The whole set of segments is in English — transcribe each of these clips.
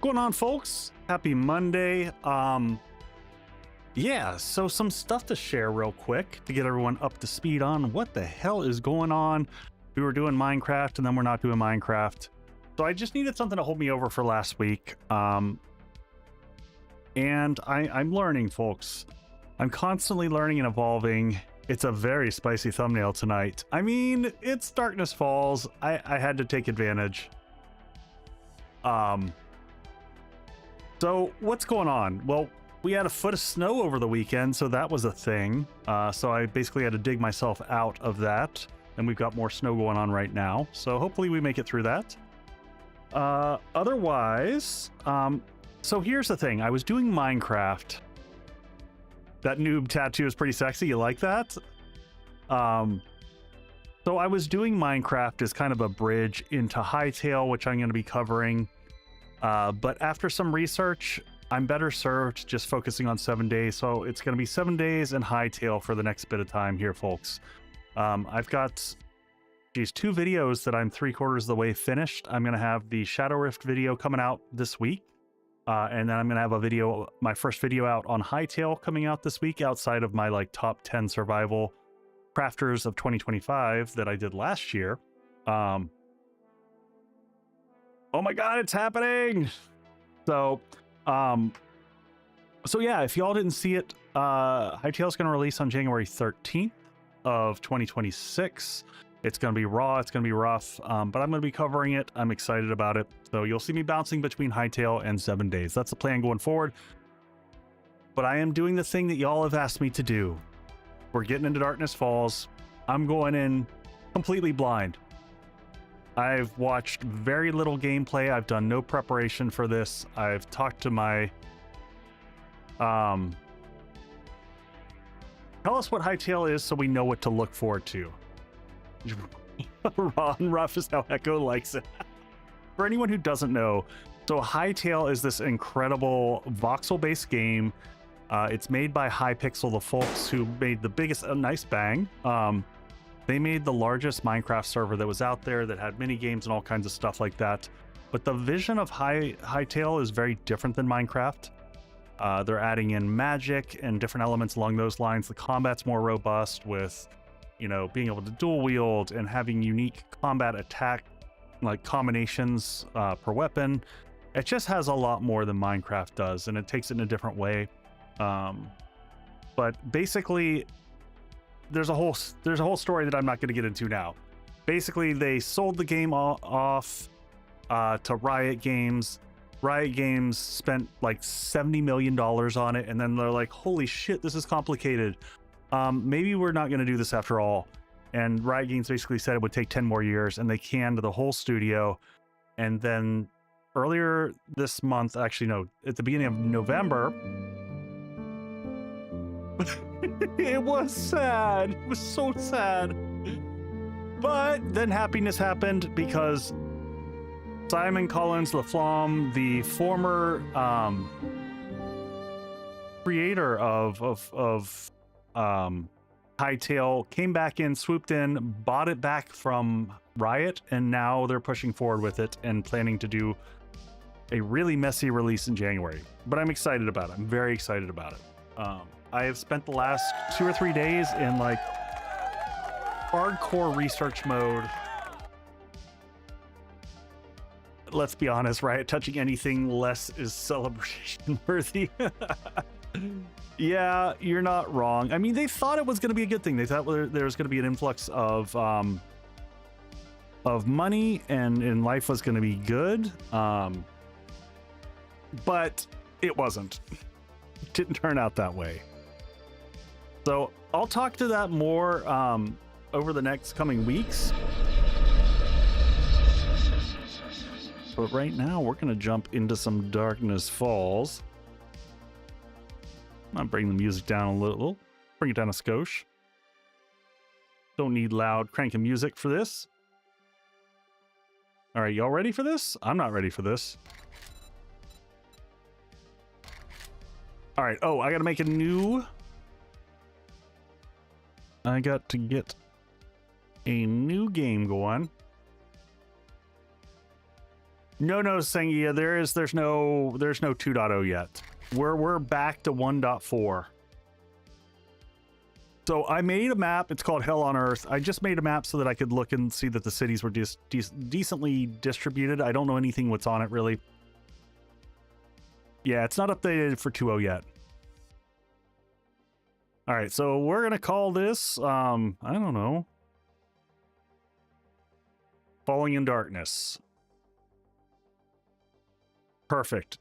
Going on, folks? Happy Monday. Yeah, so some stuff to share real quick to get everyone up to speed on what the hell is going on. We were doing Minecraft and then we're not doing Minecraft. So I just needed something to hold me over for last week. And I'm learning, folks. I'm constantly learning and evolving. It's a very spicy thumbnail tonight. I mean, it's Darkness Falls. I had to take advantage. So what's going on? Well, we had a foot of snow over the weekend, so that was a thing. So I basically had to dig myself out of that, and we've got more snow going on right now. So hopefully we make it through that. Otherwise, so here's the thing. I was doing Minecraft. That noob tattoo is pretty sexy. You like that? So I was doing Minecraft as kind of a bridge into Hightail, which I'm going to be covering. But after some research, I'm better served just focusing on 7 days. So it's going to be 7 days and Hightail for the next bit of time here, folks. I've got these 2 videos that I'm 3/4 of the way finished. I'm going to have the Shadow Rift video coming out this week. And then I'm going to have a video, my first video out on Hightail coming out this week outside of my like top 10 survival crafters of 2025 that I did last year. Oh my God, it's happening. So yeah, if y'all didn't see it, Hightail is going to release on January 13th of 2026. It's going to be raw. It's going to be rough, but I'm going to be covering it. I'm excited about it. So you'll see me bouncing between Hightail and 7 days. That's the plan going forward. But I am doing the thing that y'all have asked me to do. We're getting into Darkness Falls. I'm going in completely blind. I've watched very little gameplay. I've done no preparation for this. I've talked to my... Tell us what Hightail is so we know what to look forward to. Raw and rough is how Echo likes it. For anyone who doesn't know, so Hightail is this incredible voxel-based game. It's made by Hypixel, the folks who made the biggest... nice bang. They made the largest Minecraft server that was out there that had mini games and all kinds of stuff like that. But the vision of Hightail is very different than Minecraft. They're adding in magic and different elements along those lines. The combat's more robust with, you know, being able to dual wield and having unique combat attack like combinations per weapon. It just has a lot more than Minecraft does, and it takes it in a different way. But basically, there's a whole story that I'm not going to get into now. Basically, they sold the game off to Riot Games. Riot Games spent like $70 million on it, and then they're like, holy shit, this is complicated. Maybe we're not going to do this after all. And Riot Games basically said it would take 10 more years, and they canned the whole studio. And then earlier this month, actually no, at the beginning of November, it was sad. It was so sad. But then happiness happened because Simon Collins LaFlamme, the former creator of Hightail, came back in, swooped in, bought it back from Riot, and now they're pushing forward with it and planning to do a really messy release in January. But I'm excited about it. I'm very excited about it. I have spent the last 2 or 3 days in like hardcore research mode. Let's be honest, right? Touching anything less is celebration worthy. Yeah, you're not wrong. I mean, they thought it was going to be a good thing. They thought there was going to be an influx of money and life was going to be good. But it wasn't. It didn't turn out that way. So I'll talk to that more over the next coming weeks. But right now, we're going to jump into some Darkness Falls. I'll bring the music down a little. Bring it down a skosh. Don't need loud cranking music for this. All right, y'all ready for this? I'm not ready for this. All right. Oh, I got to make a new... I got to get a new game going. No, Sengia, there's no 2.0 yet. We're back to 1.4. So I made a map. It's called Hell on Earth. I just made a map so that I could look and see that the cities were decently distributed. I don't know anything what's on it really. Yeah, it's not updated for 2.0 yet. All right, so we're gonna call this I don't know, Falling in Darkness. Perfect.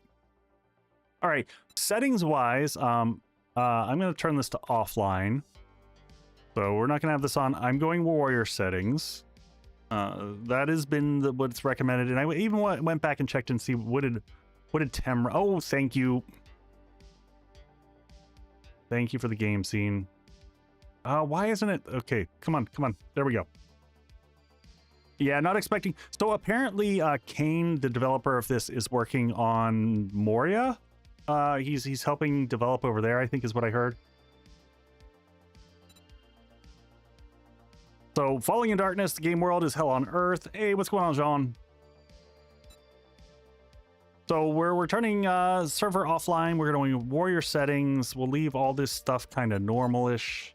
All right, settings wise, I'm gonna turn this to offline. So we're not gonna have this on. I'm going warrior settings. That has been what's recommended, and I even went back and checked and see what did Tem. Oh, thank you. Thank you for the game scene. Why isn't it? Okay, come on. There we go. Yeah, not expecting. So apparently, Kane, the developer of this, is working on Moria. He's helping develop over there, I think is what I heard. So, Falling in Darkness, the game world is Hell on Earth. Hey, what's going on, Jean? So we're turning server offline. We're going warrior settings. We'll leave all this stuff kind of normal-ish.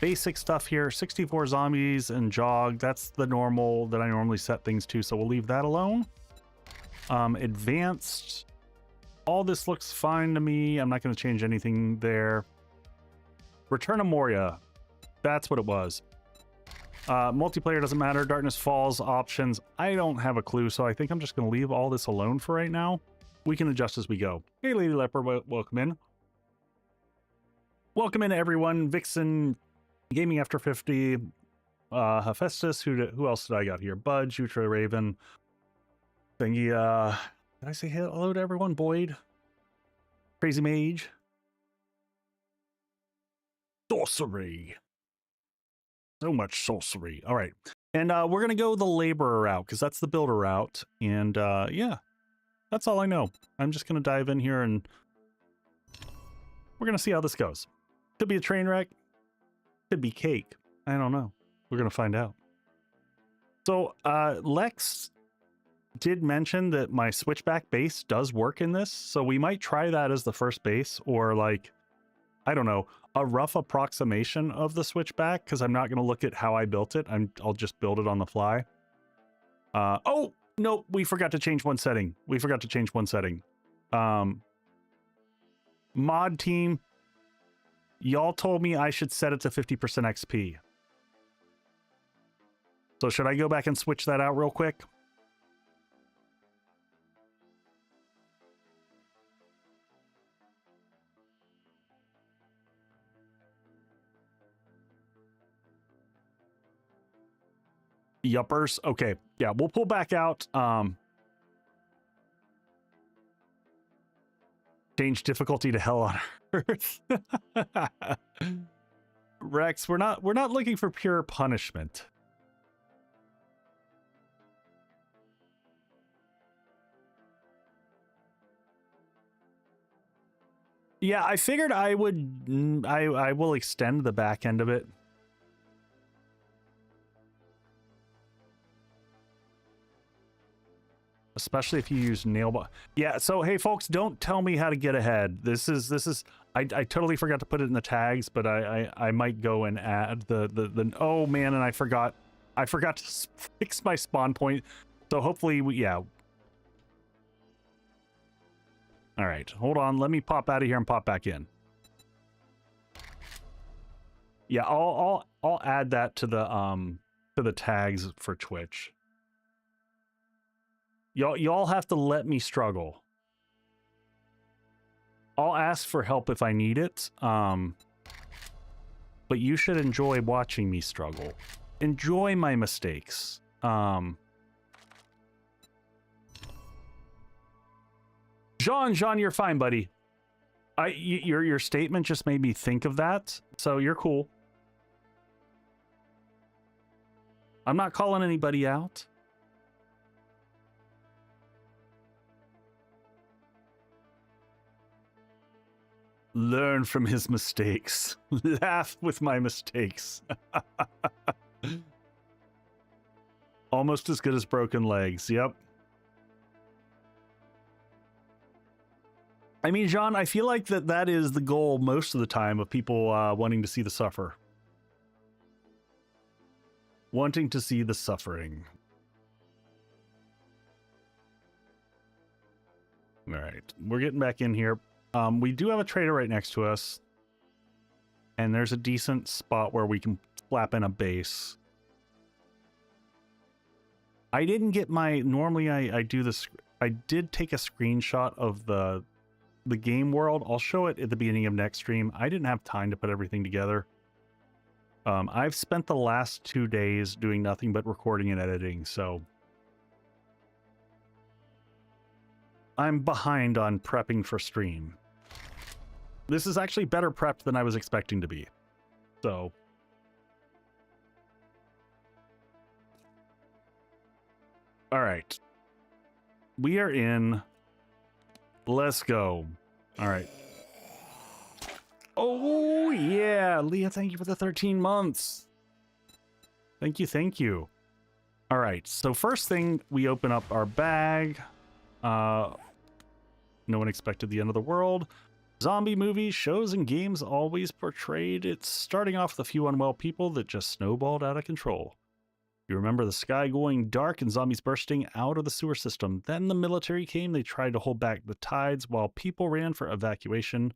Basic stuff here, 64 zombies and jog. That's the normal that I normally set things to, so we'll leave that alone. Advanced. All this looks fine to me. I'm not going to change anything there. Return to Moria. That's what it was. Multiplayer doesn't matter. Darkness Falls options. I don't have a clue, so I think I'm just going to leave all this alone for right now. We can adjust as we go. Hey, Lady Leopard, welcome in. Welcome in, everyone. Vixen, Gaming After 50, Hephaestus. Who else did I got here? Budge, Utra Raven, Thingy. Did I say hello to everyone? Boyd, Crazy Mage, Sorcery. So much sorcery. All right. And we're going to go the laborer route because that's the builder route. And yeah, that's all I know. I'm just going to dive in here and we're going to see how this goes. Could be a train wreck. Could be cake. I don't know. We're going to find out. So Lex did mention that my switchback base does work in this. So we might try that as the first base, or like, I don't know, a rough approximation of the switchback, because I'm not going to look at how I built it. I'll just build it on the fly. Oh, no, we forgot to change one setting. Mod team, y'all told me I should set it to 50% XP. So should I go back and switch that out real quick? Yuppers. Okay. Yeah, we'll pull back out. Change difficulty to Hell on Earth. Rex, we're not looking for pure punishment. Yeah, I figured I will extend the back end of it. Especially if you use nail. Yeah, so hey folks, don't tell me how to get ahead. This is I totally forgot to put it in the tags, but I might go and add the oh man, and I forgot to fix my spawn point. So hopefully yeah. All right, hold on. Let me pop out of here and pop back in. Yeah, I'll add that to the tags for Twitch. Y'all have to let me struggle. I'll ask for help if I need it. But you should enjoy watching me struggle. Enjoy my mistakes. Jean, you're fine, buddy. Your statement just made me think of that. So you're cool. I'm not calling anybody out. Learn from his mistakes. Laugh with my mistakes. Almost as good as broken legs. Yep. I mean, John, I feel like that is the goal most of the time of people wanting to see the suffer. Wanting to see the suffering. All right, we're getting back in here. We do have a trader right next to us. And there's a decent spot where we can slap in a base. I didn't get my... Normally I do this... I did take a screenshot of the game world. I'll show it at the beginning of next stream. I didn't have time to put everything together. I've spent the last 2 days doing nothing but recording and editing, so... I'm behind on prepping for stream. This is actually better prepped than I was expecting to be. So... Alright. We are in... Let's go. Alright. Oh, yeah! Leah, thank you for the 13 months! Thank you, thank you. Alright, so first thing, we open up our bag. No one expected the end of the world. Zombie movies, shows, and games always portrayed it starting off with a few unwell people that just snowballed out of control. You remember the sky going dark and zombies bursting out of the sewer system. Then the military came, they tried to hold back the tides while people ran for evacuation.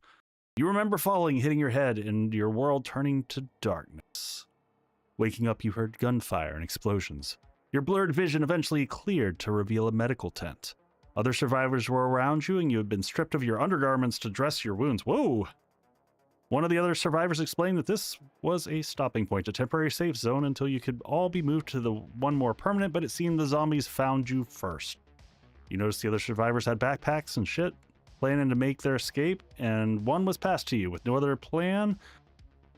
You remember falling, hitting your head, and your world turning to darkness. Waking up, you heard gunfire and explosions. Your blurred vision eventually cleared to reveal a medical tent. Other survivors were around you, and you had been stripped of your undergarments to dress your wounds. Whoa! One of the other survivors explained that this was a stopping point, a temporary safe zone until you could all be moved to the one more permanent, but it seemed the zombies found you first. You noticed the other survivors had backpacks and shit, planning to make their escape, and one was passed to you with no other plan.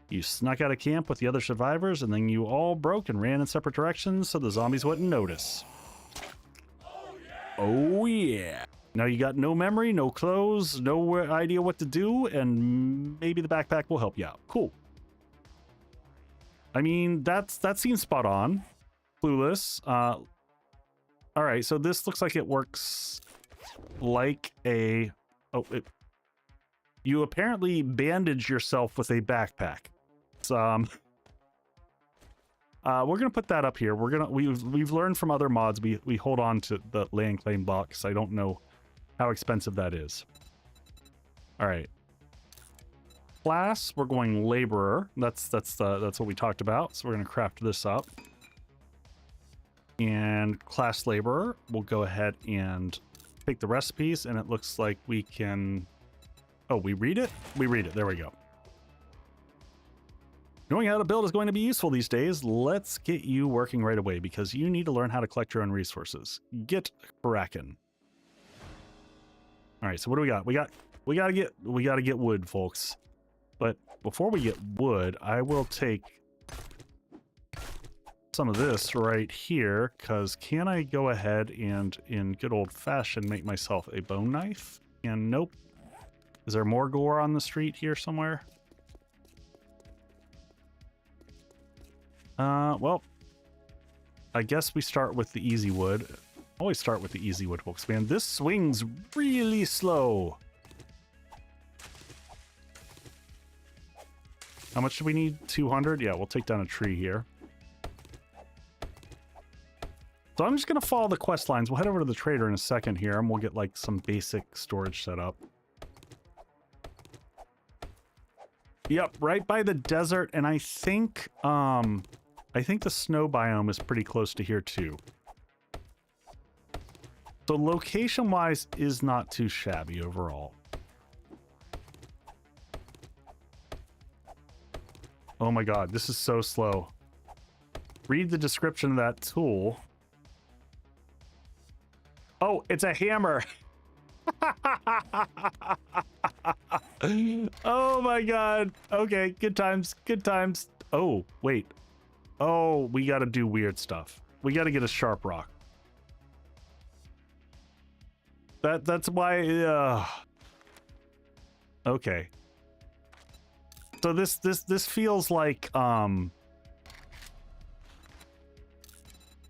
You snuck out of camp with the other survivors, and then you all broke and ran in separate directions so the zombies wouldn't notice. Oh yeah. Now you got no memory, no clothes, no idea what to do, and maybe the backpack will help you out. Cool. I mean, that seems spot on. Clueless. All right, so this looks like it works like a... Oh, you apparently bandage yourself with a backpack. So, we're gonna put that up here. We've learned from other mods. We hold on to the land claim box. I don't know how expensive that is. All right. Class, we're going laborer. That's what we talked about. So we're gonna craft this up. And class laborer, we'll go ahead and take the recipes, and it looks like we can... Oh, we read it? We read it. There we go. Knowing how to build is going to be useful these days. Let's get you working right away because you need to learn how to collect your own resources. Get cracking. All right, so what do we got? We gotta get wood, folks. But before we get wood, I will take some of this right here, because can I go ahead and in good old fashion make myself a bone knife? And nope. Is there more gore on the street here somewhere? Well, I guess we start with the easy wood. Always start with the easy wood, folks. Man, this swings really slow. How much do we need? 200? Yeah, we'll take down a tree here. So I'm just going to follow the quest lines. We'll head over to the trader in a second here, and we'll get, like, some basic storage set up. Yep, right by the desert, and I think the snow biome is pretty close to here, too. So location-wise is not too shabby overall. Oh my god, this is so slow. Read the description of that tool. Oh, it's a hammer! Oh my god. Okay, good times, good times. Oh, wait. Oh, we gotta do weird stuff. We gotta get a sharp rock. That's why. Okay. So this feels like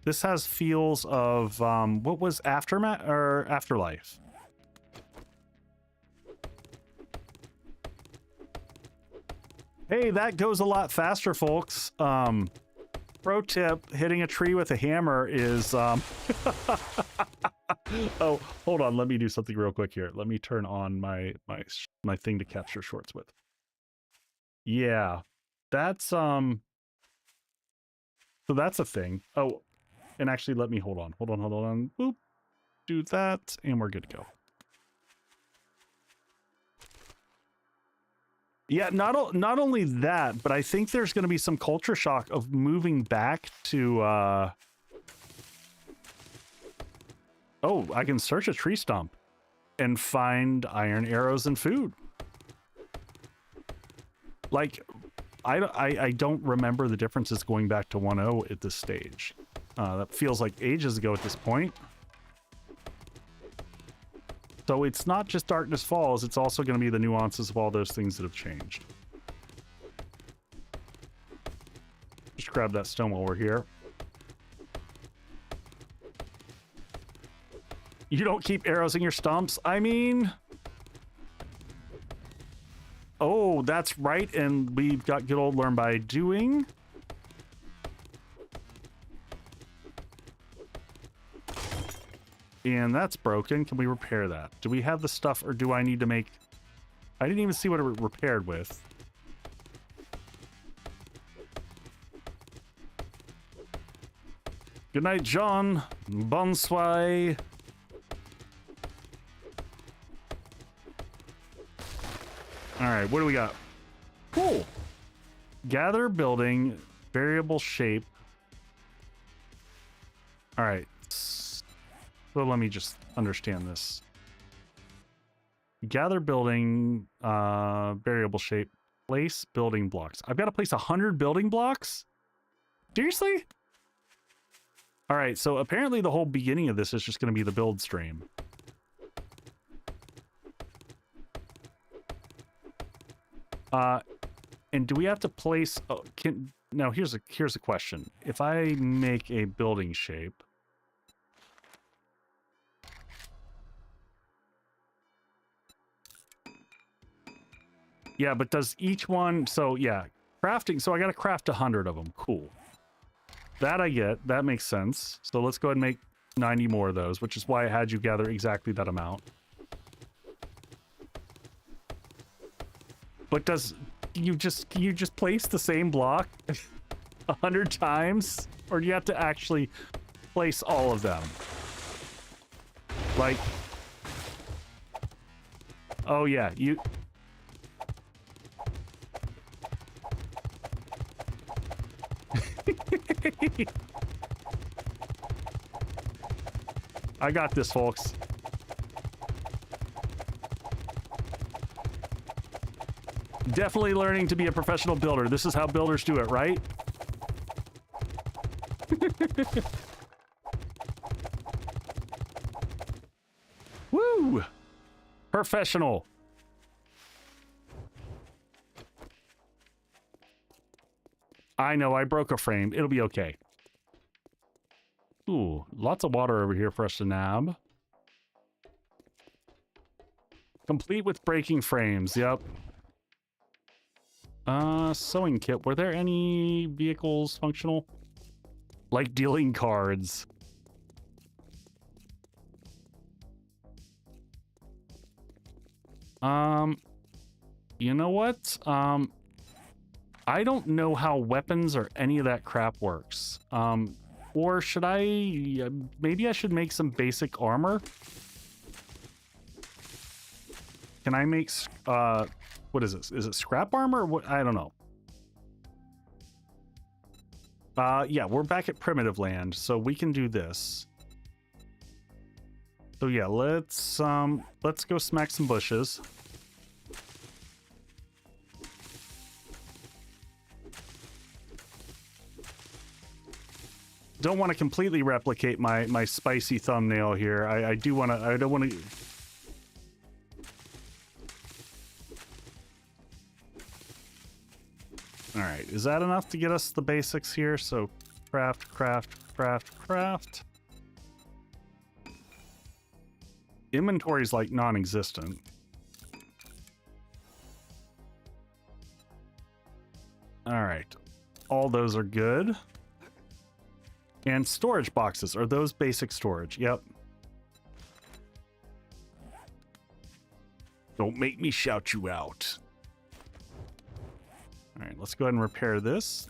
this has feels of what was Aftermath or Afterlife? Hey, that goes a lot faster, folks. Pro tip, hitting a tree with a hammer is... Oh, hold on. Let me do something real quick here. Let me turn on my thing to capture shorts with. Yeah, that's... So that's a thing. Oh, and actually, let me hold on. Hold on. Boop. Do that, and we're good to go. Yeah, not only that, but I think there's going to be some culture shock of moving back to... Oh, I can search a tree stump and find iron arrows and food. Like, I don't remember the differences going back to 1.0 at this stage. That feels like ages ago at this point. So it's not just Darkness Falls, it's also going to be the nuances of all those things that have changed. Just grab that stone while we're here. You don't keep arrows in your stumps? I mean... Oh, that's right, and we've got good old learn by doing. And that's broken. Can we repair that? Do we have the stuff, or do I need to make... I didn't even see what it repaired with. Good night, John. Bonsoir. All right, what do we got? Cool. Gather building, variable shape. All right. So let me just understand this. Gather building, variable shape, place building blocks. I've got to place 100 building blocks? Seriously? All right, so apparently the whole beginning of this is just going to be the build stream. And do we have to place... Oh, now, here's a question. If I make a building shape... Yeah, but does each one... So, yeah, crafting... So I got to craft 100 of them. Cool. That I get. That makes sense. So let's go ahead and make 90 more of those, which is why I had you gather exactly that amount. But does... You just place the same block 100 times? Or do you have to actually place all of them? Like... Oh, yeah, you... I got this, folks. Definitely learning to be a professional builder. This is how builders do it, right? Woo! Professional. I know, I broke a frame. It'll be okay. Ooh, lots of water over here for us to nab. Complete with breaking frames, yep. Sewing kit. Were there any vehicles functional? Like dealing cards. You know what? I don't know how weapons or any of that crap works. Or should I... maybe I should make some basic armor? Can I make... what is this? Is it scrap armor? What? I don't know. Yeah, we're back at primitive land, so we can do this. So yeah, let's go smack some bushes. Don't want to completely replicate my spicy thumbnail here. I do want to... I don't want to... All right, is that enough to get us the basics here? So craft, craft, craft, craft. Inventory's like non-existent. All right. All those are good. And storage boxes. Are those basic storage? Yep. Don't make me shout you out. All right, let's go ahead and repair this.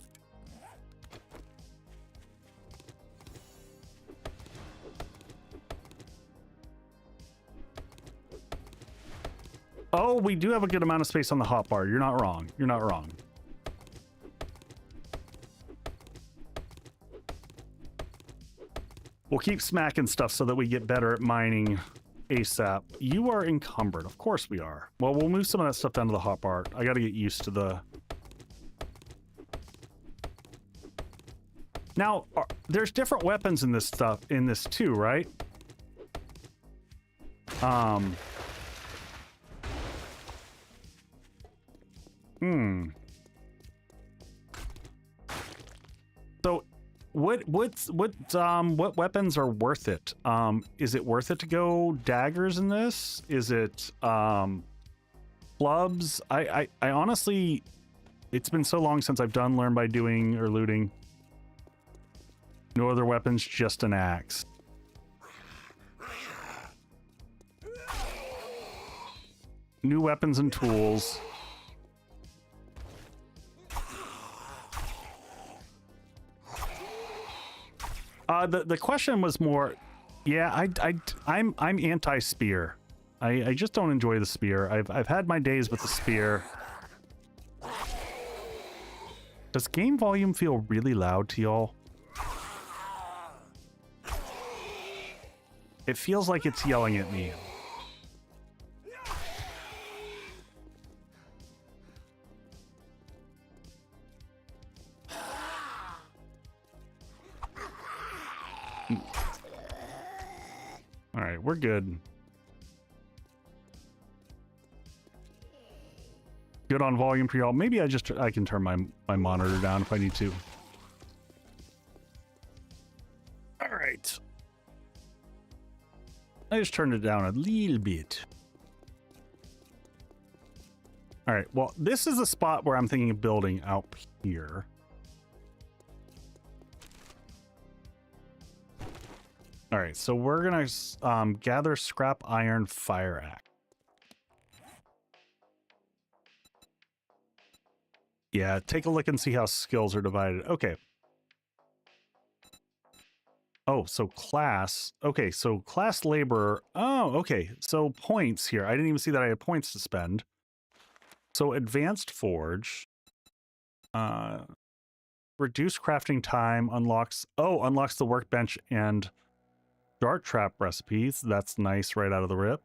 Oh, we do have a good amount of space on the hotbar. You're not wrong. You're not wrong. We'll keep smacking stuff so that we get better at mining ASAP. You are encumbered. Of course we are. Well, we'll move some of that stuff down to the hotbar. I got to get used to the... Now, there's different weapons in this stuff, in this too, right? So, what weapons are worth it? Is it worth it to go daggers in this? Is it clubs? I honestly, it's been so long since I've done learn by doing or looting. No other weapons, just an axe. New weapons and tools. The question was more, yeah, I'm anti-spear. I just don't enjoy the spear. I've had my days with the spear. Does game volume feel really loud to y'all? It feels like it's yelling at me. All right, we're good. Good on volume for y'all. Maybe I can turn my monitor down if I need to. All right. I just turned it down a little bit. All right, well, this is a spot where I'm thinking of building out here. All right, so we're gonna gather scrap iron fire axe. Yeah, take a look and see how skills are divided. Okay. Oh, so class. Okay, so class laborer. Oh, okay. So points here. I didn't even see that I had points to spend. So advanced forge. Reduce crafting time unlocks. Oh, unlocks the workbench and dart trap recipes. That's nice right out of the rip.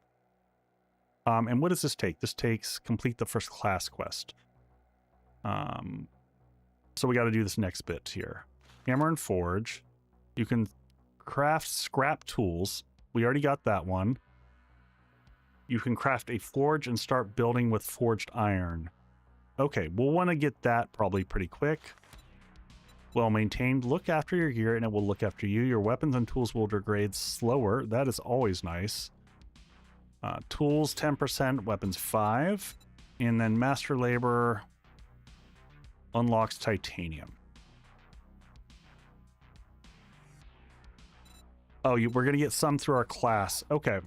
And what does this take? This takes complete the first class quest. So we got to do this next bit here. Hammer and forge. You can craft scrap tools. We already got that one. You can craft a forge and start building with forged iron. Okay, we'll want to get that probably pretty quick. Well maintained. Look after your gear and it will look after you. Your weapons and tools will degrade slower. That is always nice. Tools 10%, weapons 5. And then master labor unlocks titanium. Oh, we're going to get some through our class. Okay.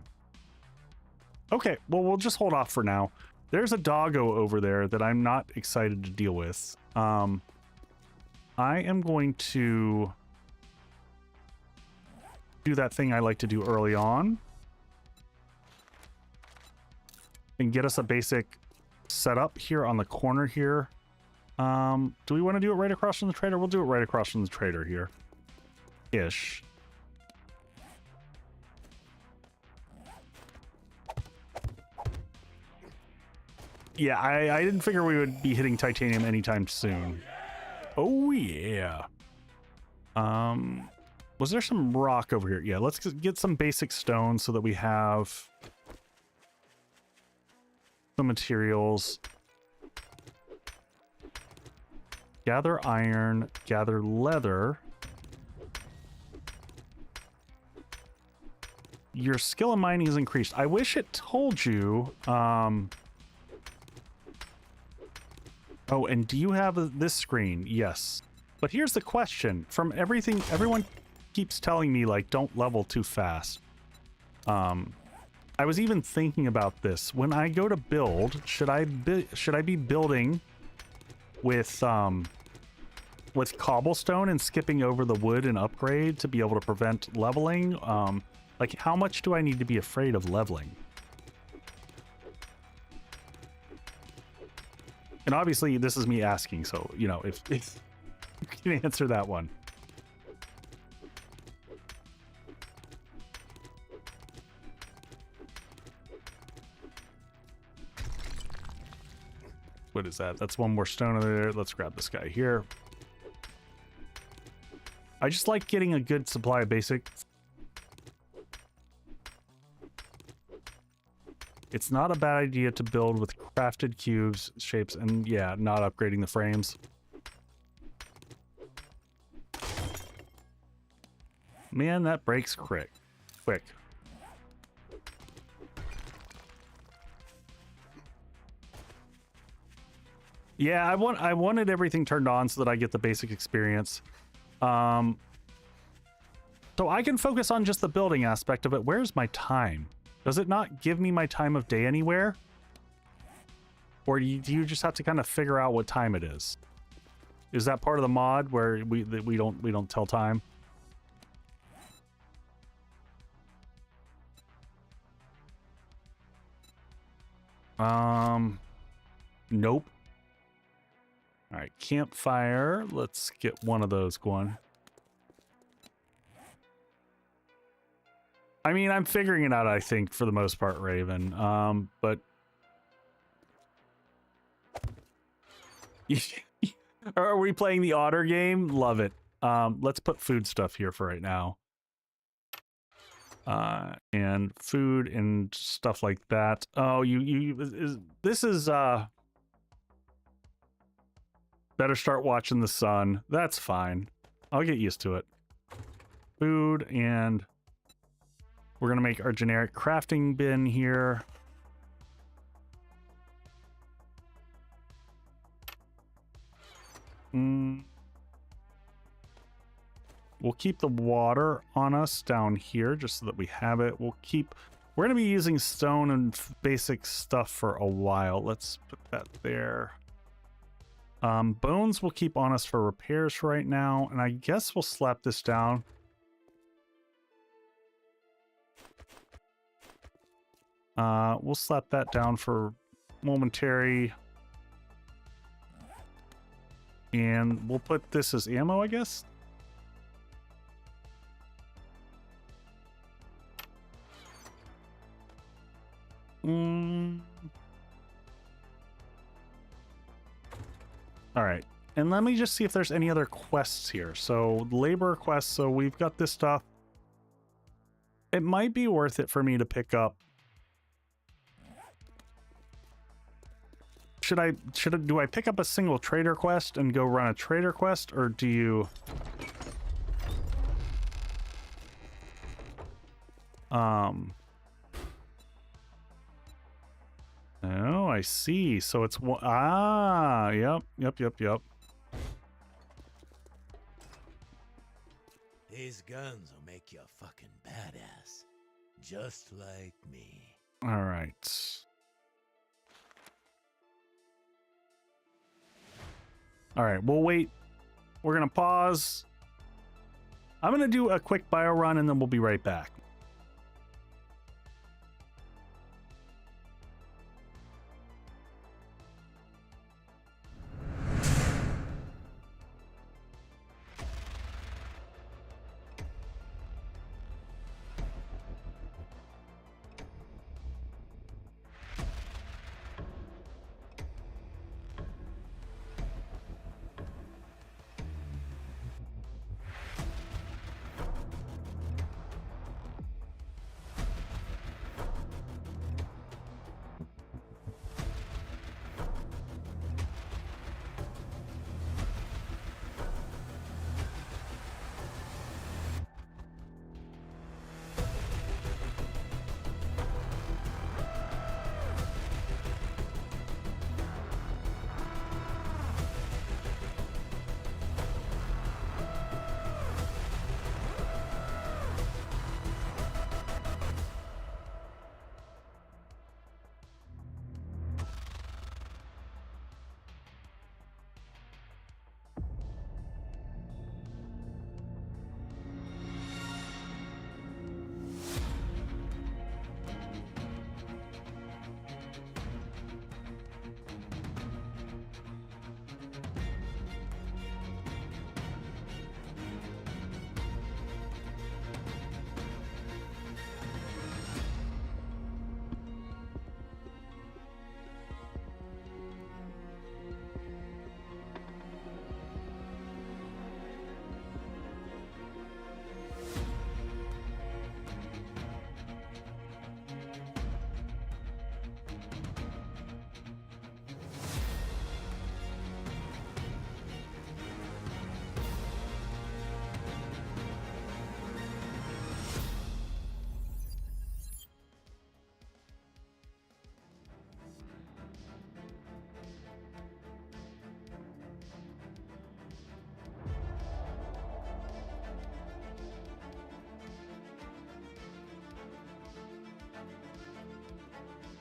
Okay, well, we'll just hold off for now. There's a doggo over there that I'm not excited to deal with. I am going to do that thing I like to do early on and get us a basic setup here on the corner here. Do we want to do it right across from the trader? We'll do it right across from the trader here. Ish. Yeah, I didn't figure we would be hitting titanium anytime soon. Oh, yeah. Was there some rock over here? Yeah, let's get some basic stone so that we have some materials. Gather iron, gather leather. Your skill in mining is increased. I wish it told you, Oh, and do you have this screen? Yes. But here's the question. From everything, everyone keeps telling me, like, don't level too fast. I was even thinking about this. When I go to build, should I be building with cobblestone and skipping over the wood and upgrade to be able to prevent leveling? Like, how much do I need to be afraid of leveling? And obviously, this is me asking, so, you know, if you can answer that one. What is that? That's one more stone over there. Let's grab this guy here. I just like getting a good supply of basics. It's not a bad idea to build with crafted cubes, shapes, and yeah, not upgrading the frames. Man, that breaks quick. Yeah, I wanted everything turned on so that I get the basic experience. So I can focus on just the building aspect of it. Where's my time? Does it not give me my time of day anywhere? Or do you just have to kind of figure out what time it is? Is that part of the mod where we don't tell time? Nope. All right, campfire. Let's get one of those going. I mean, I'm figuring it out, I think, for the most part, Raven. But are we playing the otter game? Love it. Let's put food stuff here for right now. And food and stuff like that. Oh, this is better start watching the sun. That's fine. I'll get used to it. Food, and we're gonna make our generic crafting bin here. We'll keep the water on us down here just so that we have it. We're gonna be using stone and basic stuff for a while. Let's put that there. Bones we'll keep on us for repairs for right now, and I guess we'll slap this down. We'll slap that down for momentary. And we'll put this as ammo, I guess. All right, and let me just see if there's any other quests here. So labor quests, so we've got this stuff. It might be worth it for me to pick up. Do I pick up a single trader quest and go run a trader quest, or do you... Oh, I see. So it's one... Ah, yep. These guns will make you a fucking badass. Just like me. All right. All right, we'll wait. We're going to pause. I'm going to do a quick bio run, and then we'll be right back.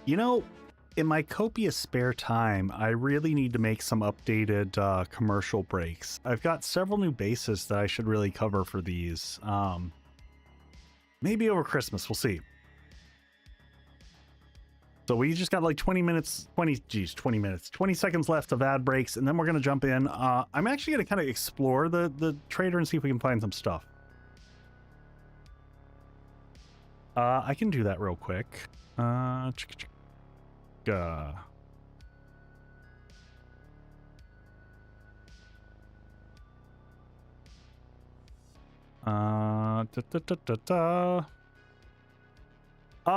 You know, in my copious spare time, I really need to make some updated commercial breaks. I've got several new bases that I should really cover for these. Maybe over Christmas, we'll see. So we just got like 20 minutes, 20 seconds left of ad breaks, and then we're going to jump in. I'm actually going to kind of explore the trader and see if we can find some stuff. I can do that real quick.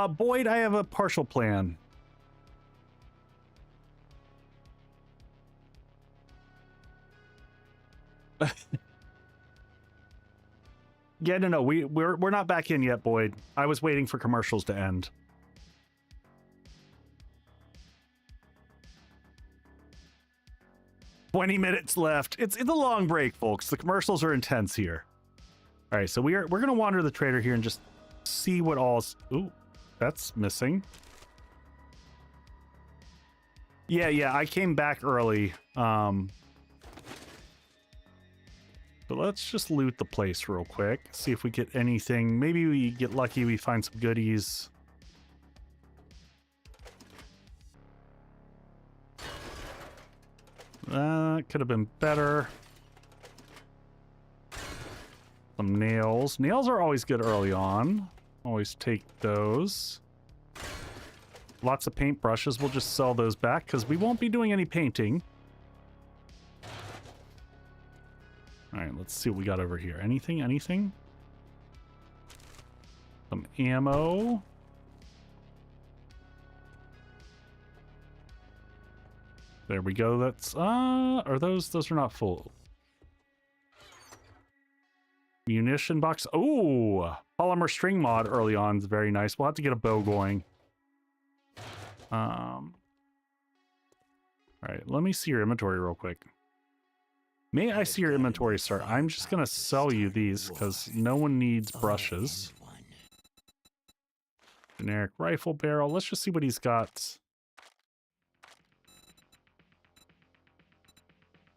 Boyd, I have a partial plan. Yeah, no, we're not back in yet, Boyd. I was waiting for commercials to end. "20 minutes left. It's a long break, folks. The commercials are intense here. All right, so we're gonna wander the trader here and just see what all's. Ooh, that's missing. Yeah, I came back early. But let's just loot the place real quick. See if we get anything. Maybe we get lucky, we find some goodies. Could have been better. Some nails. Nails are always good early on. Always take those. Lots of paintbrushes. We'll just sell those back because we won't be doing any painting. All right, let's see what we got over here. Anything? Some ammo. There we go. That's are those are not full. Munition box. Oh, polymer string mod early on is very nice. We'll have to get a bow going. All right, let me see your inventory real quick. May I see your inventory, sir? I'm just gonna sell you these because no one needs brushes. Generic rifle barrel. Let's just see what he's got.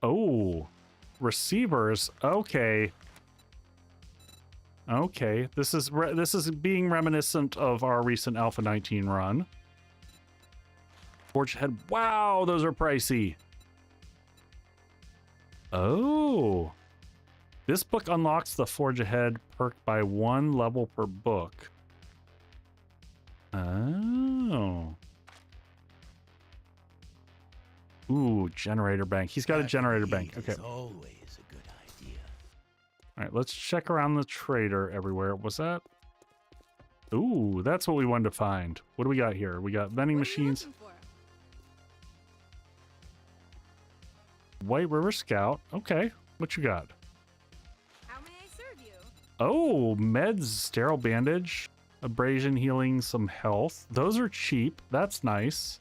Oh, receivers. Okay. Okay. This is being reminiscent of our recent Alpha 19 run. Forge head. Wow, those are pricey. Oh, this book unlocks the Forge Ahead perk by 1 level per book. Oh. Ooh, generator bank. He's got a generator bank. Okay. Always a good idea. All right, let's check around the trader everywhere. What's that? Ooh, that's what we wanted to find. What do we got here? We got vending machines. White River Scout. Okay, what you got? How may I serve you? Oh, meds, sterile bandage, abrasion healing, some health. Those are cheap. That's nice.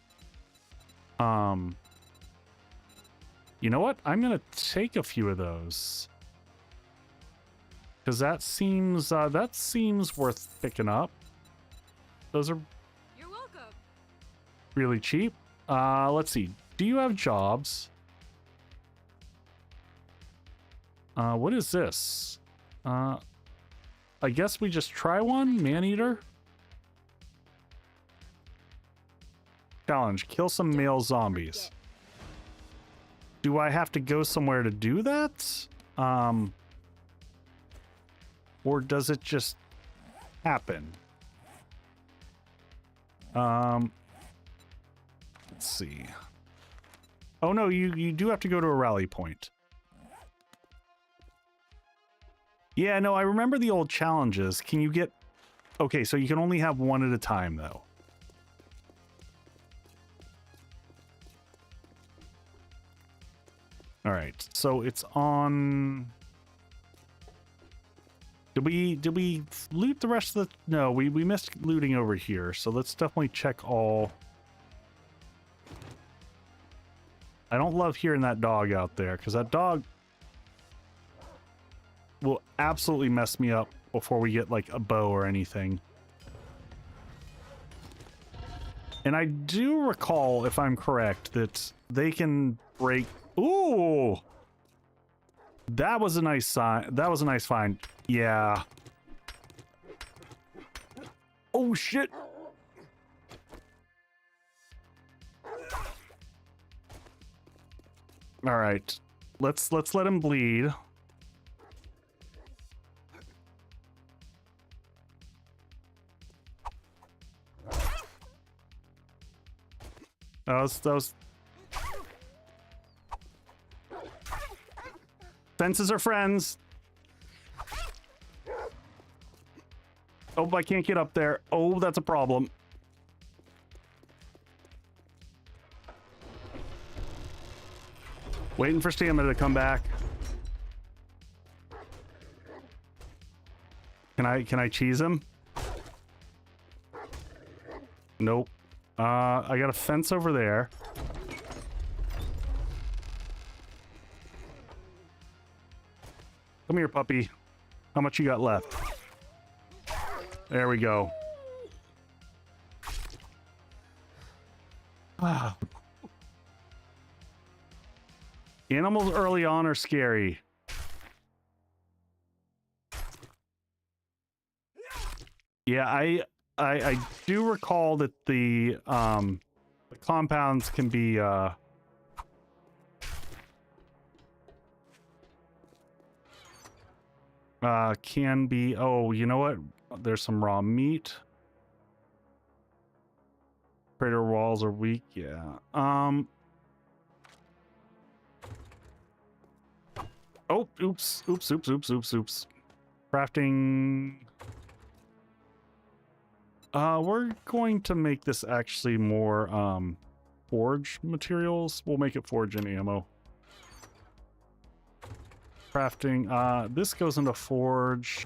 You know what? I'm gonna take a few of those because that seems worth picking up. Those are You're welcome. really cheap. Let's see. Do you have jobs? What is this? I guess we just try one. Maneater. Challenge. Kill some male zombies. Do I have to go somewhere to do that? Or does it just happen? Let's see. Oh no, you do have to go to a rally point. Yeah, no, I remember the old challenges. Can you get... Okay, so you can only have one at a time, though. All right, so it's on... Did we loot the rest of the... No, we missed looting over here, so let's definitely check all... I don't love hearing that dog out there, because that dog will absolutely mess me up before we get, like, a bow or anything. And I do recall, if I'm correct, that they can break... Ooh! That was a nice sign. That was a nice find. Yeah. Oh, shit! All right. Let's let him bleed. That was... Fences are friends. Oh, I can't get up there. Oh, that's a problem. Waiting for stamina to come back. Can I cheese him? Nope. I got a fence over there. Come here, puppy. How much you got left? There we go. Ah. Animals early on are scary. Yeah, I do recall that the compounds can be oh, you know what? There's some raw meat. Crater walls are weak, yeah. Oh, oops. Crafting. We're going to make this actually more forge materials. We'll make it forge and ammo. Crafting. This goes into forge.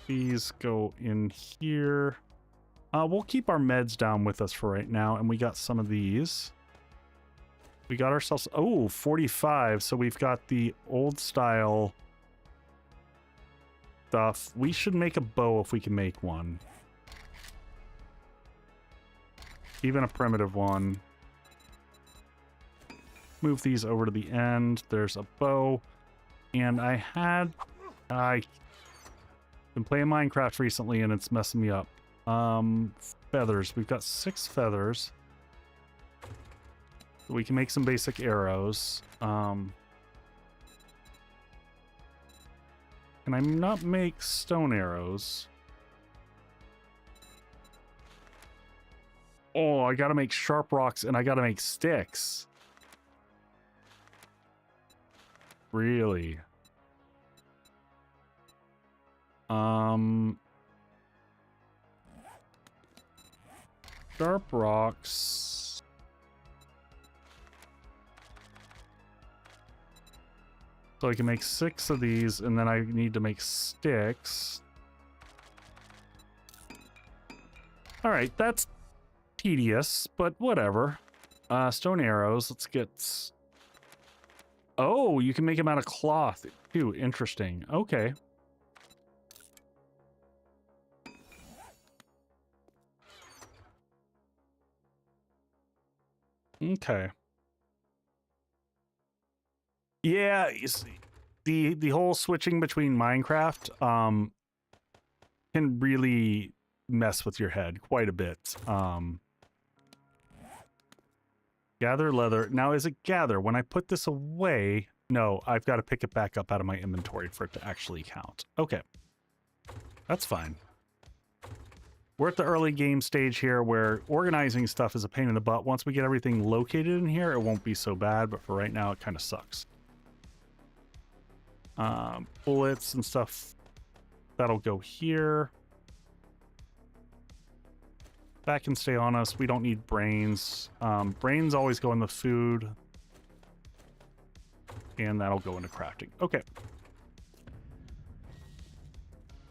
These go in here. We'll keep our meds down with us for right now, and we got some of these. We got ourselves, oh, 45. So we've got the old style stuff. We should make a bow if we can make one. Even a primitive one. Move these over to the end. There's a bow. And I've been playing Minecraft recently and it's messing me up. Feathers. We've got 6 feathers. We can make some basic arrows. Can I not make stone arrows? Oh, I gotta make sharp rocks and I gotta make sticks. Really? Sharp rocks. So I can make 6 of these, and then I need to make sticks. All right, that's tedious, but whatever. Stone arrows, let's get... Oh, you can make them out of cloth too. Interesting. Okay. Okay. Yeah, you see, the whole switching between Minecraft can really mess with your head quite a bit. Gather leather. Now, is it gather? When I put this away, no, I've got to pick it back up out of my inventory for it to actually count. Okay. That's fine. We're at the early game stage here where organizing stuff is a pain in the butt. Once we get everything located in here, it won't be so bad, but for right now, it kind of sucks. Bullets and stuff, that'll go here. That can stay on us. We don't need brains. Brains always go in the food. And that'll go into crafting. Okay.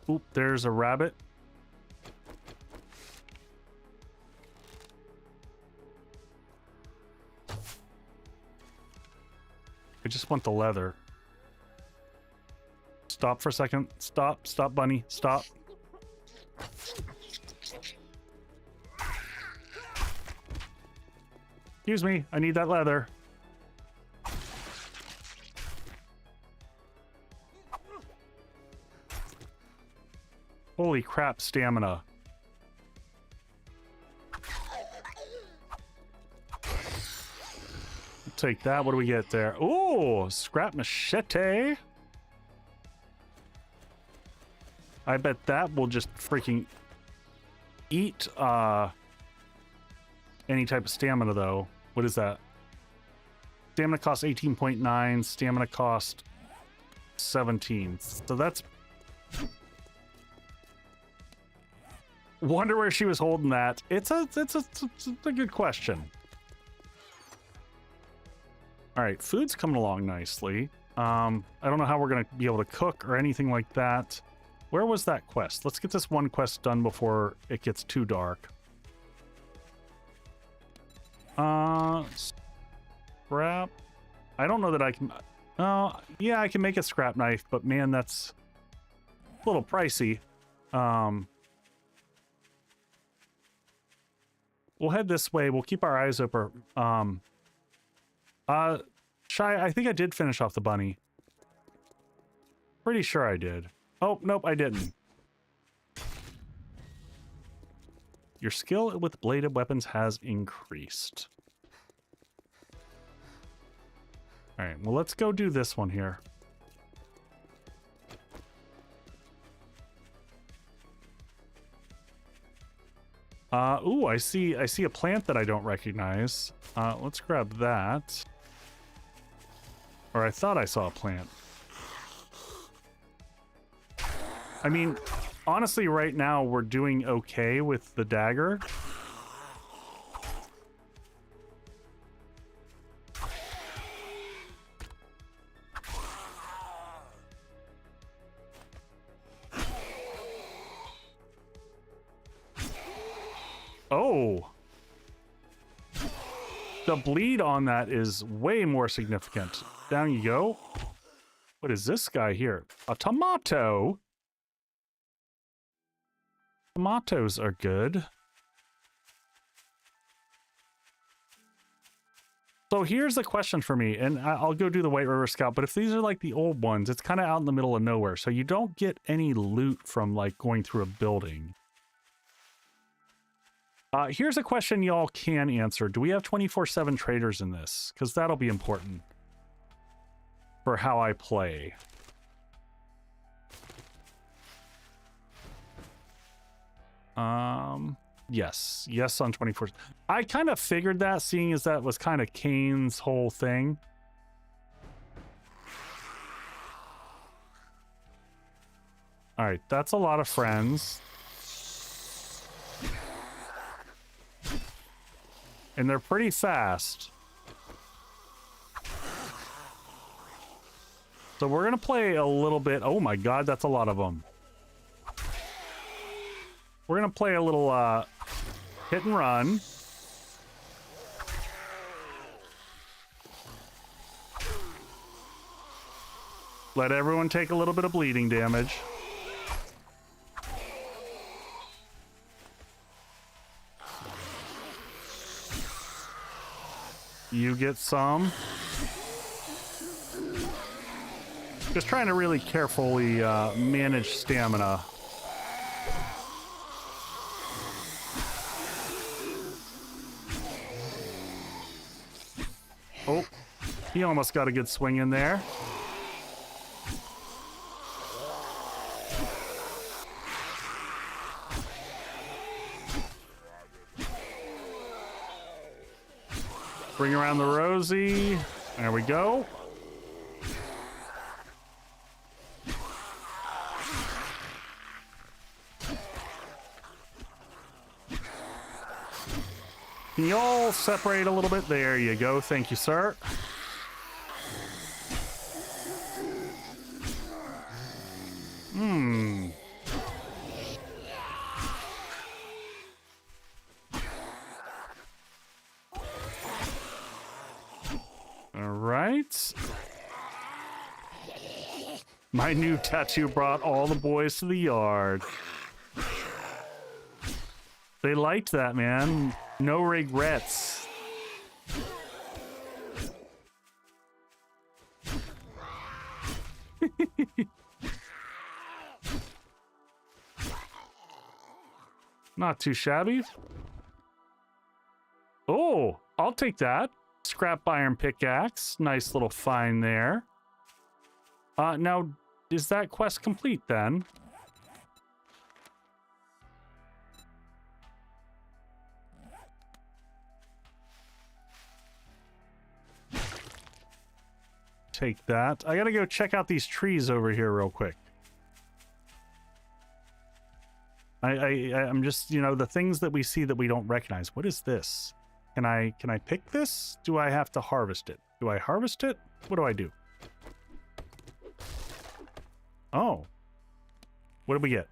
Oop, there's a rabbit. I just want the leather. Stop for a second. Stop, bunny, stop. Excuse me, I need that leather. Holy crap, stamina. Take that. What do we get there? Oh, scrap machete. I bet that will just freaking eat any type of stamina, though. What is that? Stamina cost 18.9. Stamina cost 17. So that's... Wonder where she was holding that. It's a good question. All right, food's coming along nicely. I don't know how we're gonna be able to cook or anything like that. Where was that quest? Let's get this one quest done before it gets too dark. Scrap. I don't know that I can. Yeah, I can make a scrap knife, but man, that's a little pricey. We'll head this way. We'll keep our eyes open. Shy, I think I did finish off the bunny. Pretty sure I did. Oh, nope, I didn't. Your skill with bladed weapons has increased. All right, well, let's go do this one here. Ooh, I see a plant that I don't recognize. Let's grab that. Or I thought I saw a plant. I mean, honestly, right now we're doing okay with the dagger. Oh. The bleed on that is way more significant. Down you go. What is this guy here? A tomato? Tomatoes are good. So here's the question for me, and I'll go do the White River Scout, but if these are like the old ones, it's kind of out in the middle of nowhere, so you don't get any loot from like going through a building. Here's a question y'all can answer. Do we have 24/7 traders in this? Because that'll be important for how I play. Yes. Yes on 24. I kind of figured that, seeing as that was kind of Kane's whole thing. All right, that's a lot of friends. And they're pretty fast. So we're going to play a little bit. Oh my god, that's a lot of them. We're going to play a little hit and run. Let everyone take a little bit of bleeding damage. You get some. Just trying to really carefully manage stamina. Oh, he almost got a good swing in there. Bring around the Rosie. There we go. Can you all separate a little bit? There you go. Thank you, sir. All right. My new tattoo brought all the boys to the yard. They liked that, man. No regrets. Not too shabby. Oh, I'll take that. Scrap iron pickaxe. Nice little find there. Now, is that quest complete then? Take that. I gotta go check out these trees over here real quick. I'm just, you know, the things that we see that we don't recognize. What is this? Can I pick this? Do I have to harvest it? Do I harvest it? What do I do? Oh. What did we get?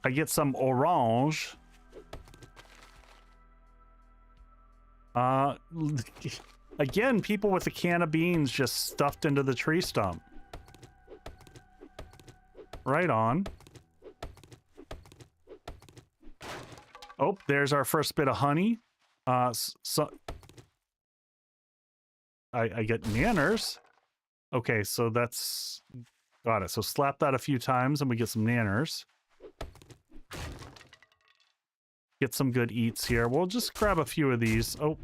I get some orange. Again, people with a can of beans just stuffed into the tree stump. Right on. Oh, there's our first bit of honey. So I get nanners. Okay, so that's got it. So slap that a few times and we get some nanners. Get some good eats here. We'll just grab a few of these. Oh.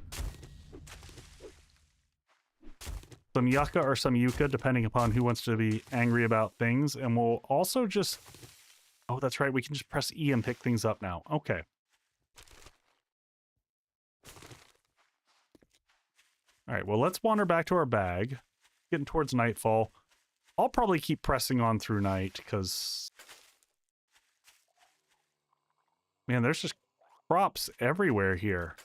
Some yucca or some yucca, depending upon who wants to be angry about things. And we'll also just... Oh, that's right. We can just press E and pick things up now. Okay. All right, well, let's wander back to our bag. Getting towards nightfall. I'll probably keep pressing on through night, because... Man, there's just crops everywhere here.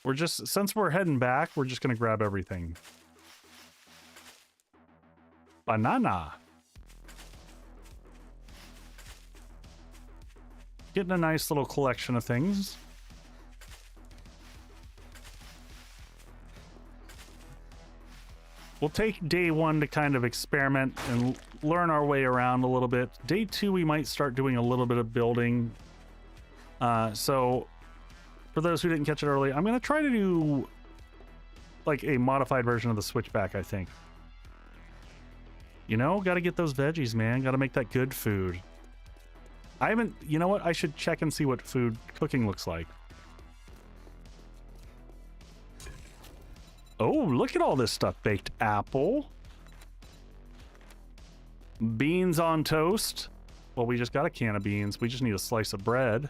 We're just, since we're heading back, we're just going to grab everything. Banana. Getting a nice little collection of things. We'll take day one to kind of experiment and learn our way around a little bit. Day two, we might start doing a little bit of building. So for those who didn't catch it early, I'm going to try to do like a modified version of the switchback, I think. You know, got to get those veggies, man. Got to make that good food. I haven't, you know what? I should check and see what food cooking looks like. Oh, look at all this stuff. Baked apple. Beans on toast. Well, we just got a can of beans. We just need a slice of bread.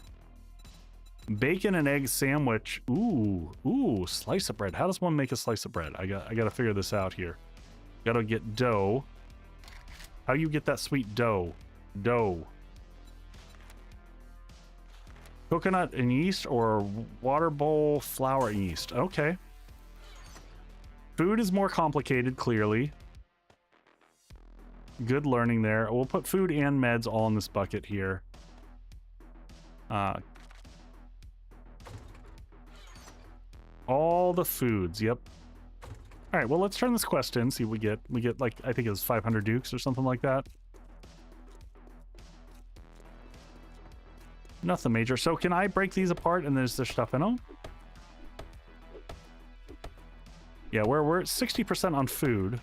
Bacon and egg sandwich. Ooh, slice of bread. How does one make a slice of bread? I got to figure this out here. Got to get dough. How you get that sweet dough? Dough. Coconut and yeast or water bowl flour and yeast. Okay. Food is more complicated, clearly. Good learning there. We'll put food and meds all in this bucket here. All the foods, yep. All right, well, let's turn this quest in, see what we get. We get, like, I think it was 500 dukes or something like that. Nothing major. So can I break these apart and there's stuff in them? Yeah, we're at 60% on food.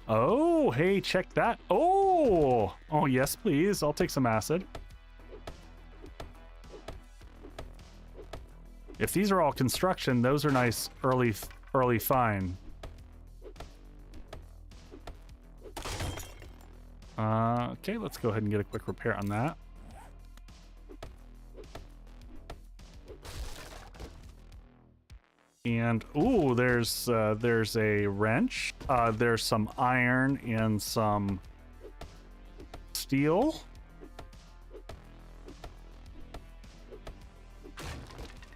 Oh, hey, check that. Oh, yes, please. I'll take some acid. If these are all construction, those are nice early fine. Okay, let's go ahead and get a quick repair on that. And ooh, there's a wrench. There's some iron and some steel.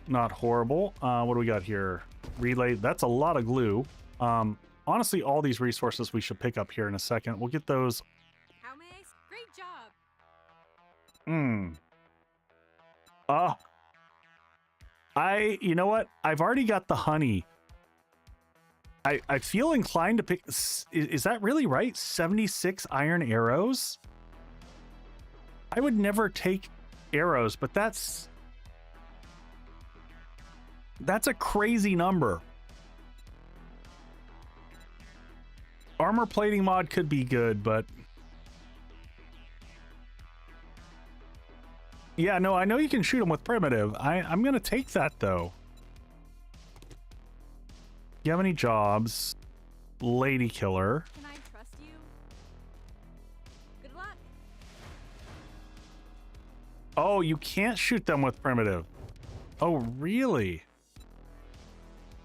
Not horrible. What do we got here? Relay. That's a lot of glue. Honestly, all these resources we should pick up here in a second. We'll get those. How may I? Great job. You know what? I've already got the honey. I feel inclined to pick... Is that really right? 76 iron arrows? I would never take arrows, but that's a crazy number. Armor plating mod could be good, but... Yeah, no, I know you can shoot them with primitive. I'm gonna take that, though. You have any jobs? Lady killer. Can I trust you? Good luck. Oh, you can't shoot them with primitive. Oh, really?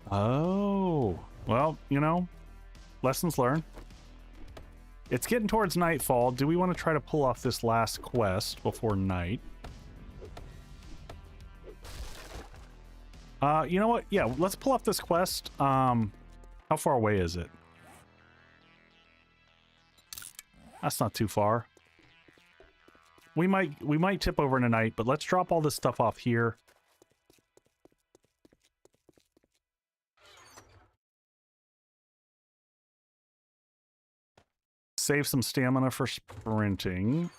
Oh. Well, you know, lessons learned. It's getting towards nightfall. Do we want to try to pull off this last quest before night? You know what? Yeah, let's pull off this quest. How far away is it? That's not too far. We might tip over in a night, but let's drop all this stuff off here. Save some stamina for sprinting.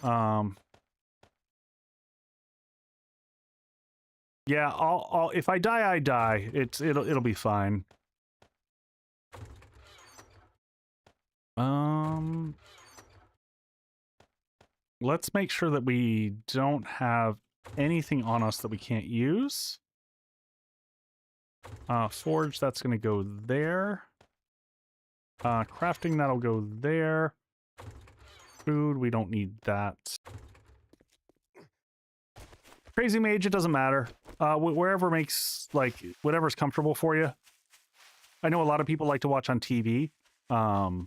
Yeah, I'll if I die, I die. It'll be fine. Let's make sure that we don't have anything on us that we can't use. Forge, that's gonna go there. Crafting, that'll go there. Food, we don't need that. Crazy mage, it doesn't matter. Wherever makes, like, whatever's comfortable for you. I know a lot of people like to watch on TV. So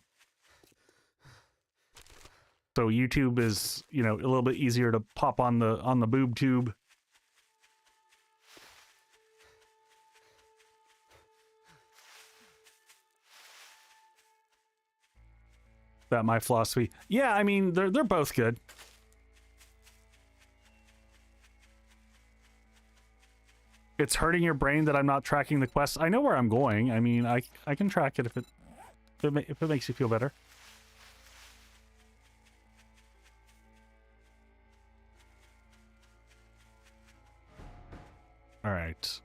YouTube is, you know, a little bit easier to pop on the boob tube. That my philosophy. Yeah, I mean, they're both good. It's hurting your brain that I'm not tracking the quests. I know where I'm going. I mean, I can track it if it makes you feel better. All right.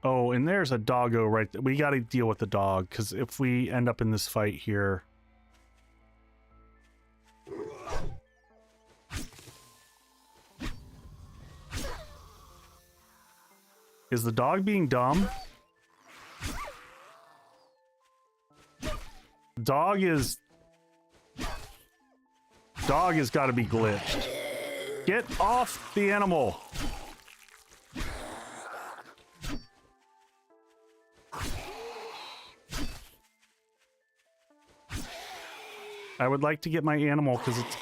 Oh, and there's a doggo right there. We got to deal with the dog, because if we end up in this fight here... Is the dog being dumb? Dog has got to be glitched. Get off the animal. I would like to get my animal because it's...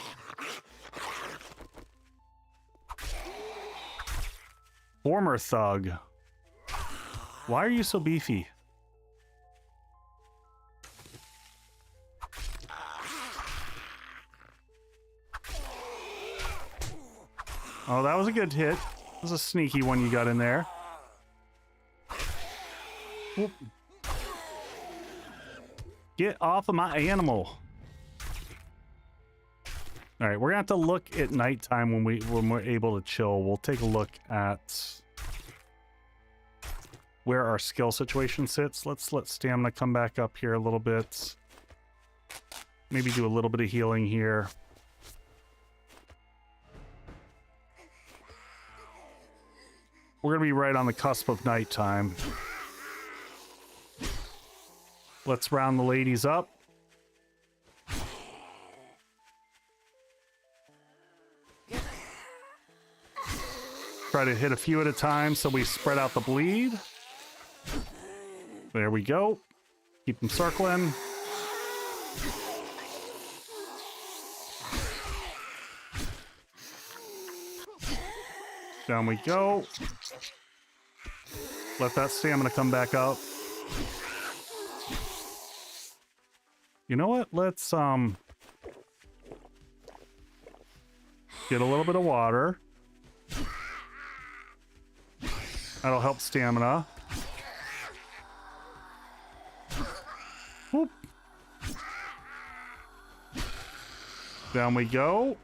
Former thug. Why are you so beefy? Oh, that was a good hit. That was a sneaky one you got in there. Whoop. Get off of my animal. All right, we're gonna have to look at nighttime when we're able to chill. We'll take a look at where our skill situation sits. Let's let stamina come back up here a little bit. Maybe do a little bit of healing here. We're gonna be right on the cusp of nighttime. Let's round the ladies up. Try to hit a few at a time so we spread out the bleed. There we go. Keep them circling. Down we go. Let that stamina come back up. You know what? Let's get a little bit of water. That'll help stamina. Whoop. Down we go.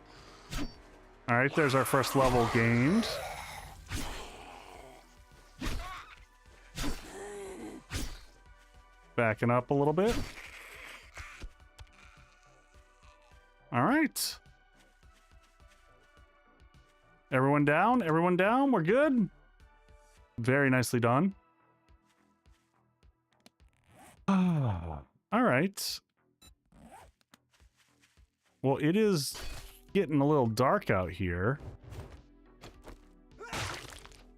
All right, there's our first level gained. Backing up a little bit. All right. Everyone down? Everyone down? We're good? Very nicely done. All right. Well, it is getting a little dark out here.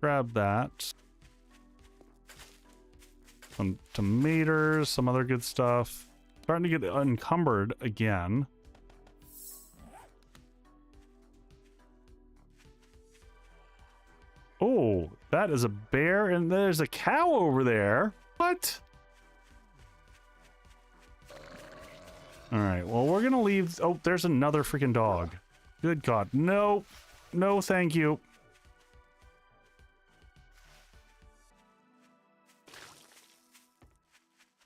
Grab that. Some tomatoes, some other good stuff. Starting to get encumbered again. Oh, that is a bear, and there's a cow over there. What? All right, well, we're gonna leave. Oh, there's another freaking dog. Good God. No. No, thank you.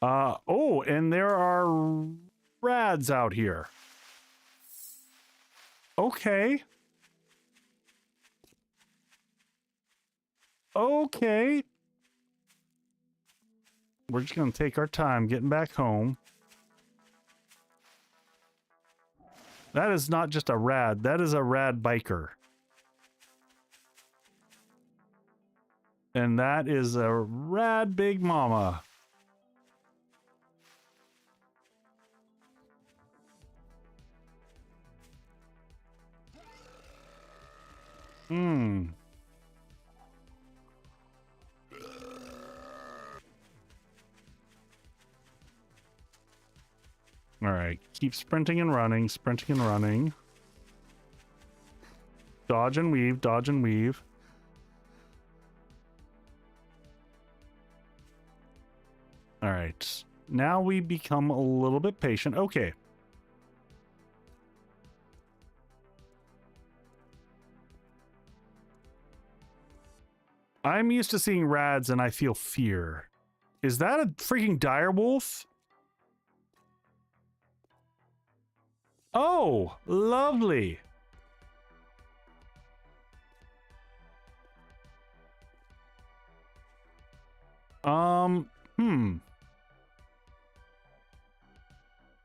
Oh, and there are rads out here. Okay. Okay. We're just gonna take our time getting back home. That is not just a rad, that is a rad biker. And that is a rad big mama. Hmm. All right, keep sprinting and running, sprinting and running. Dodge and weave, dodge and weave. All right, now we become a little bit patient. Okay. I'm used to seeing rads and I feel fear. Is that a freaking dire wolf? Oh, lovely.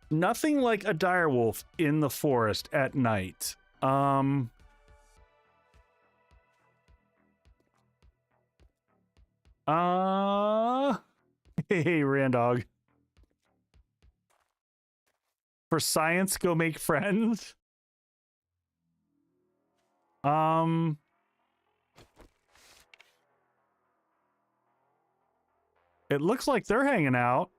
Nothing like a direwolf in the forest at night. Hey, Randog. For science, go make friends. It looks like they're hanging out.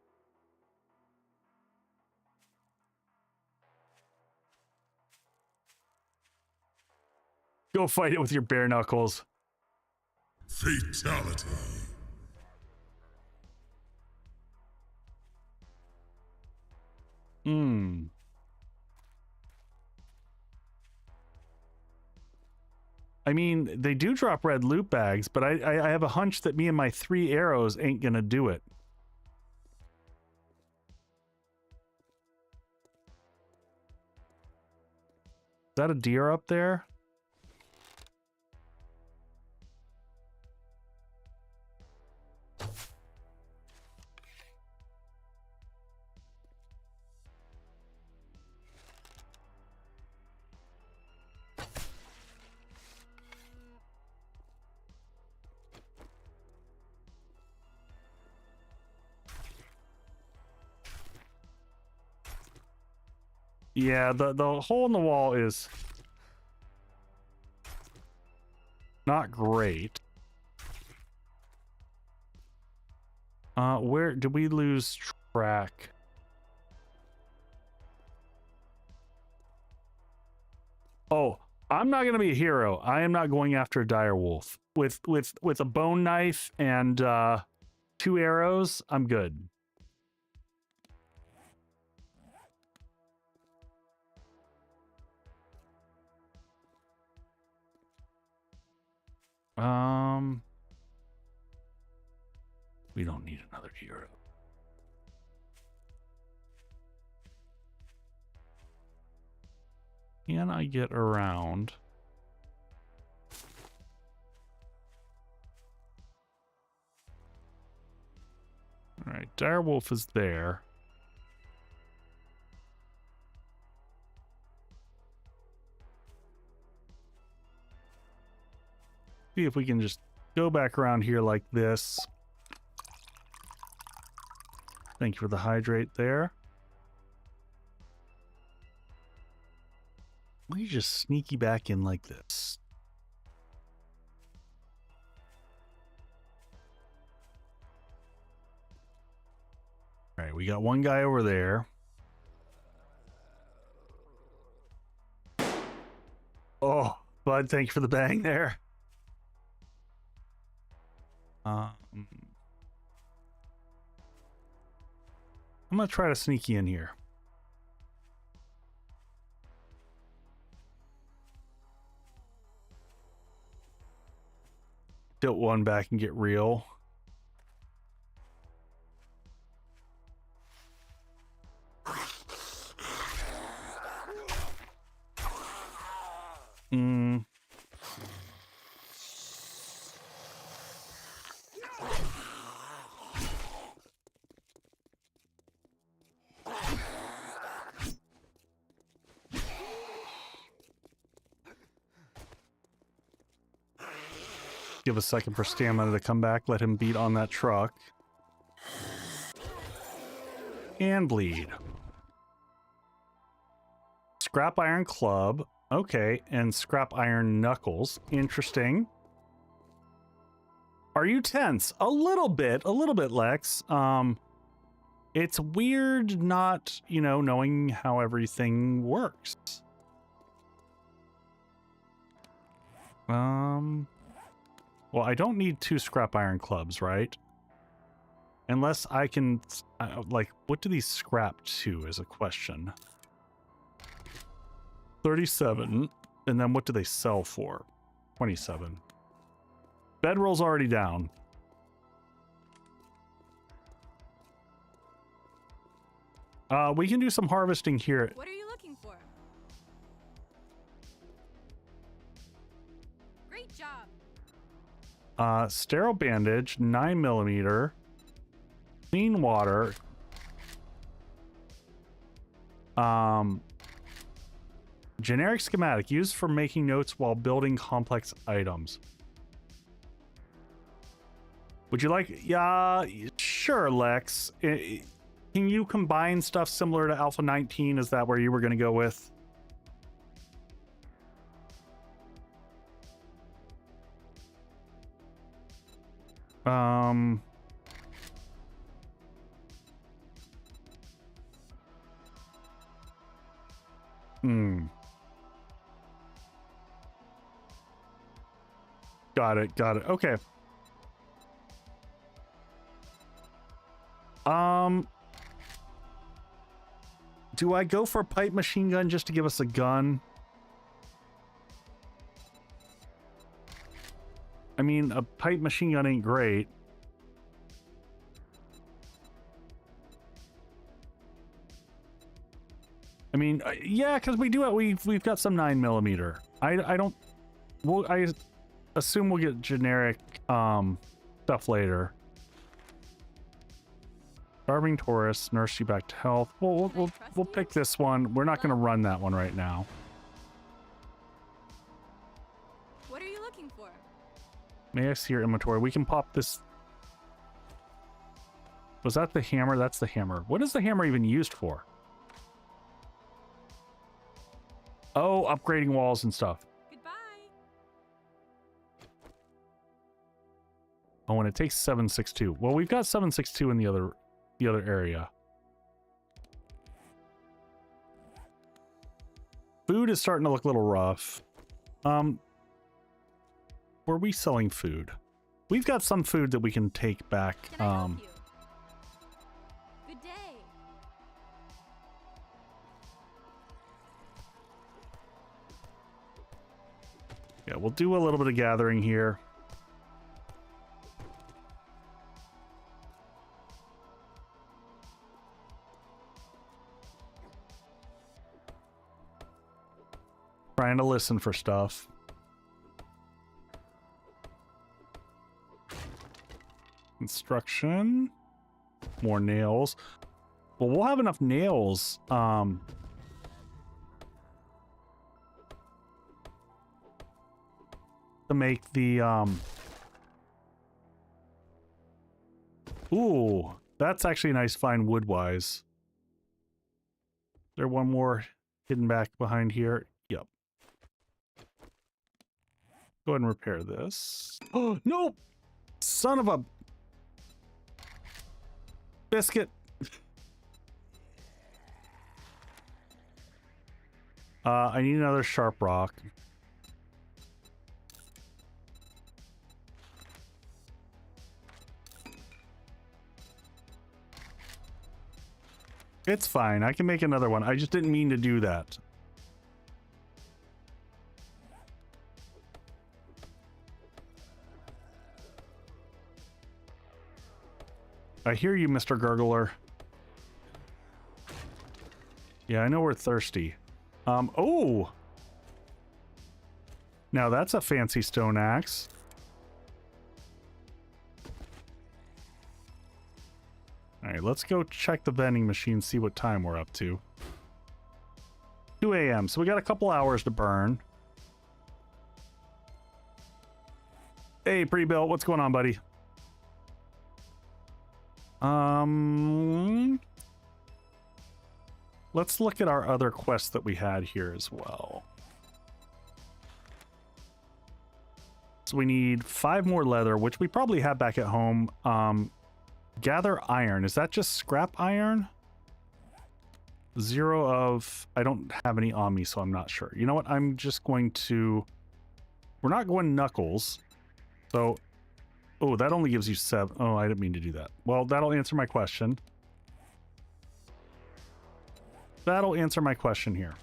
Go fight it with your bare knuckles. Fatality. I mean, they do drop red loot bags, but I have a hunch that me and my 3 arrows ain't gonna do it. Is that a deer up there? Yeah, the hole in the wall is not great. Where did we lose track? Oh, I'm not gonna be a hero. I am not going after a dire wolf. With a bone knife and 2 arrows, I'm good. We don't need another hero. Can I get around? All right, direwolf is there. See if we can just go back around here like this. Thank you for the hydrate there. We just sneaky back in like this. All right, we got one guy over there. Oh, bud, thank you for the bang there. I'm gonna try to sneak you in here. Tilt one back and get real. Give a second for stamina to come back. Let him beat on that truck. And bleed. Scrap iron club. Okay, and scrap iron knuckles. Interesting. Are you tense? A little bit, Lex. It's weird not, you know, knowing how everything works. Well, I don't need 2 scrap iron clubs, right? Unless I can, like, what do these scrap to is a question. 37. And then what do they sell for? 27. Bedroll's already down. We can do some harvesting here. What are you looking for? Great job. Sterile bandage, 9mm, clean water. Generic schematic used for making notes while building complex items. Would you like? Yeah, sure, Lex. Can you combine stuff similar to Alpha 19? Is that where you were going to go with? Got it. Okay. Do I go for a pipe machine gun just to give us a gun? I mean, a pipe machine gun ain't great. I mean, yeah, because we do it. We've got some 9mm. I don't. Well, I assume we'll get generic stuff later. Starving tourists, nurse you back to health. We'll pick this one. We're not going to run that one right now. What are you looking for? May I see your inventory? We can pop this. Was that the hammer? That's the hammer. What is the hammer even used for? Oh, upgrading walls and stuff. Goodbye. Oh, and it takes 762. Well, we've got 762 in the other area. Food is starting to look a little rough. Were we selling food? We've got some food that we can take back. Can I help you? Good day. Yeah, we'll do a little bit of gathering here. Trying to listen for stuff. Construction. More nails. Well, we'll have enough nails. To make the Ooh, that's actually a nice find wood-wise. There one more hidden back behind here. Yep. Go ahead and repair this. Oh, no! Son of a biscuit. I need another sharp rock. It's fine. I can make another one. I just didn't mean to do that. I hear you, Mr. Gurgler. Yeah, I know we're thirsty. Oh! Now that's a fancy stone axe. Alright, let's go check the vending machine, see what time we're up to. 2 a.m., so we got a couple hours to burn. Hey, Pretty Bill, what's going on, buddy? Let's look at our other quests that we had here as well. So we need 5 more leather, which we probably have back at home. Gather iron. Is that just scrap iron? 0 of... I don't have any on me, so I'm not sure. You know what? I'm just going to... We're not going knuckles. So... Oh, that only gives you 7. Oh, I didn't mean to do that. Well, that'll answer my question. That'll answer my question here.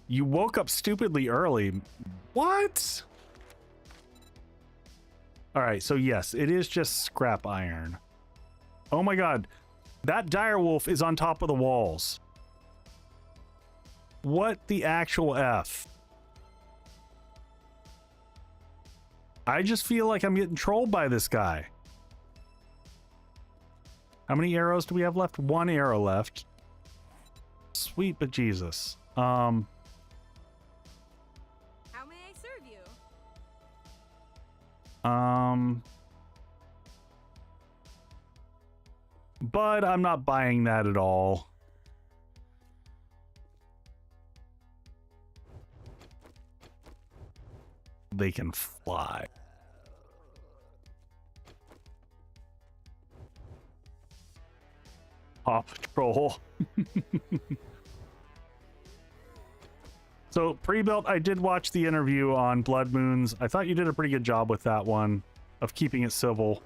You woke up stupidly early. What? All right, so yes, it is just scrap iron. Oh my god. That direwolf is on top of the walls. What the actual F? I just feel like I'm getting trolled by this guy. How many arrows do we have left? 1 arrow left. Sweet bejesus. How may I serve you? But I'm not buying that at all. They can fly. Paw Patrol. So, pre-built, I did watch the interview on Blood Moons. I thought you did a pretty good job with that one of keeping it civil.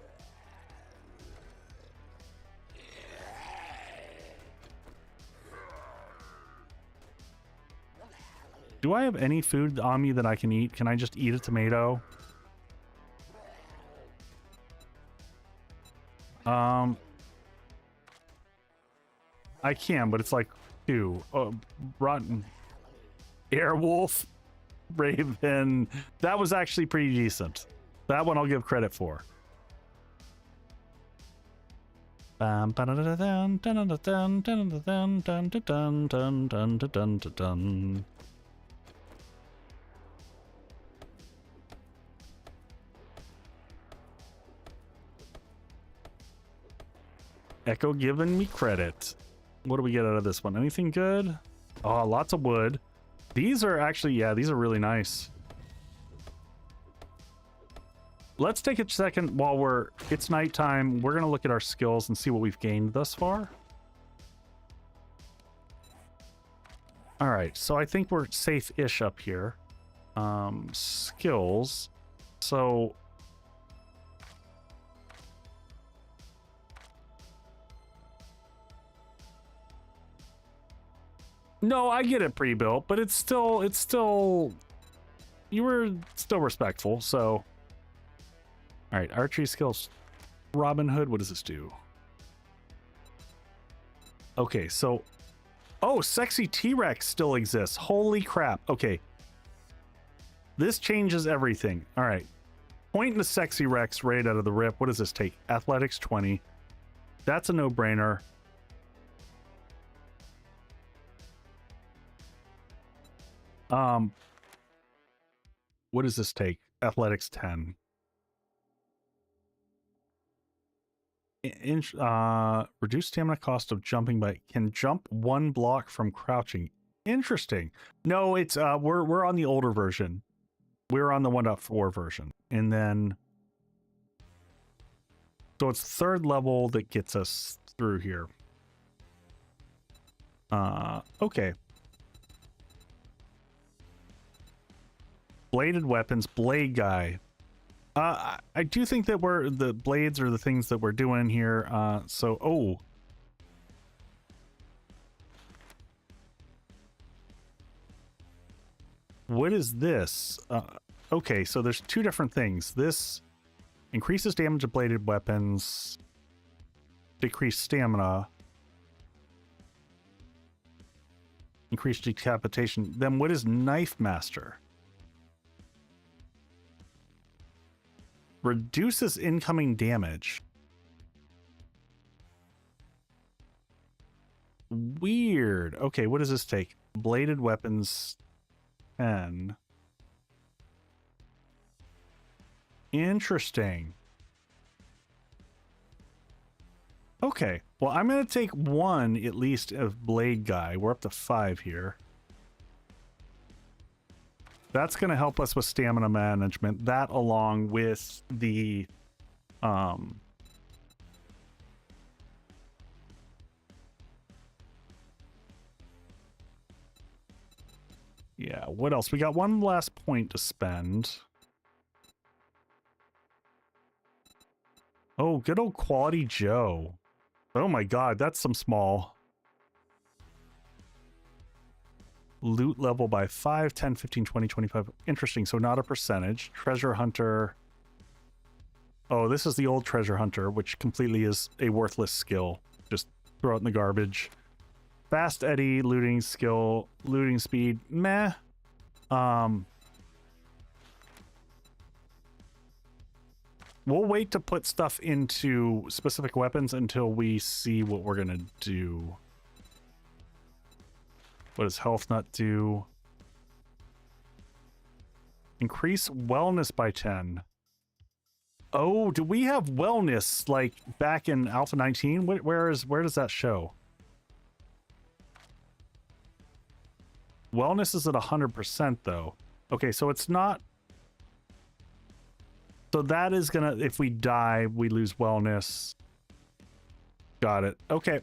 Do I have any food on me that I can eat? Can I just eat a tomato? I can, but it's like 2. Oh, rotten. Airwolf, Raven. That was actually pretty decent. That one I'll give credit for. Echo giving me credit. What do we get out of this one? Anything good? Oh, lots of wood. These are actually, yeah, these are really nice. Let's take a second while it's nighttime. We're going to look at our skills and see what we've gained thus far. All right, so I think we're safe-ish up here. Skills. So... No, I get it pre-built, but it's still, you were still respectful, so. All right, archery skills. Robin Hood, what does this do? Okay, so... Oh, sexy T-Rex still exists. Holy crap. Okay. This changes everything. All right. Point into sexy Rex right out of the rip. What does this take? Athletics 20. That's a no-brainer. What does this take? Athletics 10. Reduce stamina cost of jumping by can jump 1 block from crouching. Interesting. No, it's we're on the older version. We're on the 1.4 version. And then so it's 3rd level that gets us through here. Okay. Bladed weapons, blade guy. I do think that the blades are the things that we're doing here. Oh. What is this? Okay, so there's 2 different things. This increases damage of bladed weapons, decrease stamina, increase decapitation. Then what is Knife Master? Reduces incoming damage. Weird. Okay, what does this take? Bladed weapons 10. Interesting. Okay, well, I'm going to take 1 at least of blade guy. We're up to 5 here. That's going to help us with stamina management. That along with the yeah, what else? We got 1 last point to spend. Oh, good old Quality Joe. Oh my god, that's some small. Loot level by 5, 10, 15, 20, 25. Interesting, so not a percentage. Treasure Hunter. Oh, this is the old Treasure Hunter, which completely is a worthless skill. Just throw it in the garbage. Fast Eddy, looting skill, looting speed, meh. We'll wait to put stuff into specific weapons until we see what we're gonna do. What does Health Nut do? Increase wellness by 10. Oh, do we have wellness like back in Alpha 19? Where does that show? Wellness is at 100% though. Okay, so it's not. So that is gonna, if we die, we lose wellness. Got it. Okay.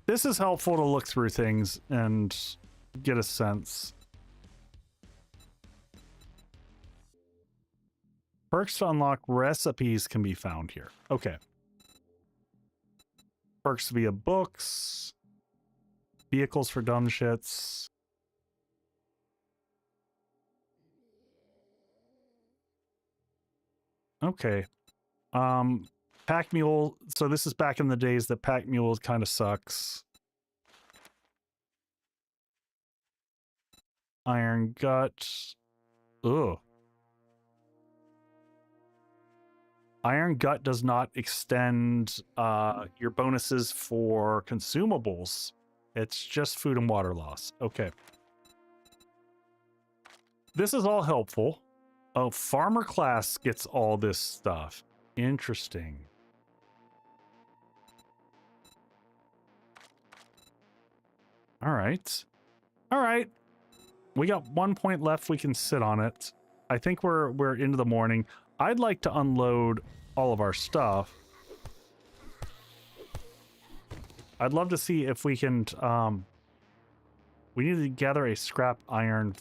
This is helpful to look through things and get a sense. Perks to unlock recipes can be found here. Okay. Perks via books. Vehicles for dumb shits. Okay. Pack Mule. So this is back in the days that Pack Mule kind of sucks. Iron Gut. Ugh. Iron Gut does not extend your bonuses for consumables. It's just food and water loss. Okay. This is all helpful. Oh, farmer class gets all this stuff. Interesting. All right. All right. We got 1 point left. We can sit on it. I think we're into the morning. I'd like to unload all of our stuff. I'd love to see if we can we need to gather a scrap iron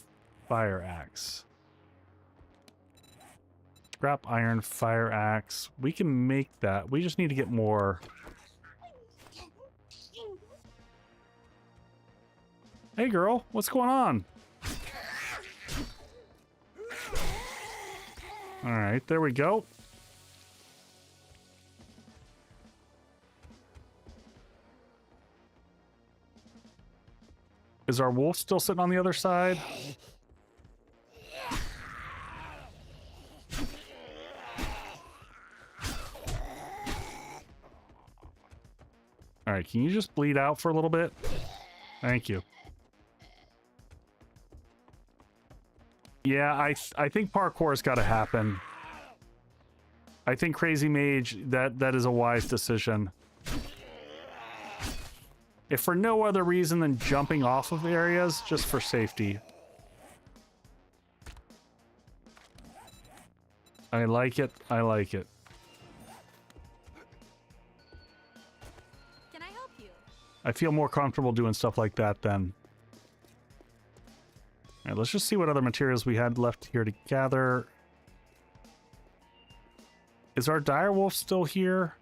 fire axe. Scrap iron fire axe. We can make that. We just need to get more. Hey girl, what's going on? All right, there we go. Is our wolf still sitting on the other side? All right, can you just bleed out for a little bit? Thank you. Yeah, I think parkour's got to happen. I think Crazy Mage, that is a wise decision. If for no other reason than jumping off of areas, just for safety. I like it. I like it. Can I help you? I feel more comfortable doing stuff like that then. All right, let's just see what other materials we had left here to gather. Is our direwolf still here?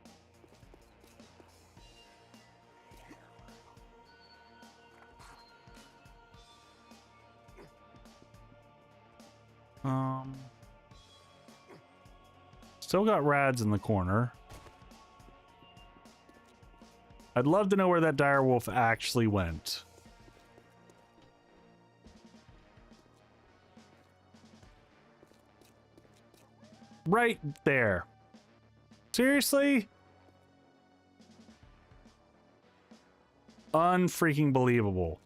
Still got rads in the corner. I'd love to know where that direwolf actually went. Right there. Seriously? Unfreaking believable.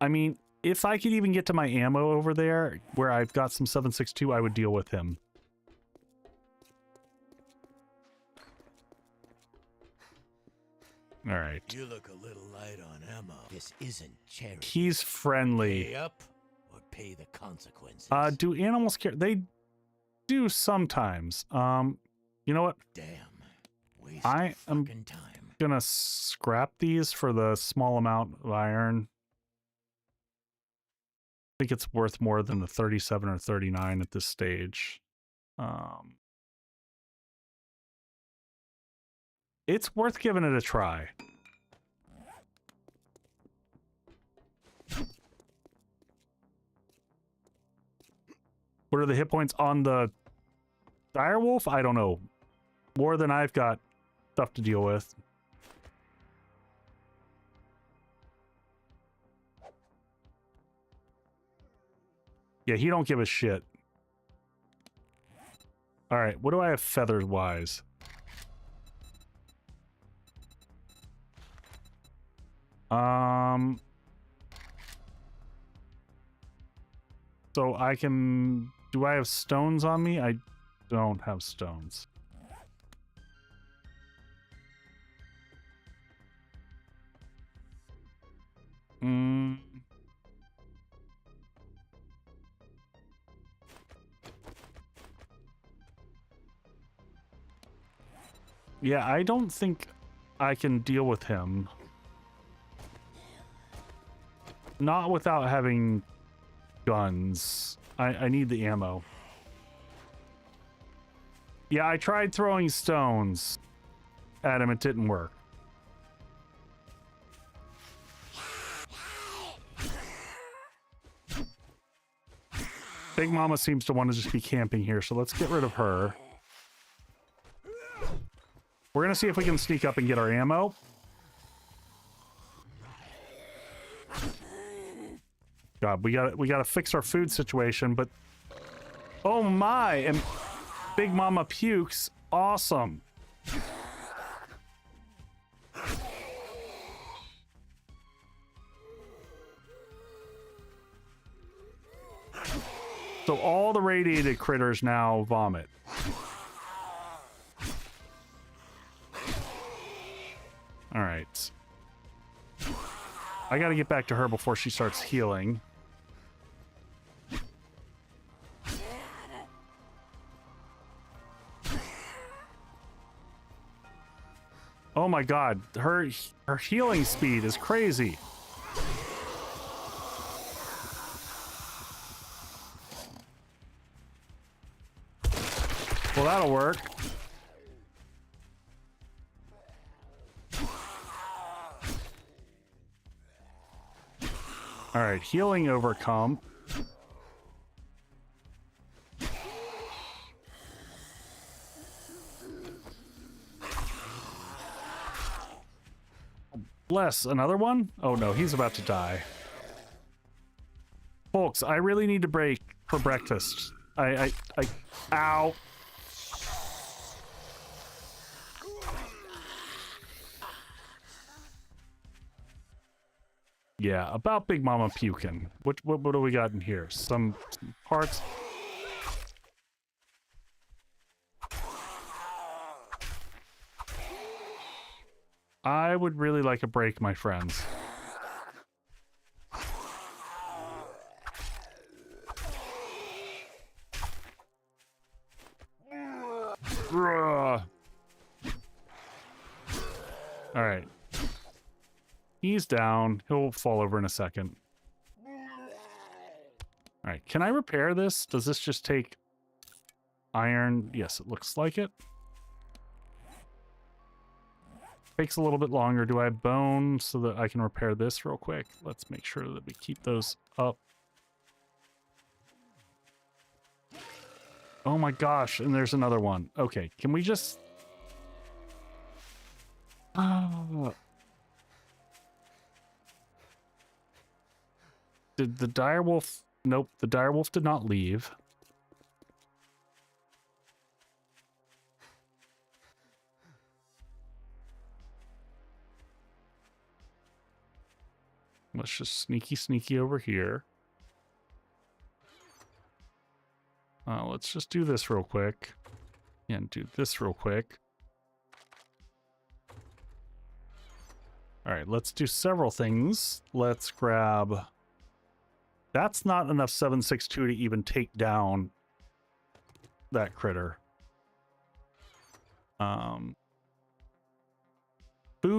I mean, if I could even get to my ammo over there, where I've got some 7.62, I would deal with him. All right. You look a little light on ammo. This isn't charity. He's friendly. Pay up or pay the consequences. Do animals care? They do sometimes. You know what? Damn. Waste I am fucking time. Gonna scrap these for the small amount of iron. I think it's worth more than the 37 or 39 at this stage. It's worth giving it a try. What are the hit points on the direwolf? I don't know. More than I've got stuff to deal with. Yeah, he don't give a shit. All right, what do I have feathers wise? So I can... Do I have stones on me? I don't have stones. Yeah, I don't think I can deal with him. Not without having guns. I need the ammo. Yeah, I tried throwing stones at him. It didn't work. Big Mama seems to want to just be camping here, so let's get rid of her. We're gonna see if we can sneak up and get our ammo. God, we gotta fix our food situation, but oh my, and Big Mama pukes. Awesome. So all the radiated critters now vomit. All right. I gotta get back to her before she starts healing. Oh my god, her healing speed is crazy. Well, that'll work. All right, healing overcome. bless. Another one? Oh no, he's about to die. Folks, I really need to break for breakfast. Ow. Yeah, about Big Mama puking. What do we got in here? Some parts. I would really like a break, my friends. All right. He's down. He'll fall over in a second. All right. Can I repair this? Does this just take iron? Yes, it looks like it. Takes a little bit longer. Do I have bone so that I can repair this real quick? Let's make sure that we keep those up. Oh my gosh, and there's another one. Okay, can we just... Did the direwolf... Nope, the direwolf did not leave. Let's just sneaky over here. Let's just do this real quick. And do this real quick. Alright, let's do several things. Let's grab... That's not enough 762 to even take down that critter. Food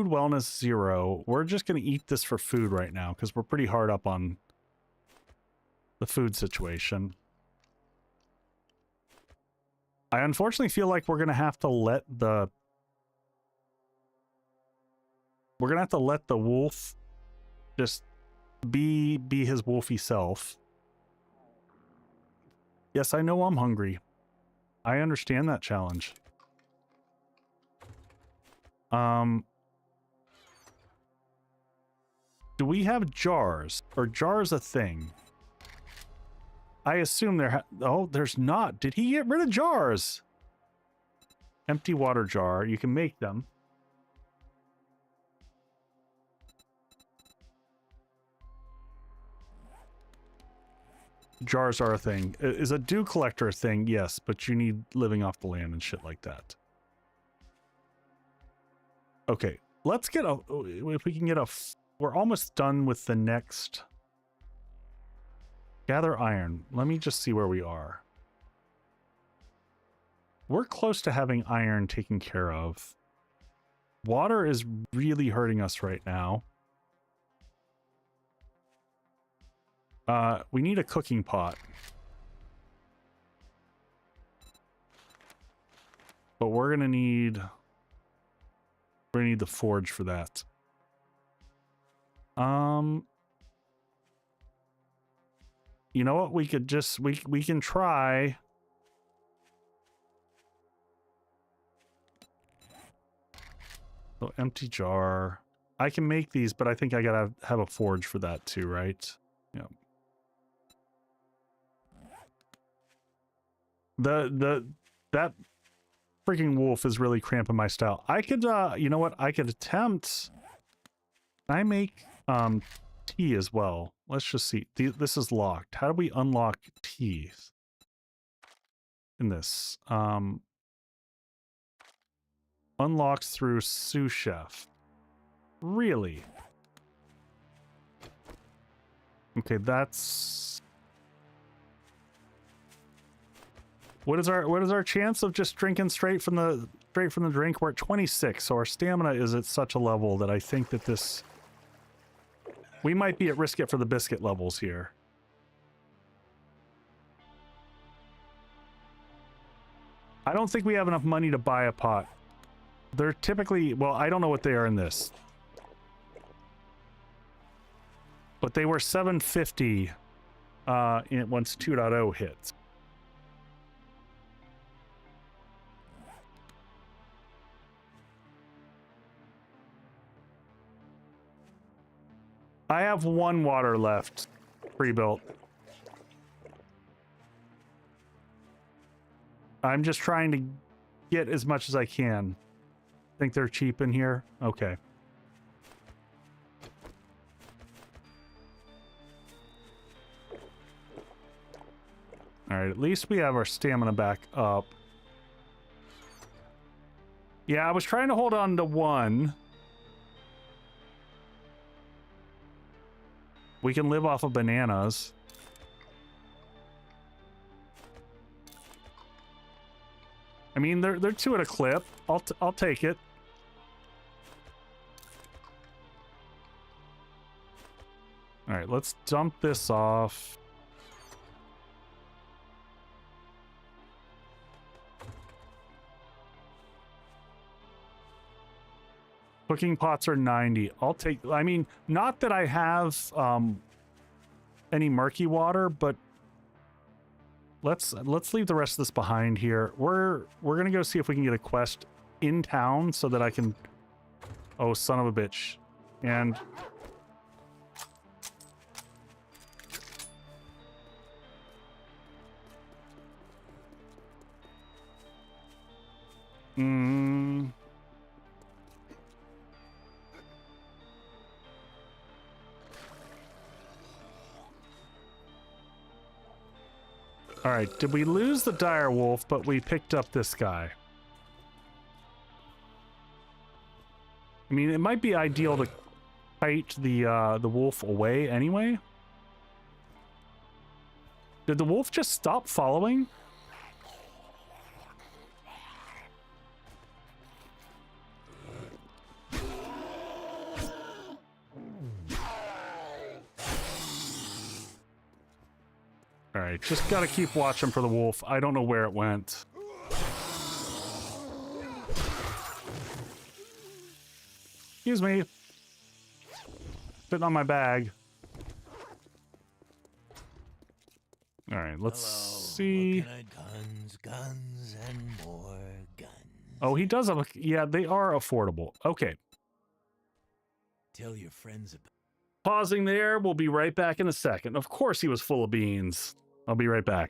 wellness 0. We're just going to eat this for food right now because we're pretty hard up on the food situation. I unfortunately feel like we're going to have to let the... We're going to have to let the wolf just be his wolfy self. Yes, I know I'm hungry. I understand that challenge. Do we have jars? Are jars a thing? I assume oh, there's not. Did he get rid of jars? Empty water jar. You can make them. Jars are a thing. Is a dew collector a thing? Yes, but you need living off the land and shit like that. Okay, let's get a... If we can get a... We're almost done with the next... Gather iron. Let me just see where we are. We're close to having iron taken care of. Water is really hurting us right now. We need a cooking pot. But we're gonna need the forge for that. You know what? We could just we can try. So empty jar. I can make these, but I think I gotta have a forge for that too, right? Yeah. That freaking wolf is really cramping my style. I could you know what? I could attempt. Can I make tea as well? Let's just see. This is locked. How do we unlock tea in this? Unlocks through sous chef. Really? Okay, that's... What is our chance of just drinking straight from the drink? We're at 26, so our stamina is at such a level that I think that this... We might be at risk it for the biscuit levels here. I don't think we have enough money to buy a pot. They're typically... Well, I don't know what they are in this. But they were 750 once 2.0 hits. I have 1 water left, pre-built. I'm just trying to get as much as I can. Think they're cheap in here? Okay. Alright, at least we have our stamina back up. Yeah, I was trying to hold on to 1. We can live off of bananas. I mean, they're 2 at a clip. I'll take it. All right, let's dump this off. Cooking pots are 90. I'll take. I mean, not that I have any murky water, but let's leave the rest of this behind here. We're gonna go see if we can get a quest in town so that I can. Oh, son of a bitch! And all right, did we lose the dire wolf, but we picked up this guy? I mean, it might be ideal to kite the wolf away anyway. Did the wolf just stop following? All right, just gotta keep watching for the wolf. I don't know where it went. Excuse me. Sitting on my bag. All right, let's see. Guns, and more guns. Oh, he does have a... Yeah, they are affordable. Okay. Tell your friends about. Pausing there. We'll be right back in a second. Of course he was full of beans. I'll be right back.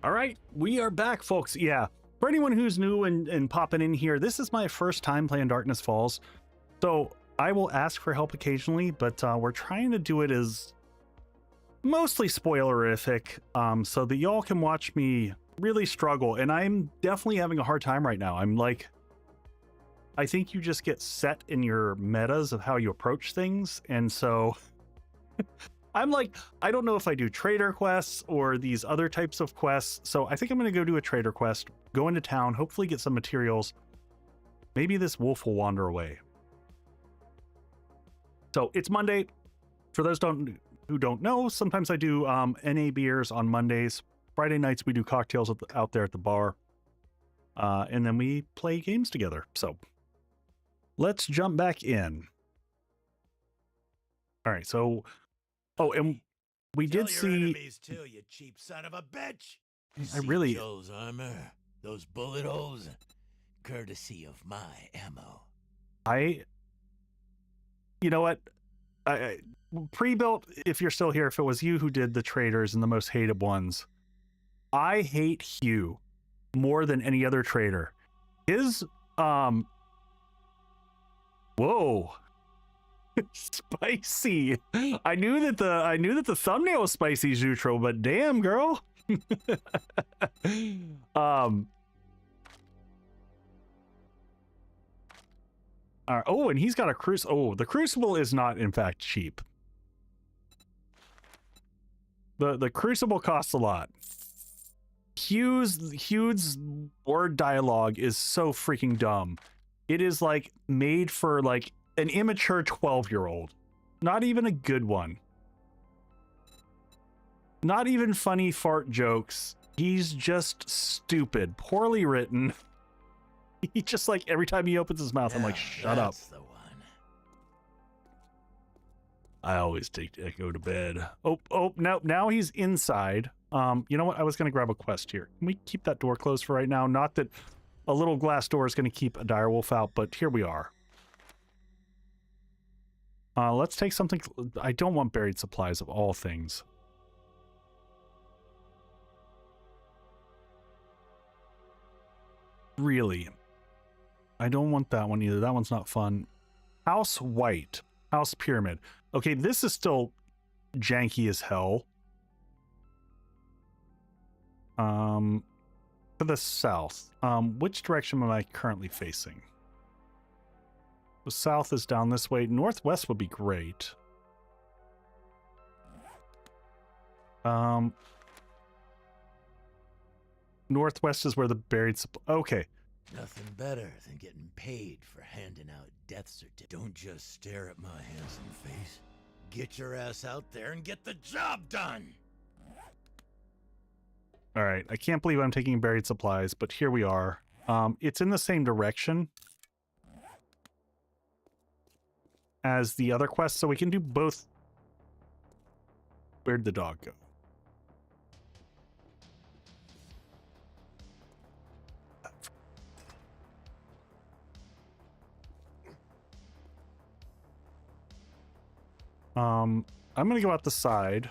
All right, we are back, folks. Yeah, for anyone who's new and popping in here, this is my first time playing Darkness Falls. So I will ask for help occasionally, but we're trying to do it as mostly spoilerific, so that y'all can watch me really struggle. And I'm definitely having a hard time right now. I'm like, I think you just get set in your metas of how you approach things. And so I'm like, I don't know if I do trader quests or these other types of quests. So I think I'm going to go do a trader quest, go into town, hopefully get some materials. Maybe this wolf will wander away. So it's Monday. For those who don't know, sometimes I do NA beers on Mondays. Friday nights we do cocktails out there at the bar. And then we play games together. So let's jump back in. All right, so and we Tell did your see enemies too, you cheap son of a bitch. I really Joe's armor, those bullet holes, courtesy of my ammo. you know what? I pre-built, if you're still here, if it was you who did the traders and the most hated ones, I hate Hugh more than any other trader. His whoa. Spicy. I knew that the thumbnail was spicy, Jutro, but damn, girl. Oh, and he's got a crucible. Oh, the crucible is not in fact cheap. The crucible costs a lot. Hugh's word dialogue is so freaking dumb. It is like made for like an immature 12-year-old. Not even a good one. Not even funny fart jokes. He's just stupid, poorly written. He just like every time he opens his mouth, I'm like, shut up. That's the one. I always take Echo to bed. Oh, now he's inside. You know what? I was gonna grab a quest here. Can we keep that door closed for right now? Not that a little glass door is gonna keep a direwolf out, but here we are. Let's take something. I don't want buried supplies of all things. Really. I don't want that one either. That one's not fun. House White. House Pyramid. Okay, this is still janky as hell. To the south. Which direction am I currently facing? The south is down this way. Northwest would be great. Northwest is where the buried okay. Nothing better than getting paid for handing out death certificates. Don't just stare at my handsome face. Get your ass out there and get the job done. All right, I can't believe I'm taking buried supplies, but here we are. It's in the same direction as the other quest, so we can do both. Where'd the dog go? I'm gonna go out the side.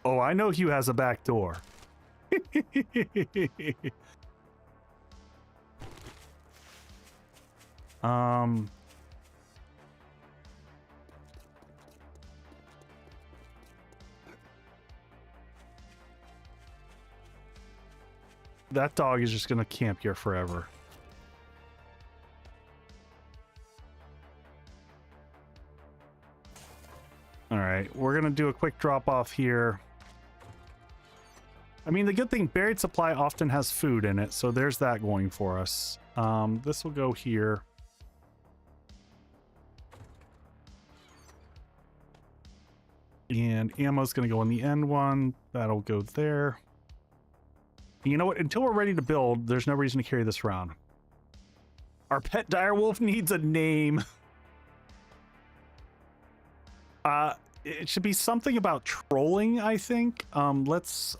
Oh, I know Hugh has a back door. That dog is just gonna camp here forever. All right, we're gonna do a quick drop off here. I mean, the good thing, buried supply often has food in it, so there's that going for us. This will go here. And ammo's gonna go on the end one. That'll go there. You know what? Until we're ready to build, there's no reason to carry this around. Our pet direwolf needs a name. It should be something about trolling, I think. Let's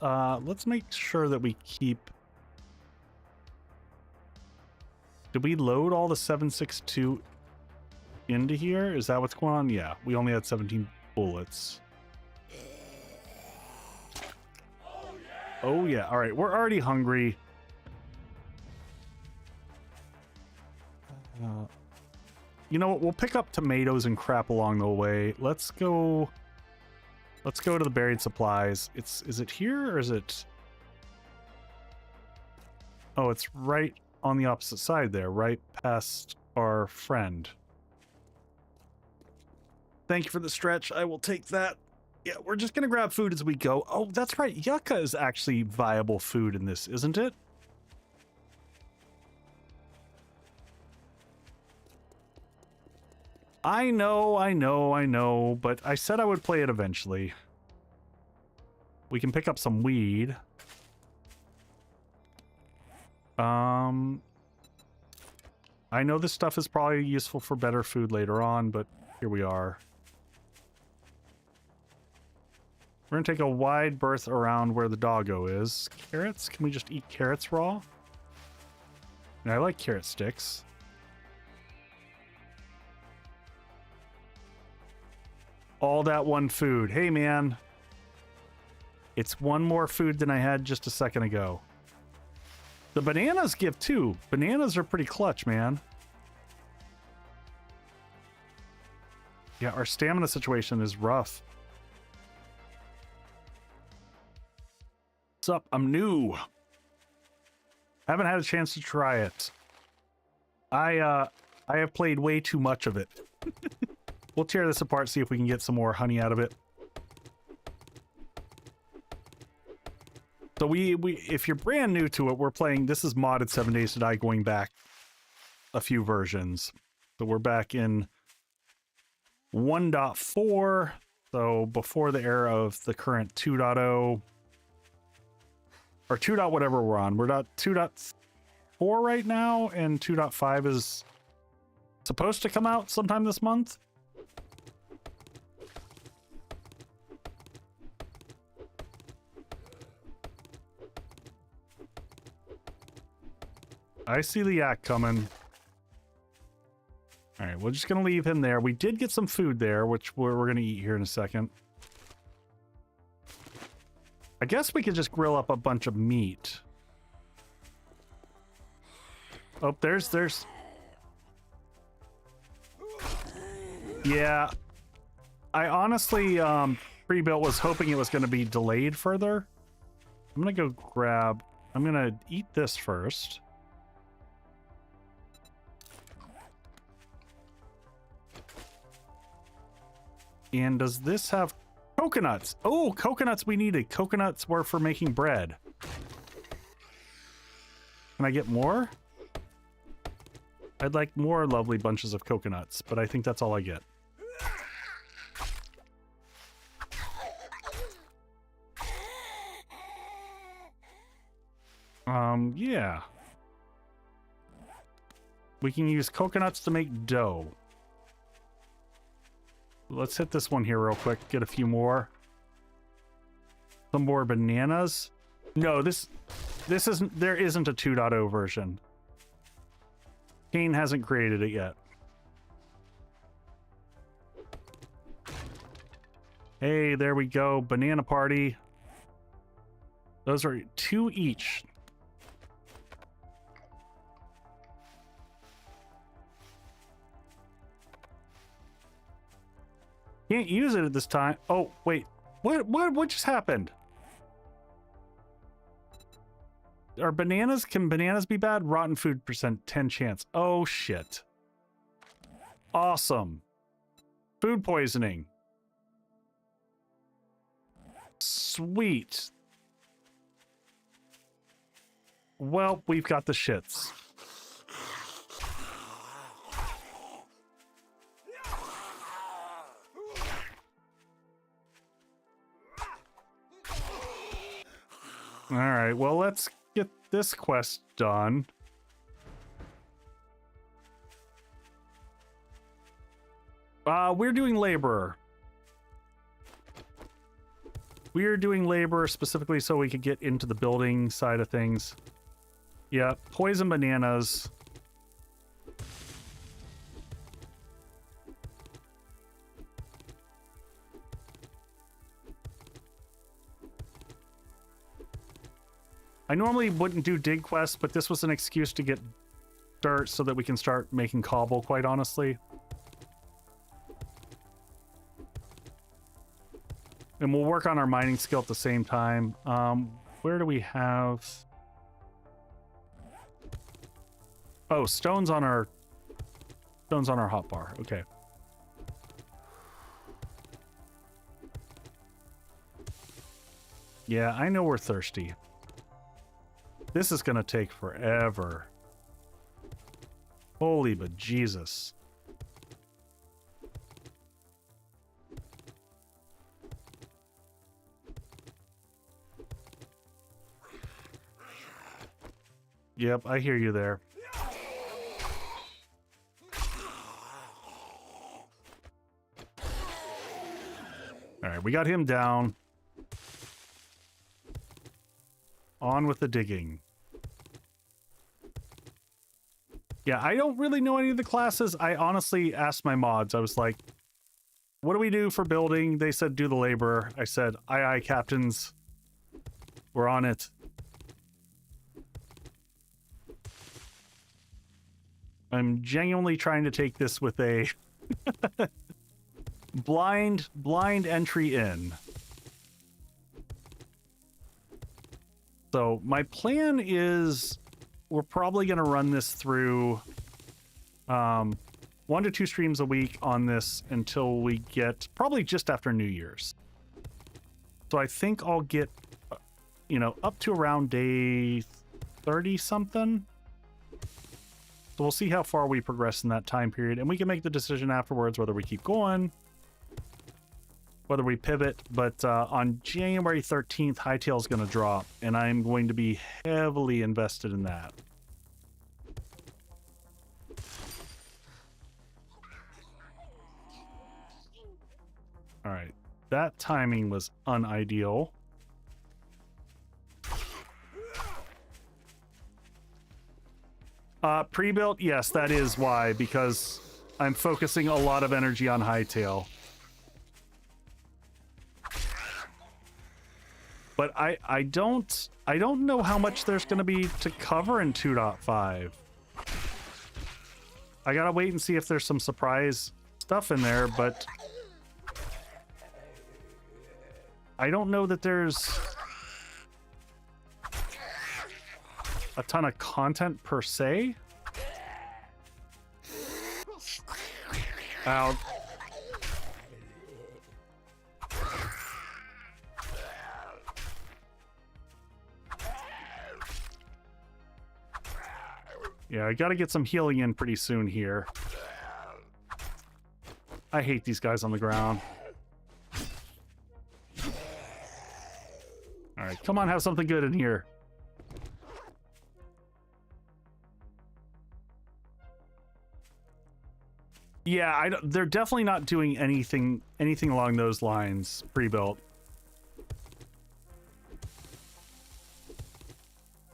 make sure that we keep. Did we load all the 762? into here? Is that what's going on? Yeah, we only had 17 bullets. Oh yeah, all right, we're already hungry. You know what, we'll pick up tomatoes and crap along the way. Let's go to the buried supplies. Is it here or is it... Oh, it's right on the opposite side there, right past our friend. Thank you for the stretch. I will take that. Yeah, we're just gonna grab food as we go. Oh, that's right. Yucca is actually viable food in this, isn't it? I know, but I said I would play it eventually. We can pick up some weed. I know this stuff is probably useful for better food later on, but here we are. We're gonna take a wide berth around where the doggo is. Carrots? Can we just eat carrots raw? And I like carrot sticks. All that one food. Hey, man. It's one more food than I had just a second ago. The bananas give too. Bananas are pretty clutch, man. Yeah, our stamina situation is rough. What's up? I'm new. Haven't had a chance to try it. I have played way too much of it. We'll tear this apart, see if we can get some more honey out of it. So if you're brand new to it, we're playing, this is modded 7 Days to Die going back a few versions. So we're back in 1.4, so before the era of the current 2.0, or 2. Whatever we're on. We're at 2.4 right now, and 2.5 is supposed to come out sometime this month. I see the yak coming. All right, we're just gonna leave him there. We did get some food there, which we're gonna eat here in a second. I guess we could just grill up a bunch of meat. Oh, there's... Yeah. I honestly, pre-built was hoping it was gonna be delayed further. I'm gonna go grab... I'm gonna eat this first. And does this have coconuts? Oh, coconuts we needed. Coconuts were for making bread. Can I get more? I'd like more lovely bunches of coconuts, but I think that's all I get. Yeah. We can use coconuts to make dough. Let's hit this one here real quick. Get a few more. Some more bananas. No, this isn't... There isn't a 2.0 version. Kane hasn't created it yet. Hey, there we go. Banana party. Those are 2 each. Can't use it at this time. Oh, wait. What just happened? Are bananas... Can bananas be bad? Rotten food percent 10 chance. Oh, shit. Awesome. Food poisoning. Sweet. Well, we've got the shits. All right, well, let's get this quest done. We're doing laborer. We are doing laborer specifically so we could get into the building side of things. Yeah, poison bananas. I normally wouldn't do dig quests, but this was an excuse to get dirt so that we can start making cobble, quite honestly. And we'll work on our mining skill at the same time. Where do we have... Oh, stones on our hotbar. Okay. Yeah, I know we're thirsty. This is gonna take forever. Holy bejesus. Yep, I hear you there. All right, we got him down. On with the digging. Yeah, I don't really know any of the classes. I honestly asked my mods. I was like, what do we do for building? They said, do the laborer. I said, aye, aye, captains. We're on it. I'm genuinely trying to take this with a blind entry in. So my plan is we're probably going to run this through 1 to 2 streams a week on this until we get probably just after New Year's. So I think I'll get, you know, up to around day 30 something. So we'll see how far we progress in that time period, and we can make the decision afterwards whether we keep going, whether we pivot. But on January 13th, Hightail is going to drop, and I'm going to be heavily invested in that. All right, that timing was unideal. Pre-built, yes, that is why, because I'm focusing a lot of energy on Hightail. But I don't know how much there's going to be to cover in 2.5. I gotta wait and see if there's some surprise stuff in there, but I don't know that there's a ton of content per se. Ow. Yeah, I gotta get some healing in pretty soon here. I hate these guys on the ground. Alright, come on, have something good in here. Yeah, they're definitely not doing anything along those lines pre-built.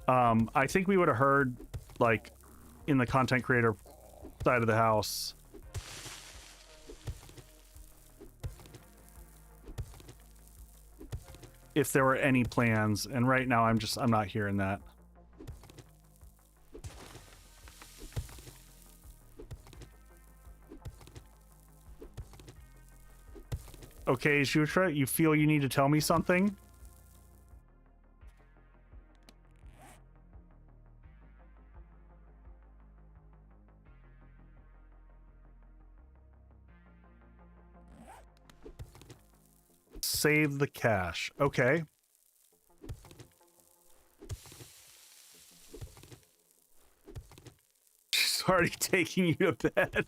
I think we would have heard, like, in the content creator side of the house, if there were any plans, and right now I'm not hearing that. Okay, Jutra, you feel you need to tell me something? Save the cache. Okay. She's already taking you to bed.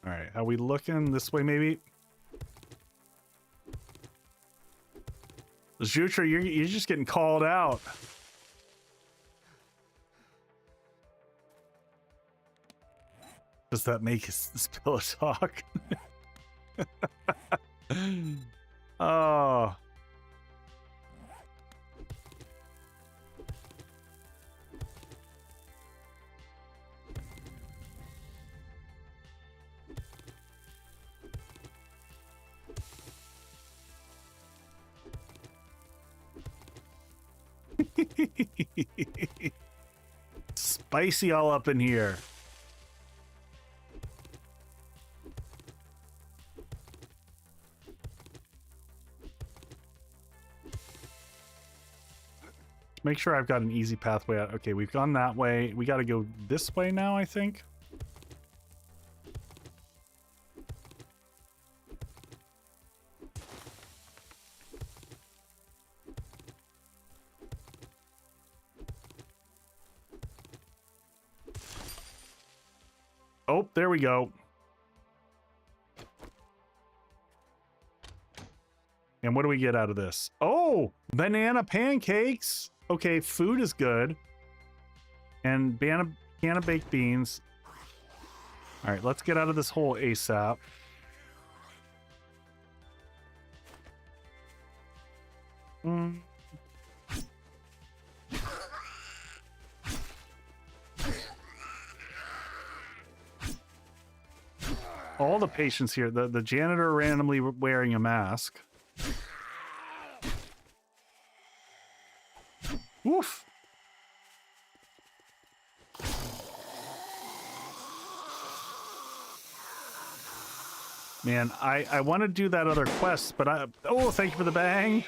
All right, are we looking this way maybe? Jutra, you're just getting called out. Does that make his pillow talk? Oh. Spicy all up in here. Make sure I've got an easy pathway out. Okay, we've gone that way. We got to go this way now, I think. Oh, there we go. And what do we get out of this? Oh, banana pancakes. Okay, food is good. And can of baked beans. All right, let's get out of this hole ASAP. All the patients here. The janitor randomly wearing a mask. Woof. Man, I want to do that other quest, but oh, thank you for the bang.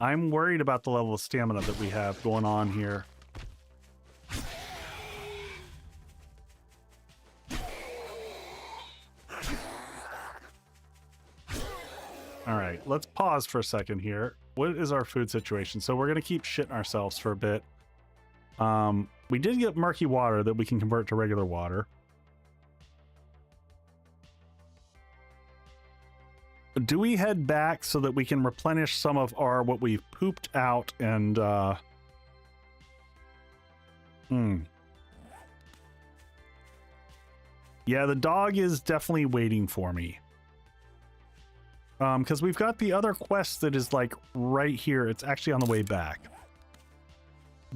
I'm worried about the level of stamina that we have going on here. All right, let's pause for a second here. What is our food situation? So we're going to keep shitting ourselves for a bit. We did get murky water that we can convert to regular water. Do we head back so that we can replenish some of our what we've pooped out and Yeah, the dog is definitely waiting for me. Because we've got the other quest that is like right here. It's actually on the way back.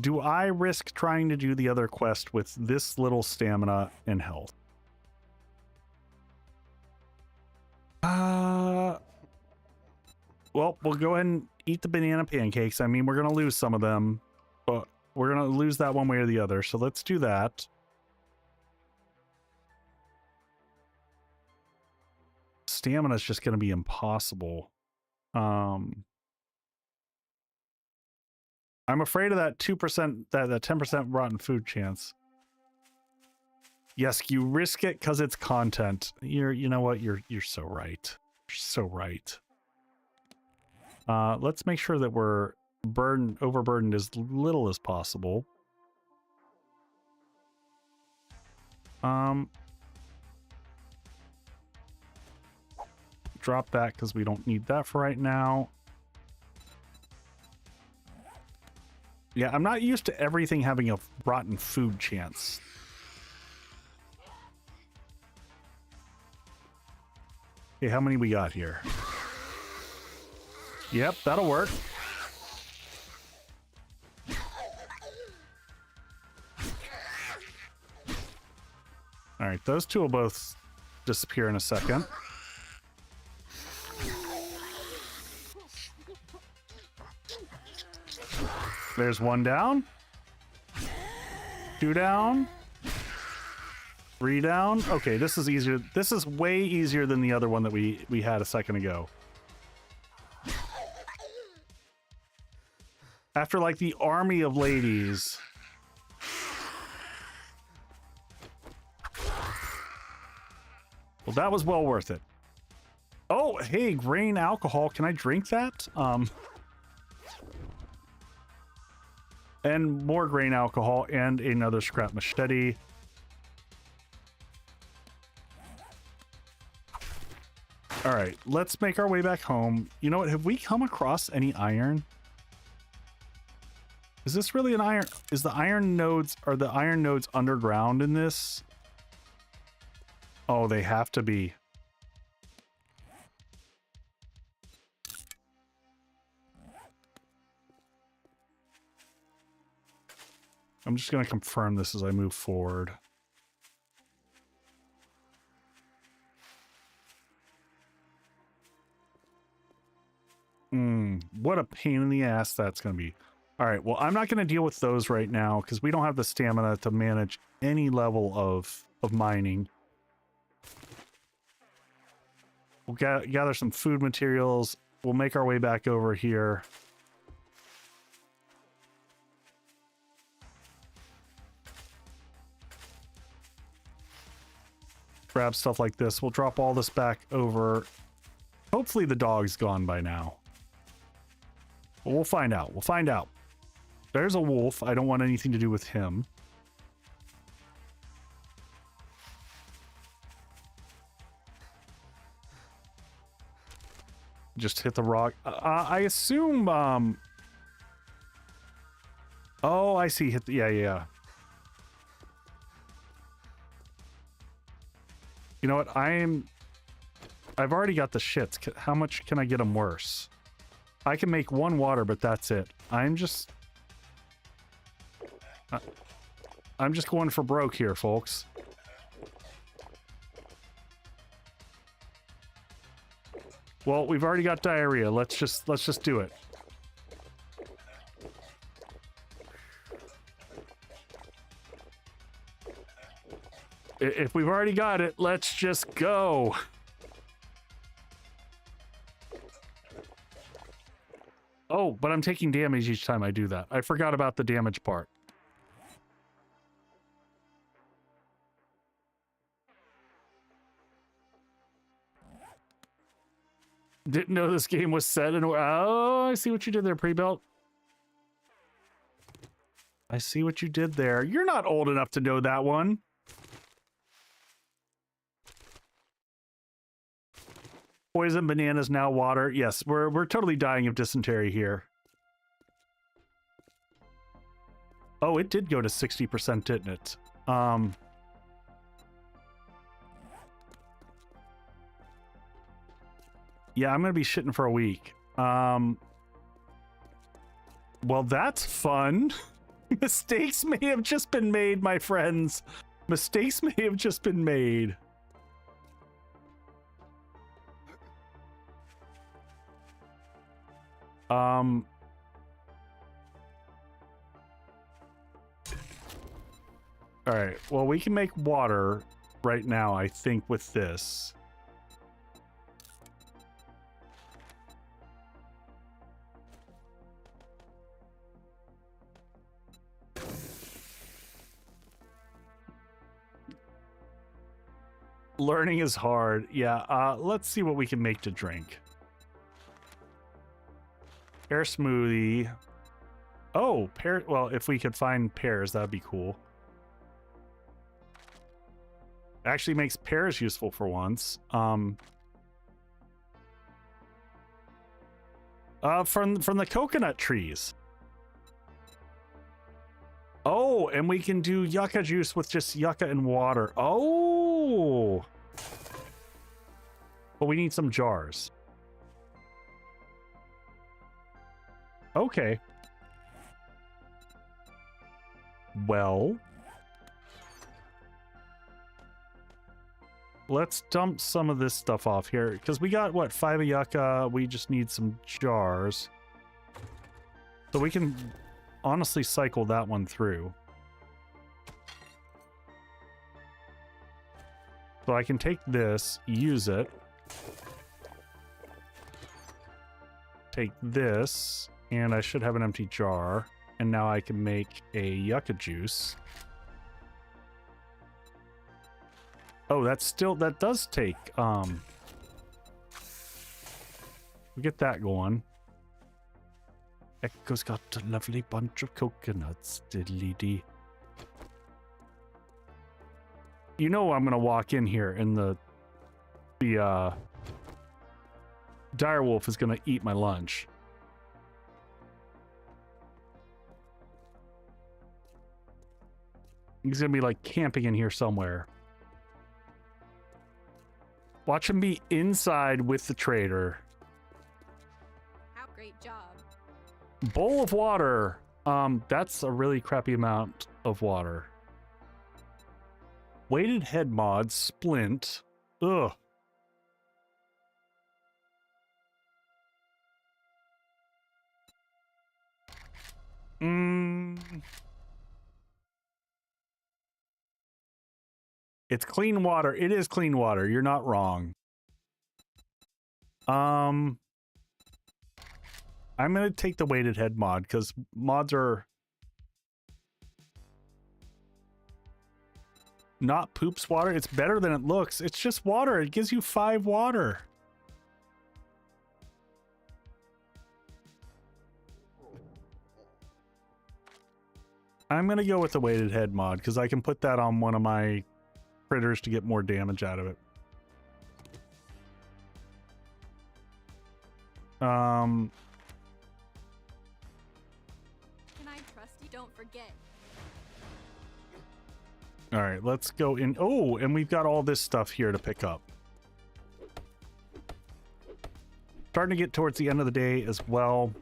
Do I risk trying to do the other quest with this little stamina and health? Well, we'll go ahead and eat the banana pancakes. I mean, we're going to lose some of them, but we're going to lose that one way or the other. So let's do that. Stamina is just going to be impossible. I'm afraid of that 2%, that 10% rotten food chance. Yes, you risk it because it's content. You know what? You're so right. You're so right. Let's make sure that we're overburdened as little as possible. Drop that because we don't need that for right now. Yeah, I'm not used to everything having a rotten food chance. Okay, how many we got here? Yep, that'll work. All right, those two will both disappear in a second. There's one down. Two down. Three down. Okay, this is easier. This is way easier than the other one that we had a second ago. After like the army of ladies. Well, that was well worth it. Oh, hey, grain alcohol. Can I drink that? And more grain alcohol and another scrap machete. All right, let's make our way back home. You know what? Have we come across any iron? Is this really an iron? Is the iron nodes, are the iron nodes underground in this? Oh, they have to be. I'm just going to confirm this as I move forward. What a pain in the ass that's going to be. All right, well, I'm not going to deal with those right now because we don't have the stamina to manage any level of mining. We'll gather some food materials. We'll make our way back over here. Grab stuff like this. We'll drop all this back over. Hopefully the dog's gone by now. But we'll find out. We'll find out. There's a wolf. I don't want anything to do with him. Just hit the rock. I assume, oh, I see. Hit the, yeah. You know what? I've already got the shits. How much can I get them worse? I can make one water, but that's it. I'm just going for broke here, folks. Well, we've already got diarrhea. Let's just do it. If we've already got it, let's just go. Oh, but I'm taking damage each time I do that. I forgot about the damage part. Didn't know this game was set in... Oh, I see what you did there, pre-built. I see what you did there. You're not old enough to know that one. Poison, bananas, now water. Yes, we're totally dying of dysentery here. Oh, it did go to 60%, didn't it? Yeah, I'm gonna be shitting for a week. Well, that's fun. Mistakes may have just been made, my friends. Mistakes may have just been made. All right, well, we can make water right now, I think, with this. Learning is hard. Yeah, let's see what we can make to drink. Pear smoothie. Oh, pear. Well, if we could find pears, that'd be cool. Actually makes pears useful for once. From the coconut trees. Oh, and we can do yucca juice with just yucca and water. Oh! But we need some jars. Okay. Well, let's dump some of this stuff off here because we got what, 5 of yucca. We just need some jars, so we can honestly cycle that one through. So I can take this, use it, take this, and I should have an empty jar. And now I can make a yucca juice. Oh, that does take, we get that going. Echo's got a lovely bunch of coconuts, diddly-dee. You know I'm gonna walk in here and the direwolf is gonna eat my lunch. He's gonna be like camping in here somewhere. Watch him be inside with the trader. How great job. Bowl of water. That's a really crappy amount of water. Weighted head mod, splint. Ugh. It's clean water. It is clean water. You're not wrong. I'm gonna take the weighted head mod because mods are not poops water. It's better than it looks. It's just water. It gives you 5 water. I'm gonna go with the weighted head mod because I can put that on one of my critters to get more damage out of it. Can I trust you? Don't forget. All right, let's go in. Oh, and we've got all this stuff here to pick up. Starting to get towards the end of the day as well.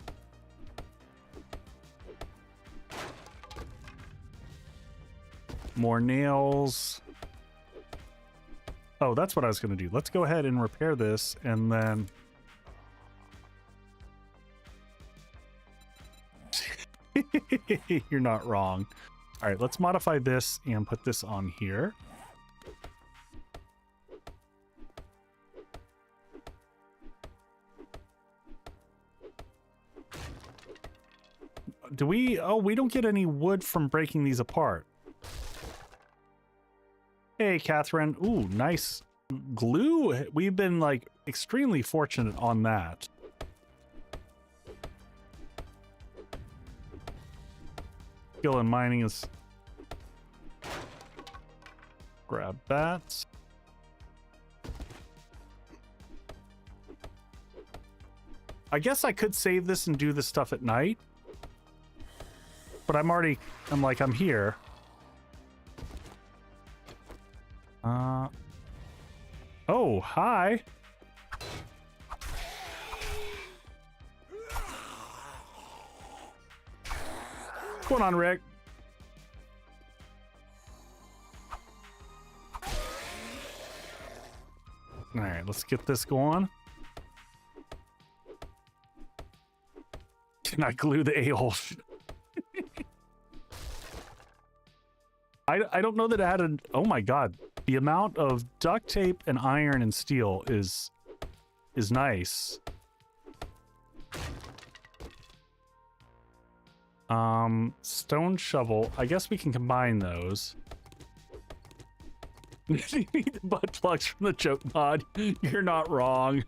More nails. Oh, that's what I was going to do. Let's go ahead and repair this and then... You're not wrong. All right, let's modify this and put this on here. Do we... Oh, we don't get any wood from breaking these apart. Hey, Catherine. Ooh, nice glue. We've been, like, extremely fortunate on that. Skill in mining is... Grab that. I guess I could save this and do this stuff at night. But I'm here. Oh, hi. What's going on, Rick? All right, let's get this going. Can I glue the a-hole? I don't know that it had an... Oh my god. The amount of duct tape and iron and steel is nice. Stone shovel. I guess we can combine those. You need the butt plugs from the joke mod. You're not wrong.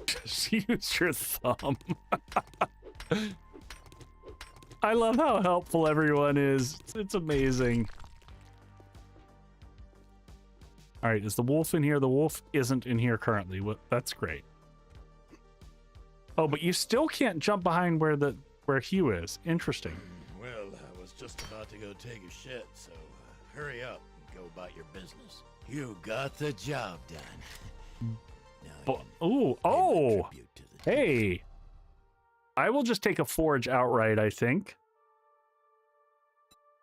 Just use your thumb. I love how helpful everyone is. It's amazing. All right, is the wolf in here? The wolf isn't in here currently. That's great. Oh, but you still can't jump behind where Hugh is. Interesting. Well, I was just about to go take a shit, so hurry up and go about your business. You got the job done. Now Oh! Hey! I will just take a forge outright, I think.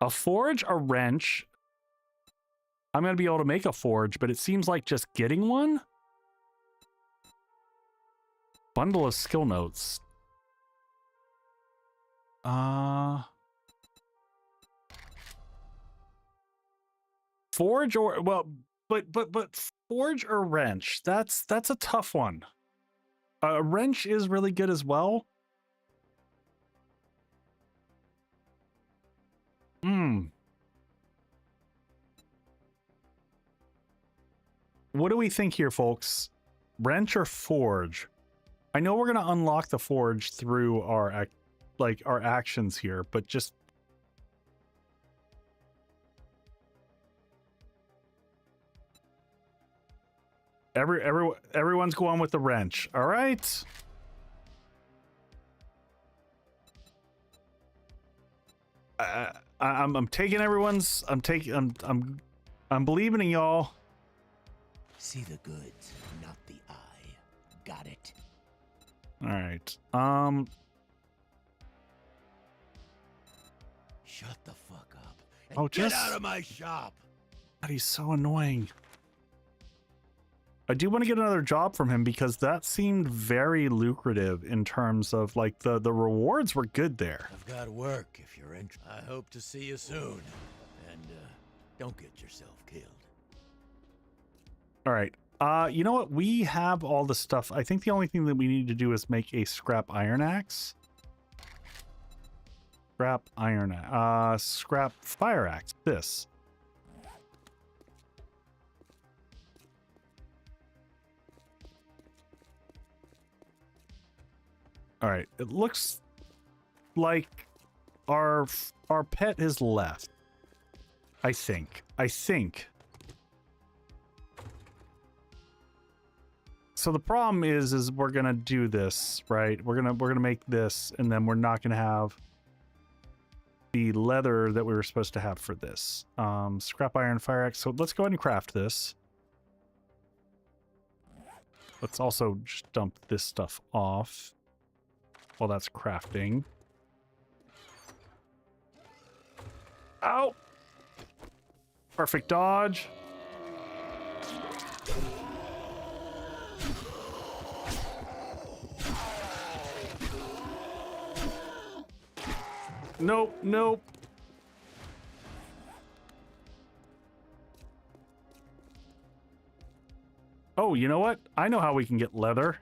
A forge, a wrench. I'm going to be able to make a forge, but it seems like just getting one? Bundle of skill notes. Forge or... Well, but forge or wrench? That's a tough one. A wrench is really good as well. What do we think here, folks? Wrench or forge? I know we're going to unlock the forge through our actions here, but just... Everyone's going with the wrench. All right. I'm taking everyone's. I'm believing in y'all. See the goods, not the eye. Got it. All right. Shut the fuck up. And get out of my shop. God, he's so annoying. I do want to get another job from him because that seemed very lucrative in terms of like the rewards were good there. I've got work if you're interested. I hope to see you soon. And don't get yourself killed. All right. You know what? We have all the stuff. I think the only thing that we need to do is make a scrap iron axe. Scrap iron axe. Scrap fire axe. This. All right. It looks like our pet is left. I think. So the problem is we're gonna do this, right? We're gonna make this, and then we're not gonna have the leather that we were supposed to have for this. Scrap iron fire axe. So let's go ahead and craft this. Let's also just dump this stuff off while that's crafting. Ow! Perfect dodge. Nope, nope. Oh, you know what? I know how we can get leather.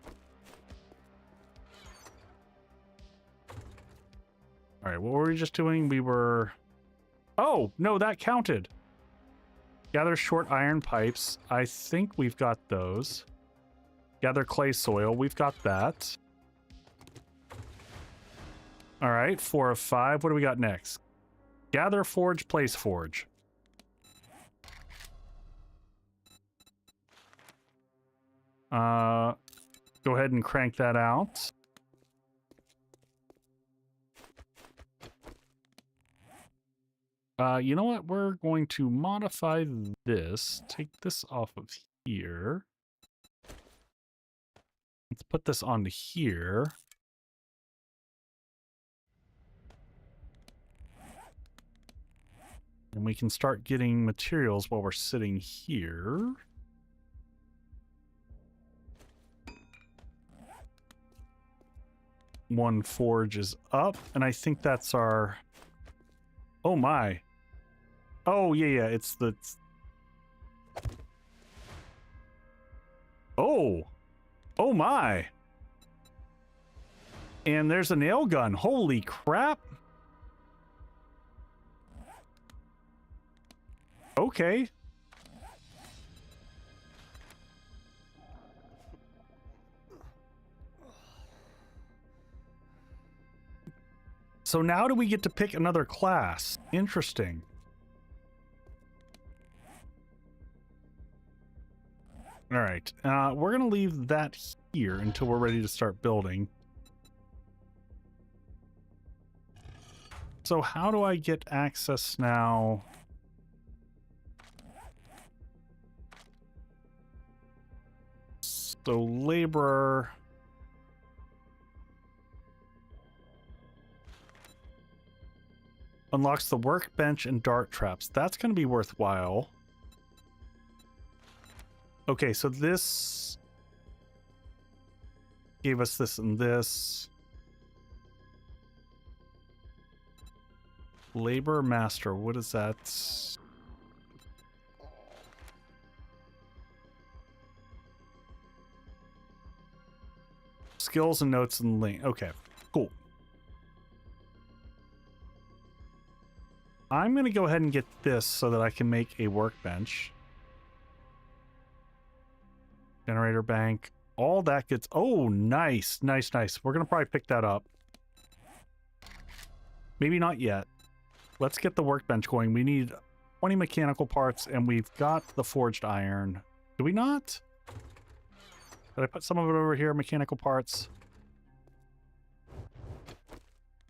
All right, what were we just doing? We were... Oh, no, that counted. Gather short iron pipes. I think we've got those. Gather clay soil. We've got that. All right, 4 of 5. What do we got next? Gather, forge, place forge. Go ahead and crank that out. You know what? We're going to modify this. Take this off of here. Let's put this onto here. And we can start getting materials while we're sitting here. One forge is up, and I think that's our... Oh my. Oh, yeah, it's the... Oh! Oh my! And there's a nail gun. Holy crap! Okay. So now do we get to pick another class? Interesting. All right. We're going to leave that here until we're ready to start building. So how do I get access now? So laborer... Unlocks the workbench and dart traps. That's going to be worthwhile. Okay, so this gave us this and this. Labor master, what is that? Skills and notes and link. Okay, cool. I'm going to go ahead and get this so that I can make a workbench. Generator bank. All that gets... Oh, nice. Nice, nice. We're going to probably pick that up. Maybe not yet. Let's get the workbench going. We need 20 mechanical parts, and we've got the forged iron. Do we not? Did I put some of it over here? Mechanical parts.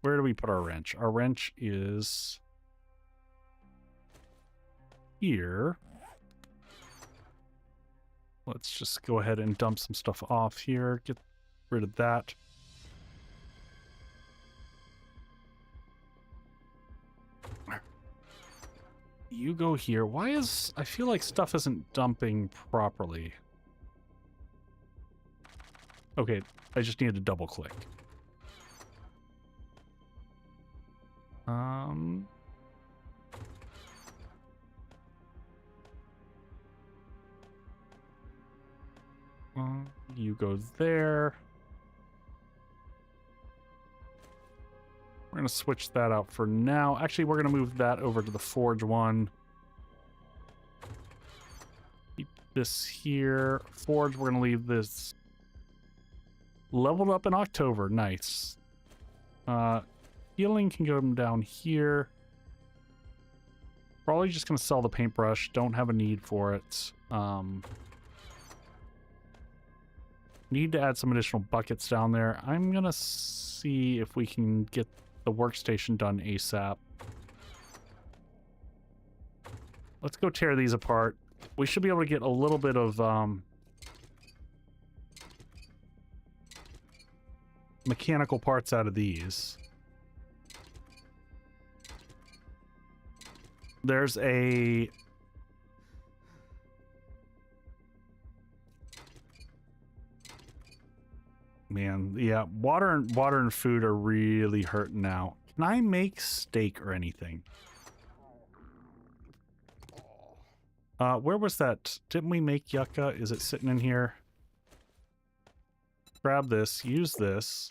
Where do we put our wrench? Our wrench is... here. Let's just go ahead and dump some stuff off here. Get rid of that. You go here. Why is... I feel like stuff isn't dumping properly. Okay, I just needed to double click. You go there. We're going to switch that out for now. Actually, we're going to move that over to the forge one. Keep this here. Forge, we're going to leave this leveled up in October. Nice. Healing can go down here. Probably just going to sell the paintbrush. Don't have a need for it. Need to add some additional buckets down there. I'm going to see if we can get the workstation done ASAP. Let's go tear these apart. We should be able to get a little bit of mechanical parts out of these. There's a... Man, yeah, water and food are really hurting now. Can I make steak or anything? Where was that? Didn't we make yucca? Is it sitting in here? Grab this, use this.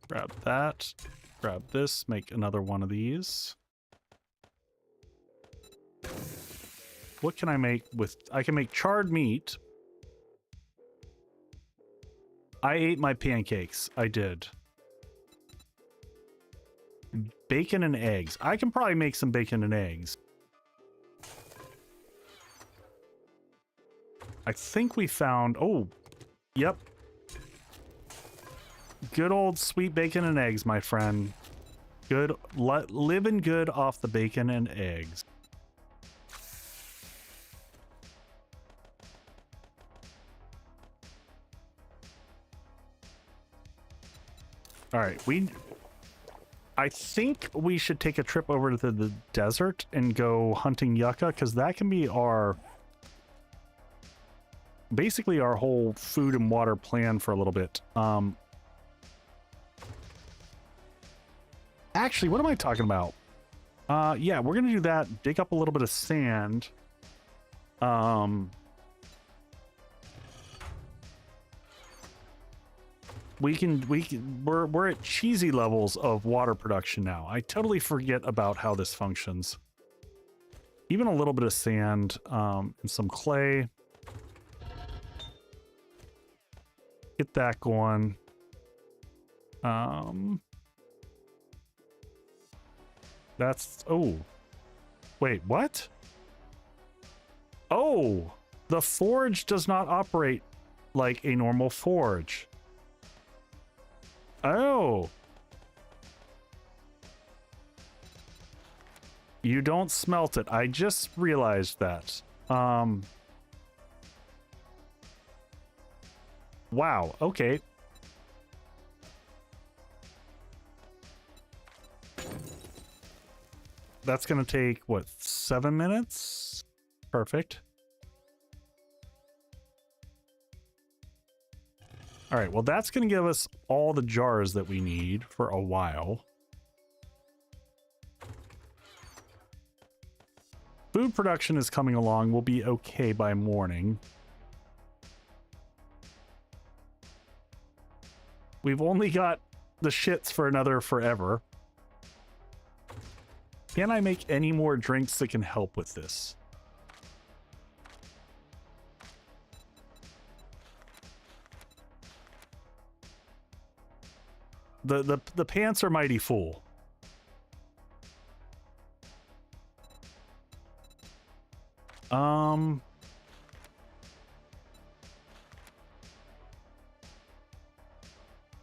Grab that. Grab this, make another one of these. What can I make with... I can make charred meat. I ate my pancakes. I did. Bacon and eggs. I can probably make some bacon and eggs. I think we found... Oh, yep. Good old sweet bacon and eggs, my friend. Good. Living good off the bacon and eggs. All right, I think we should take a trip over to the desert and go hunting yucca, because that can be basically our whole food and water plan for a little bit. Actually, what am I talking about? Yeah, we're gonna do that. Dig up a little bit of sand. We're at cheesy levels of water production now. I totally forget about how this functions. Even a little bit of sand, and some clay. Get that going. That's... Oh. Wait, what? Oh! The forge does not operate like a normal forge. Oh. You don't smelt it. I just realized that. Wow, okay. That's gonna take, what, 7 minutes? Perfect. All right, well, that's going to give us all the jars that we need for a while. Food production is coming along. We'll be okay by morning. We've only got the shits for another forever. Can I make any more drinks that can help with this? The pants are mighty full.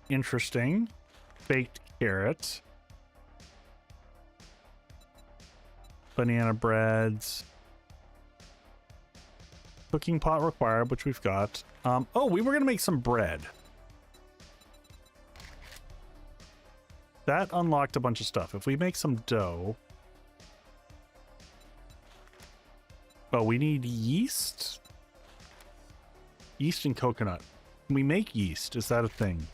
Interesting. Baked carrot. Banana breads. Cooking pot required, which we've got. Oh, we were gonna make some bread. That unlocked a bunch of stuff. If we make some dough... Oh, we need yeast? Yeast and coconut. Can we make yeast? Is that a thing?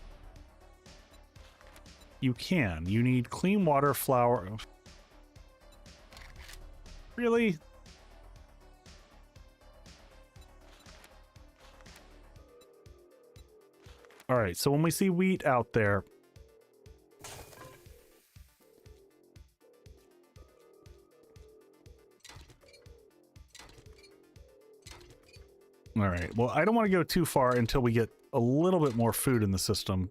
You can. You need clean water, flour. Really? All right, so when we see wheat out there, all right, well, I don't want to go too far until we get a little bit more food in the system.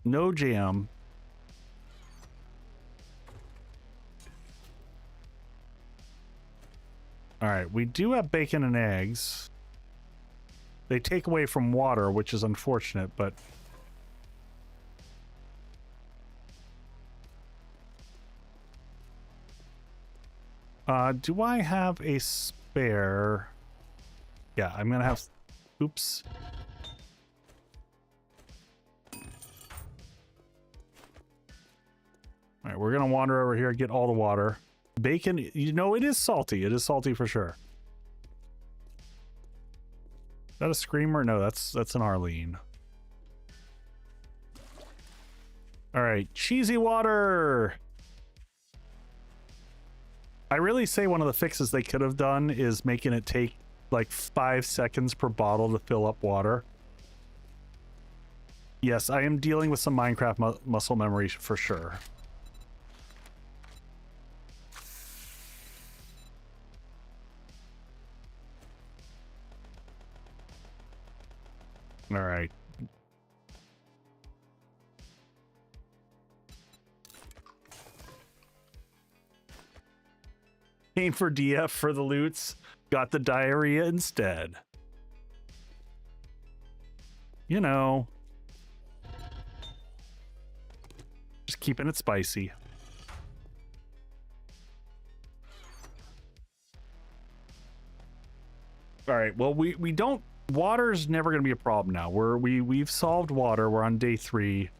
No jam. All right, we do have bacon and eggs. They take away from water, which is unfortunate, but... do I have a spare? Yeah, I'm gonna have... Oops. All right, we're gonna wander over here, get all the water. Bacon, you know, it is salty. It is salty for sure. Is that a screamer? No, that's an Arlene. All right, cheesy water. I really say one of the fixes they could have done is making it take like 5 seconds per bottle to fill up water. Yes, I am dealing with some Minecraft muscle memory for sure. All right. Came for DF for the loots, got the diarrhea instead. You know. Just keeping it spicy. All right, well, we don't... Water's never going to be a problem now. We've solved water. We're on day 3.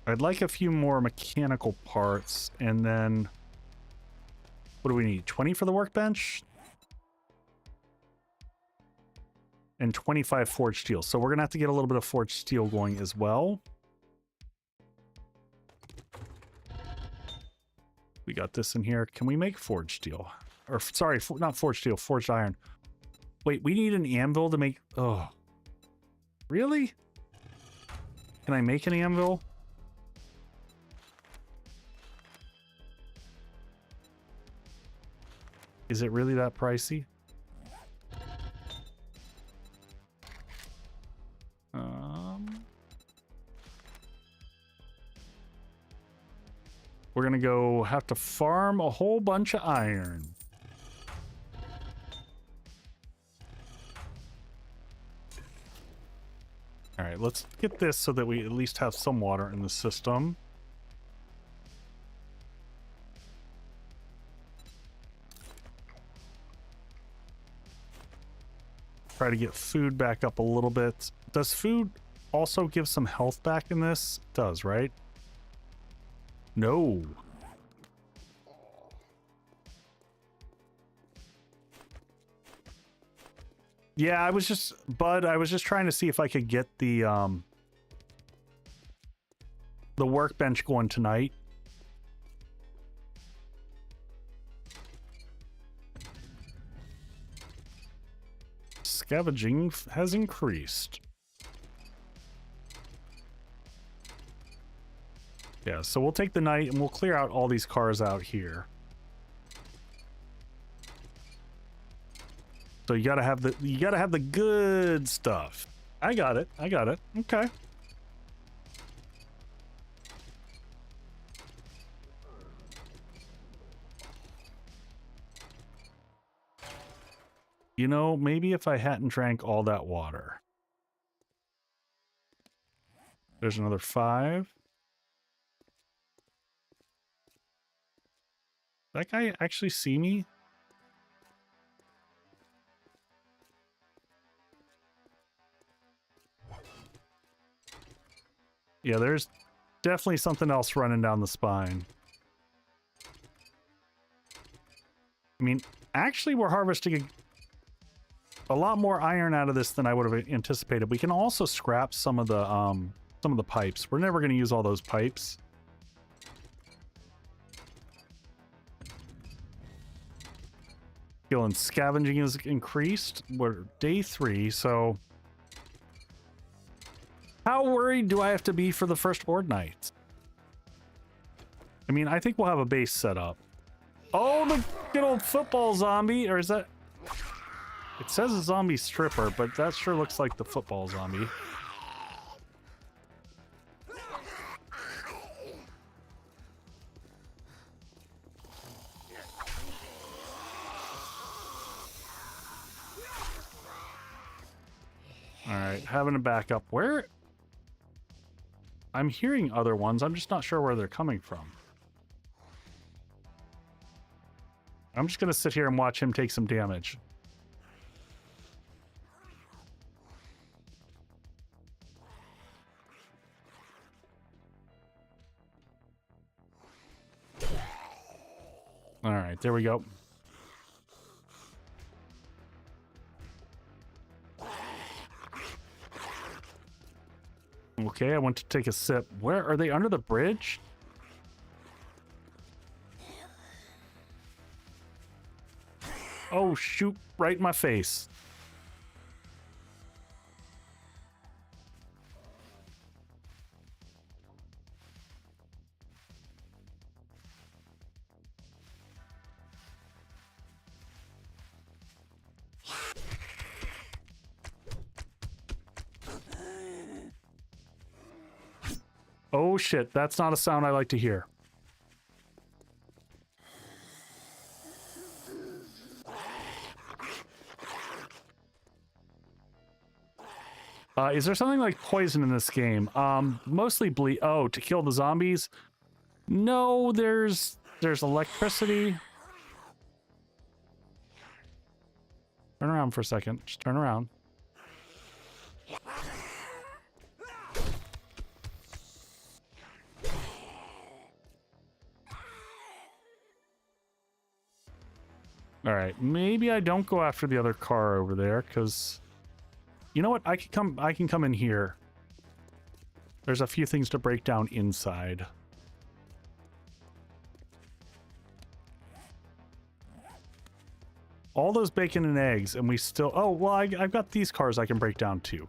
I'd like a few more mechanical parts, and then... What do we need? 20 for the workbench? And 25 forged steel. So we're going to have to get a little bit of forged steel going as well. We got this in here. Can we make forged steel? Or, sorry, not forged steel, forged iron. Wait, we need an anvil to make... Oh. Really? Can I make an anvil? Is it really that pricey? We're gonna go have to farm a whole bunch of iron. All right, let's get this so that we at least have some water in the system. Try to get food back up a little bit. Does food also give some health back in this? It does, right? No. Yeah, I was just, Bud, I was just trying to see if I could get the workbench going tonight. Scavenging has increased. Yeah, so we'll take the night and we'll clear out all these cars out here. So you gotta have the good stuff. I got it. I got it. Okay. You know, maybe if I hadn't drank all that water. There's another 5. That guy actually see me? Yeah, there's definitely something else running down the spine. I mean, actually, we're harvesting a lot more iron out of this than I would have anticipated. We can also scrap some of the pipes. We're never going to use all those pipes. Skill and scavenging is increased. We're day 3, so how worried do I have to be for the first Horde night? I mean, I think we'll have a base set up. Oh, the good old football zombie, or is that? It says a zombie stripper, but that sure looks like the football zombie. All right, having a backup. Where? I'm hearing other ones. I'm just not sure where they're coming from. I'm just going to sit here and watch him take some damage. All right, there we go. Okay, I want to take a sip. Where are they? Under the bridge? Oh, shoot, right in my face. Oh shit, that's not a sound I like to hear. Is there something like poison in this game? Mostly bleed. Oh, to kill the zombies? No, there's electricity. Turn around for a second. Just turn around. All right, maybe I don't go after the other car over there, because you know what? I can come in here. There's a few things to break down inside. All those bacon and eggs, and we still... Oh, well, I've got these cars I can break down too.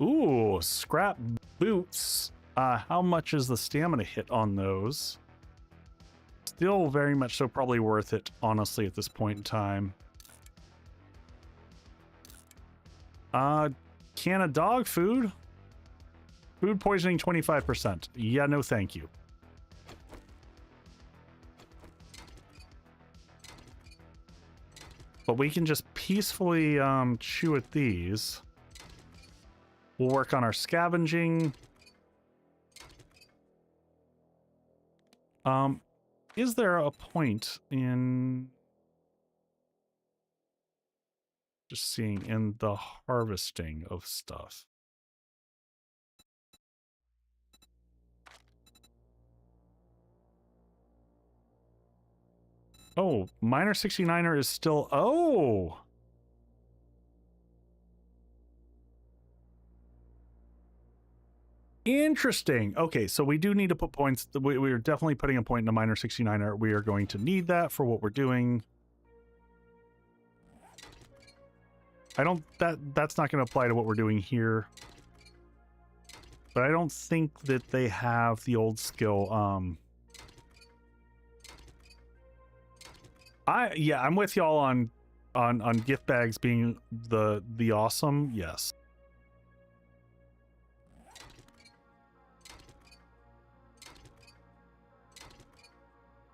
Ooh, scrap boots. How much is the stamina hit on those? Still very much so probably worth it, honestly, at this point in time. Can of dog food? Food poisoning 25%. Yeah, no thank you. But we can just peacefully chew at these. We'll work on our scavenging. Is there a point in just seeing in the harvesting of stuff? Oh, Miner 69er is still... Oh! Interesting. Okay, so we do need to put points. We are definitely putting a point in a Miner 69er. We are going to need that for what we're doing. I don't... That's not going to apply to what we're doing here. But I don't think that they have the old skill. Yeah, I'm with y'all on gift bags being the awesome. Yes.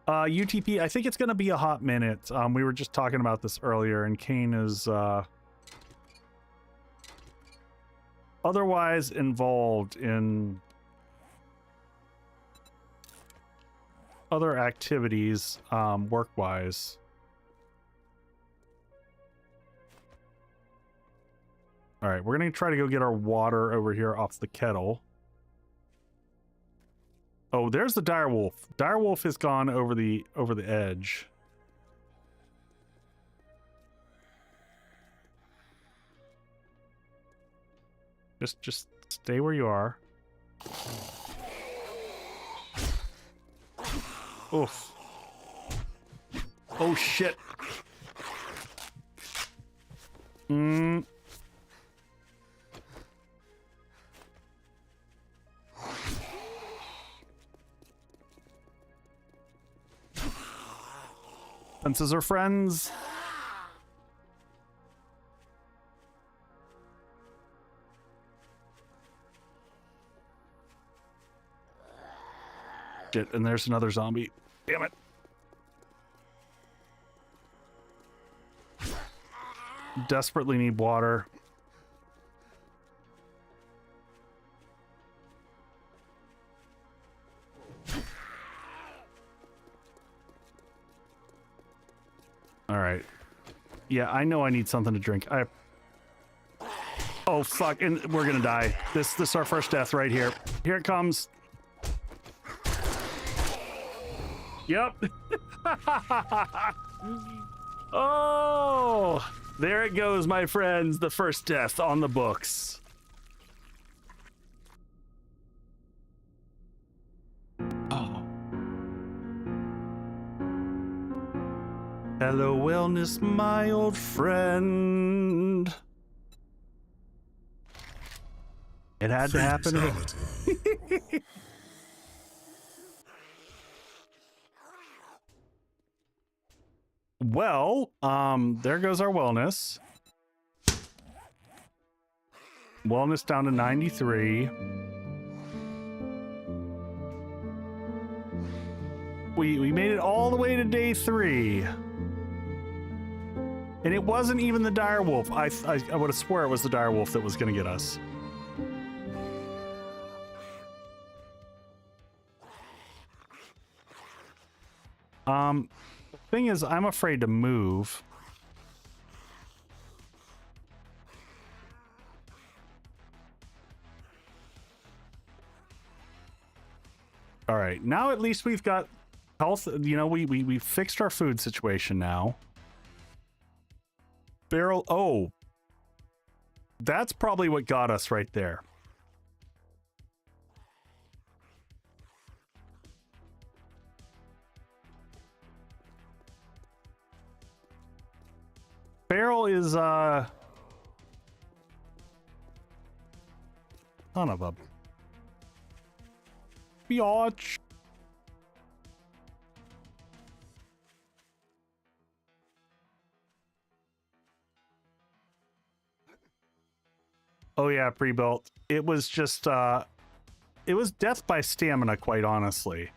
UTP, I think it's going to be a hot minute. We were just talking about this earlier, and Kane is otherwise involved in other activities, work-wise. All right, we're gonna try to go get our water over here off the kettle. Oh, there's the direwolf. Direwolf has gone over the edge. Just stay where you are. Oof. Oh shit. Fences are friends. Shit, and there's another zombie. Damn it. Desperately need water. All right. Yeah, I know I need something to drink. Oh fuck, and we're gonna die. This is our first death right here. Here it comes. Yep. Oh, there it goes, my friends. The first death on the books. Oh. Hello, wellness, my old friend. It had to happen. Well, there goes our wellness. Wellness down to 93. We made it all the way to day 3. And it wasn't even the direwolf. I would have swore it was the direwolf that was going to get us. Thing is, I'm afraid to move. All right, now at least we've got health. You know, we fixed our food situation now. Barrel. Oh, that's probably what got us right there. Barrel is son of a biatch. Oh yeah, pre-built. It was just it was death by stamina, quite honestly.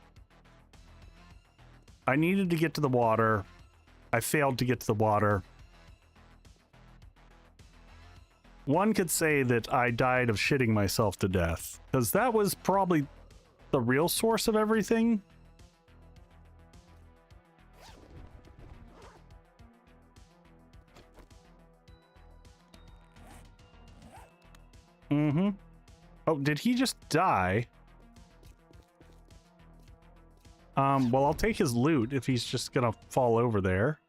I needed to get to the water. I failed to get to the water. One could say that I died of shitting myself to death, because that was probably the real source of everything. Mm-hmm. Oh, did he just die? Well, I'll take his loot if he's just gonna fall over there.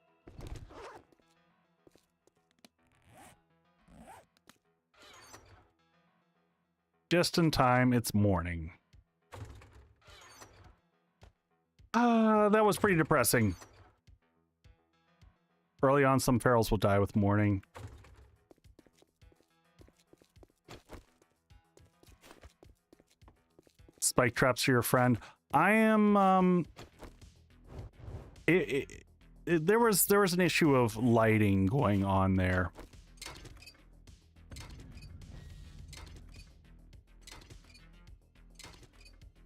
Just in time, it's morning. That was pretty depressing. Early on, some ferals will die with morning. Spike traps are your friend. I am, there was an issue of lighting going on there.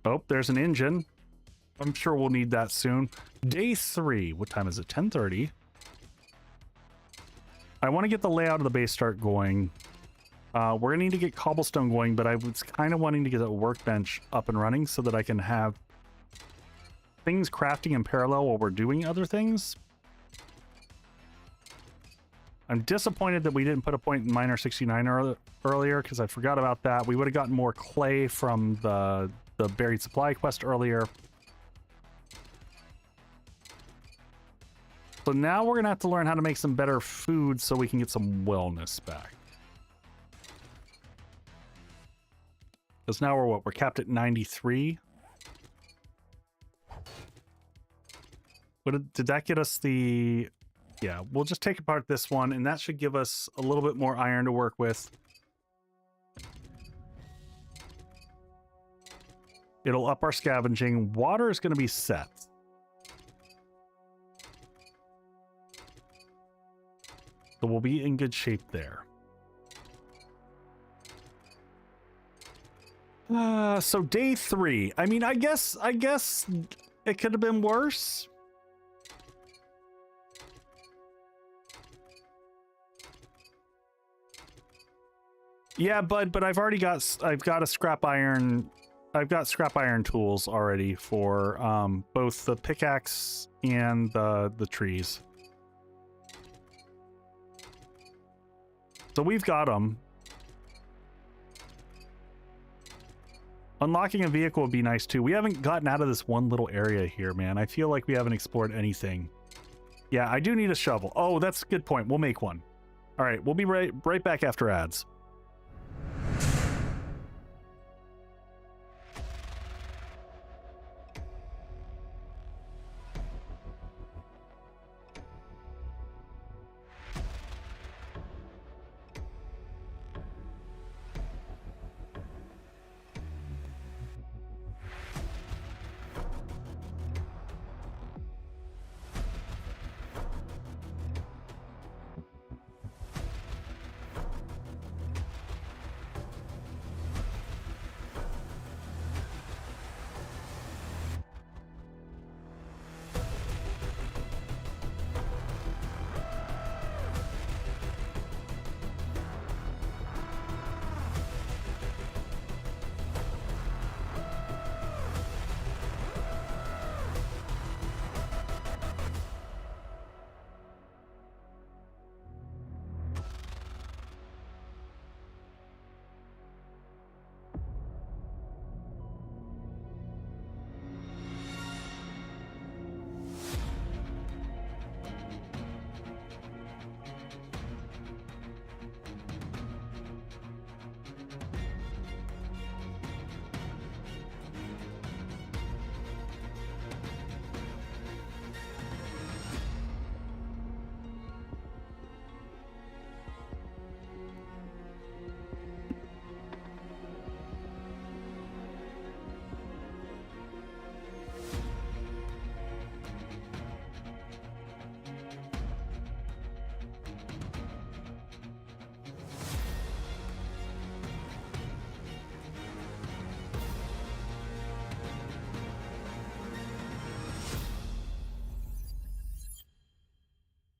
Oh, there's an engine. I'm sure we'll need that soon. Day 3. What time is it? 10:30. I want to get the layout of the base start going. We're gonna need to get cobblestone going, but I was kind of wanting to get a workbench up and running so that I can have things crafting in parallel while we're doing other things. I'm disappointed that we didn't put a point in Miner 69 earlier, because I forgot about that. We would have gotten more clay from the buried supply quest earlier. So now we're gonna have to learn how to make some better food so we can get some wellness back. Because now we're what? We're capped at 93. Did that get us the... Yeah, we'll just take apart this one, and that should give us a little bit more iron to work with. It'll up our scavenging. Water is going to be set. So we'll be in good shape there. So day 3. I mean, I guess it could have been worse. Yeah, but I've got a scrap iron. I've got scrap iron tools already for both the pickaxe and the trees. So we've got them. Unlocking a vehicle would be nice too. We haven't gotten out of this one little area here, man. I feel like we haven't explored anything. Yeah, I do need a shovel. Oh, that's a good point. We'll make one. All right, we'll be right back after ads.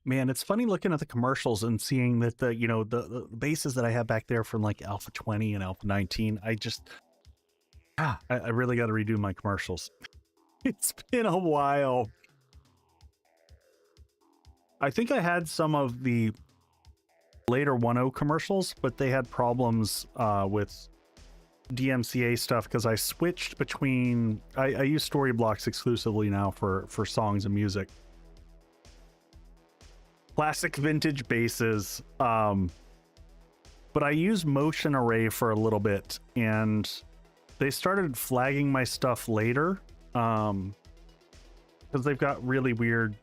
Man, it's funny looking at the commercials and seeing that the bases that I have back there from like Alpha 20 and Alpha 19. I really got to redo my commercials. It's been a while. I think I had some of the later 1.0 commercials, but they had problems with DMCA stuff because I switched between... I use Storyblocks exclusively now for songs and music. Classic vintage bases, but I used Motion Array for a little bit, and they started flagging my stuff later because they've got really weird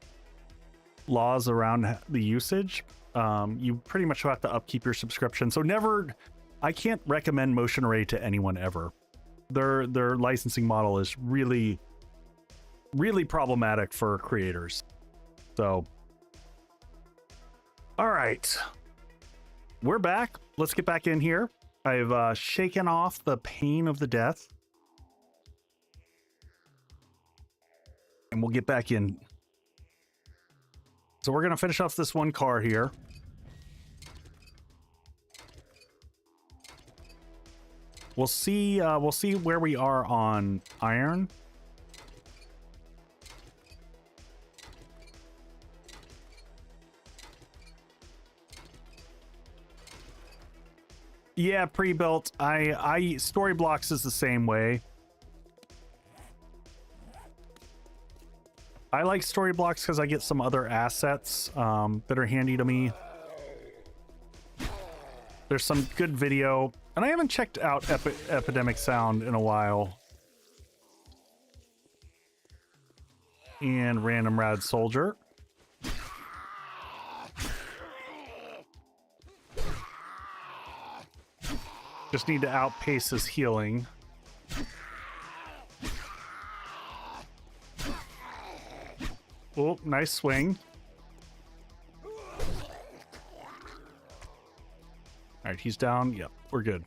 laws around the usage. You pretty much have to upkeep your subscription, so I can't recommend Motion Array to anyone ever. Their licensing model is really problematic for creators. So all right, we're back. Let's get back in here. I've shaken off the pain of the death. And we'll get back in. So we're going to finish off this one car here. We'll see where we are on iron. Yeah, pre-built. I story blocks is the same way. I like story blocks because I get some other assets that are handy to me. There's some good video, and I haven't checked out Epidemic Sound in a while. And Random Rad Soldier. Just need to outpace his healing. Oh, nice swing. All right, he's down. Yep, we're good.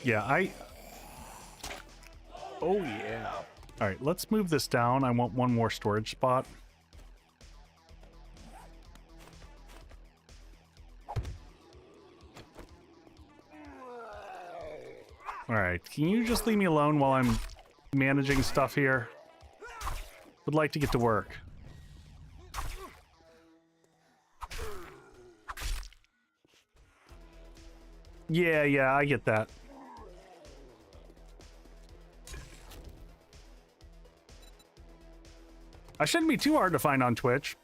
Yeah, oh, yeah. All right, let's move this down. I want one more storage spot. All right, can you just leave me alone while I'm managing stuff here? Would like to get to work. Yeah, I get that. I shouldn't be too hard to find on Twitch.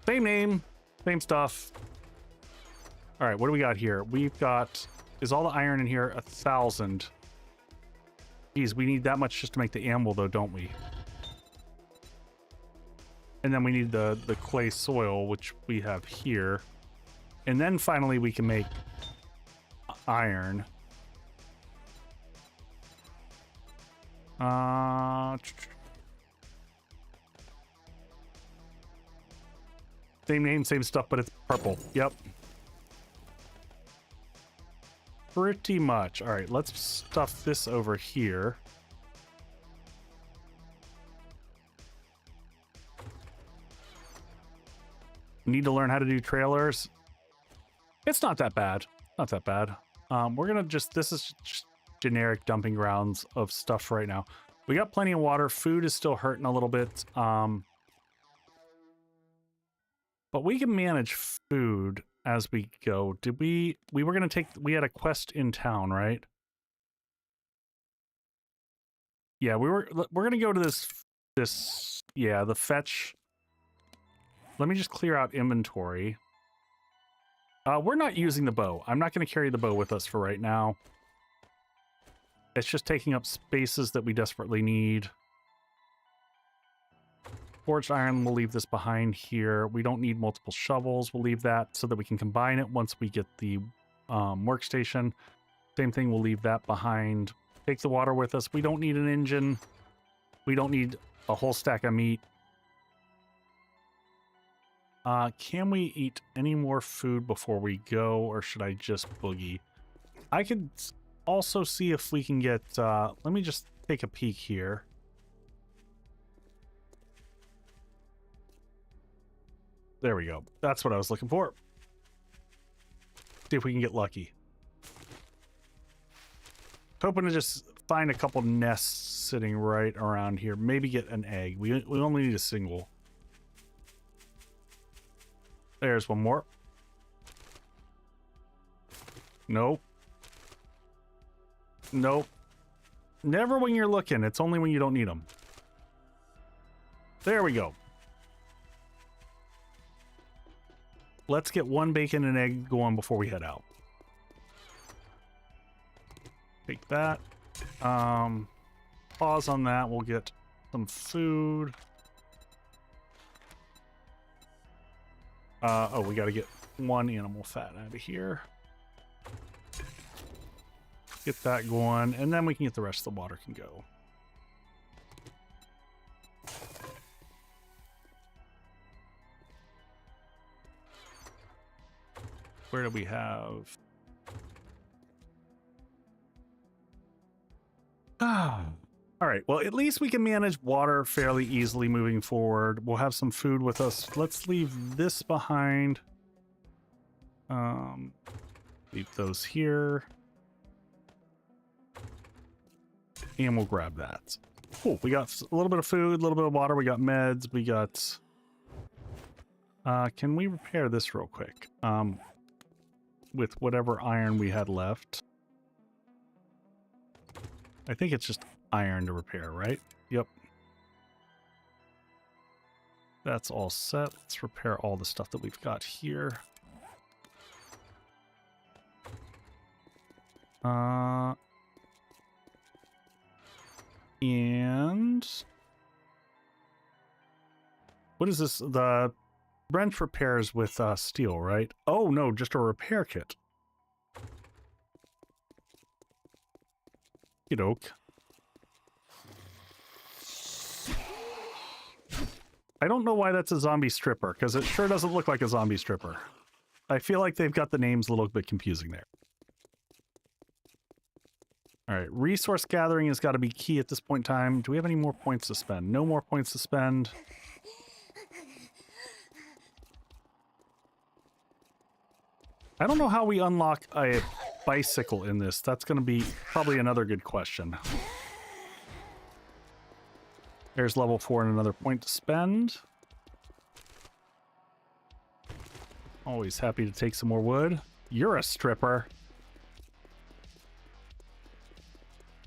Same name, same stuff. All right, what do we got here? We've got, is all the iron in here 1,000? Geez, we need that much just to make the ammo though, don't we? And then we need the clay soil, which we have here. And then finally we can make iron. Same name, same stuff, but it's purple. Yep. Pretty much. All right, let's stuff this over here. Need to learn how to do trailers. It's not that bad. Not that bad. We're gonna just, this is just generic dumping grounds of stuff right now. We got plenty of water. Food is still hurting a little bit. But we can manage food as we go. Did we were gonna take, we had a quest in town, right? Yeah, we're gonna go to this, yeah, the fetch. Let me just clear out inventory. We're not using the bow. I'm not going to carry the bow with us for right now. It's just taking up spaces that we desperately need. Forged iron, we'll leave this behind here. We don't need multiple shovels. We'll leave that so that we can combine it once we get the workstation. Same thing, we'll leave that behind. Take the water with us. We don't need an engine. We don't need a whole stack of meat. Can we eat any more food before we go, or should I just boogie? I could also see if we can get, let me just take a peek here. There we go. That's what I was looking for. See if we can get lucky. Hoping to just find a couple nests sitting right around here. Maybe get an egg. We only need a single. There's one more. Nope. Nope. Never when you're looking. It's only when you don't need them. There we go. Let's get one bacon and egg going before we head out. Take that. Pause on that. We'll get some food. Oh, we got to get one animal fat out of here. Get that going, and then we can get the rest of the water can go. Where do we have? All right, well, at least we can manage water fairly easily moving forward. We'll have some food with us. Let's leave this behind. Leave those here. And we'll grab that. Cool. We got a little bit of food, a little bit of water. We got meds. We got... can we repair this real quick? With whatever iron we had left. I think it's just iron to repair, right? Yep. That's all set. Let's repair all the stuff that we've got here. And what is this? The wrench repairs with steel, right? Oh no, just a repair kit. Okey-doke. I don't know why that's a zombie stripper, because it sure doesn't look like a zombie stripper. I feel like they've got the names a little bit confusing there. Alright, resource gathering has got to be key at this point in time. Do we have any more points to spend? No more points to spend. I don't know how we unlock a bicycle in this. That's going to be probably another good question. There's level 4 and another point to spend. Always happy to take some more wood. You're a stripper.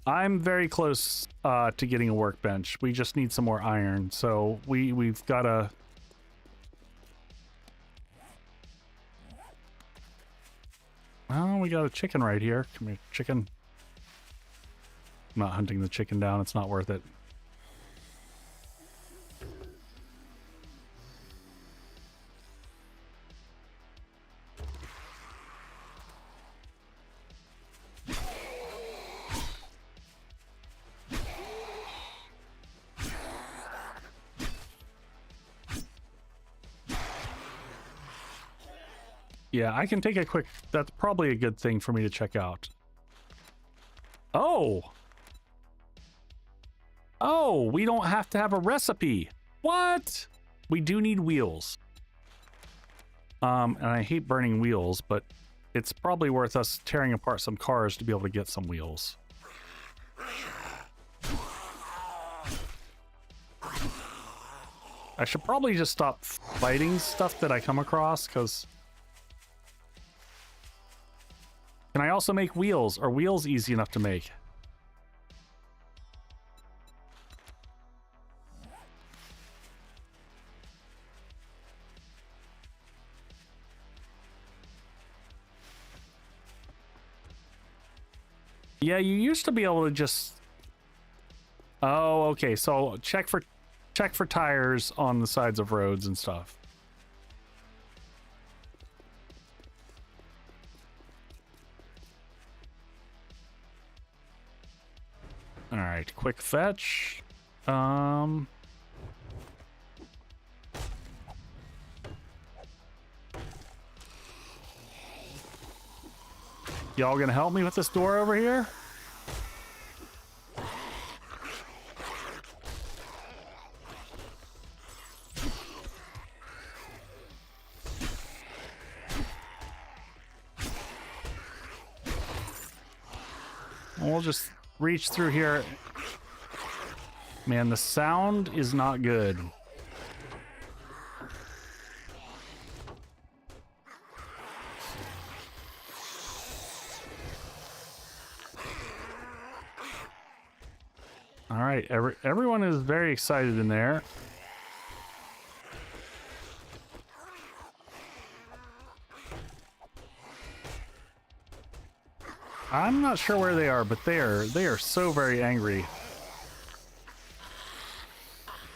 I'm very close to getting a workbench. We just need some more iron. So we've got to... Oh, we got a chicken right here. Come here, chicken. I'm not hunting the chicken down. It's not worth it. Yeah, I can take a quick... That's probably a good thing for me to check out. Oh! Oh, we don't have to have a recipe. What? We do need wheels. And I hate burning wheels, but it's probably worth us tearing apart some cars to be able to get some wheels. I should probably just stop fighting stuff that I come across, because... Can I also make wheels? Are wheels easy enough to make? Yeah, you used to be able to just... Oh, okay. So check for tires on the sides of roads and stuff. All right, quick fetch. Y'all gonna help me with this door over here? We'll just reach through here. Man, the sound is not good. All right, everyone is very excited in there. I'm not sure where they are, but they are so very angry.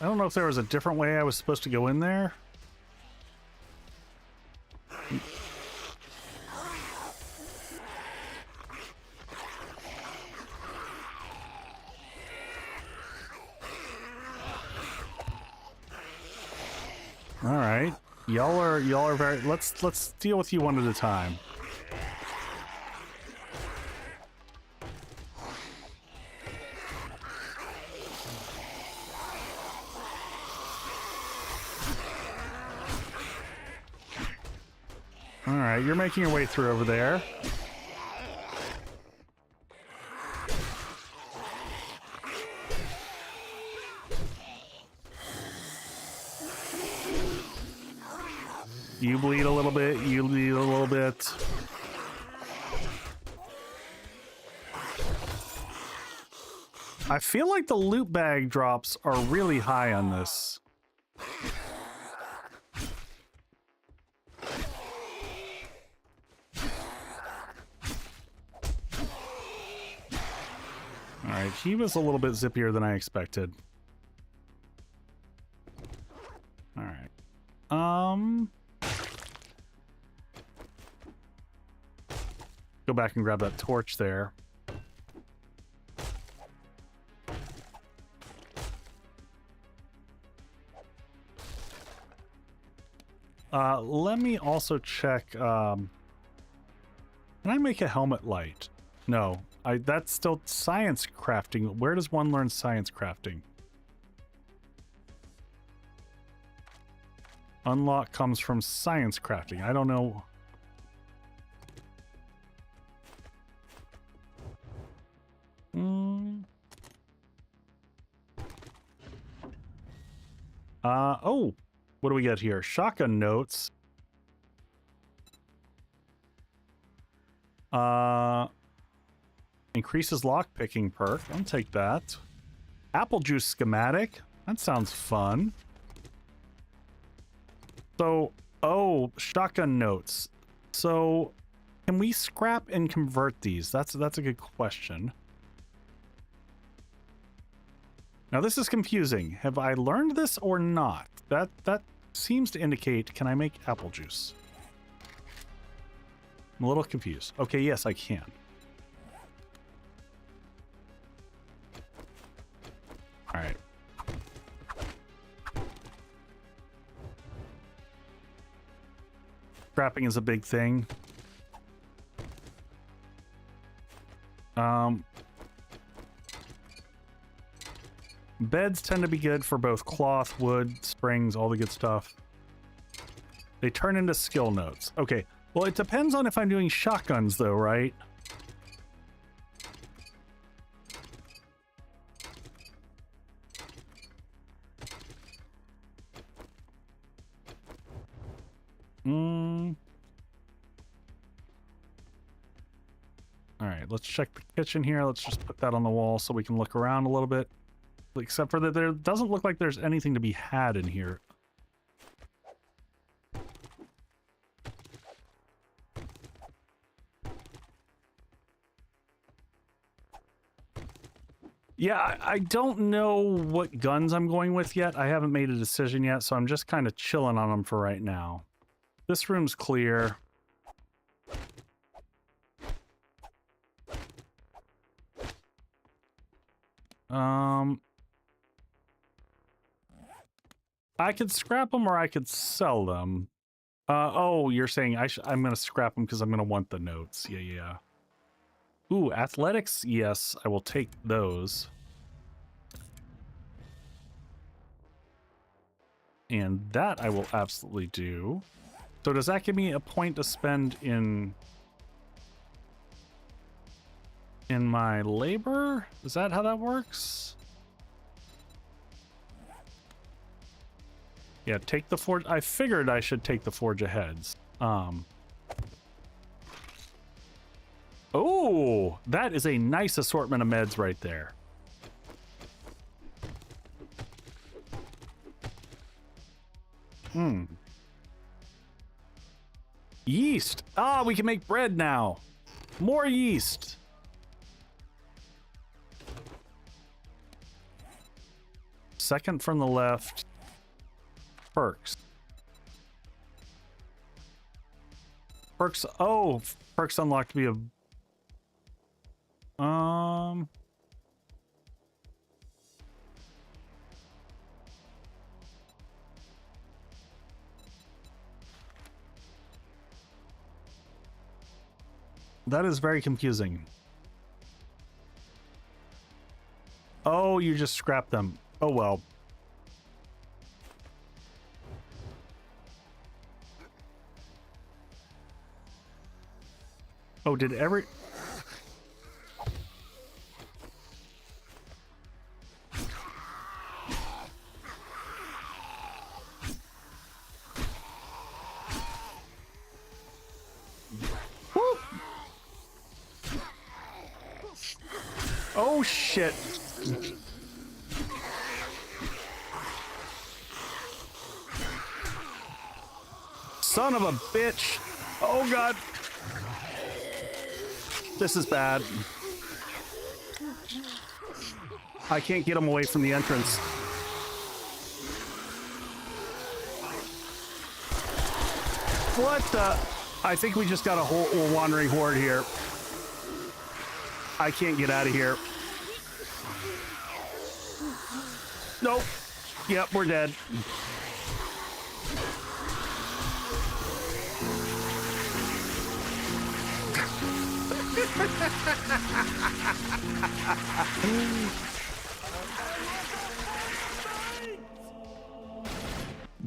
I don't know if there was a different way I was supposed to go in there. All right, y'all are very. Let's deal with you one at a time. All right, you're making your way through over there. You bleed a little bit. You bleed a little bit. I feel like the loot bag drops are really high on this. Alright, he was a little bit zippier than I expected. Alright. Go back and grab that torch there. Let me also check, can I make a helmet light? No, that's still science crafting. Where does one learn science crafting? Unlock comes from science crafting. I don't know. Oh, what do we get here? Shotgun notes. Increases lockpicking perk. I'll take that. Apple juice schematic. That sounds fun. So, oh, shotgun notes. So, can we scrap and convert these? That's a good question. Now this is confusing. Have I learned this or not? That seems to indicate, can I make apple juice? I'm a little confused. Okay, yes, I can. All right. Scrapping is a big thing. Beds tend to be good for both cloth, wood, springs, all the good stuff. They turn into skill notes. Okay, well, it depends on if I'm doing shotguns, though, right? All right, let's check the kitchen here. Let's just put that on the wall so we can look around a little bit. Except for that there doesn't look like there's anything to be had in here. Yeah, I don't know what guns I'm going with yet. I haven't made a decision yet, so I'm just kind of chilling on them for right now. This room's clear. I could scrap them or I could sell them. Oh, you're saying I'm going to scrap them because I'm going to want the notes. Yeah. Ooh, athletics. Yes, I will take those. And that I will absolutely do. So does that give me a point to spend in my labor? Is that how that works? Yeah, take the forge. I figured I should take the forge aheads. Oh, that is a nice assortment of meds right there. Yeast. Ah, we can make bread now. More yeast. Second from the left. Perks. Perks. Oh, perks unlocked via. That is very confusing. Oh, you just scrapped them. Oh well. Oh, did every... Oh shit. Son of a bitch. Oh god. This is bad. I can't get him away from the entrance. What the? I think we just got a wandering horde here. I can't get out of here. Nope. Yep, we're dead.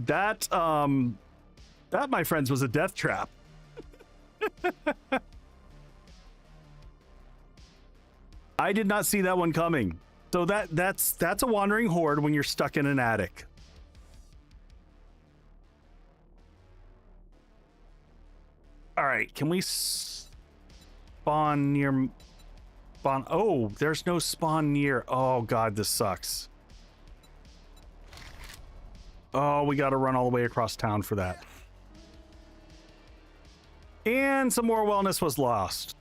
That, my friends, was a death trap. I did not see that one coming. So that's a wandering horde when you're stuck in an attic. All right, can we spawn near spawn? Oh, there's no spawn near. Oh god, this sucks. Oh, we got to run all the way across town for that. And some more wellness was lost.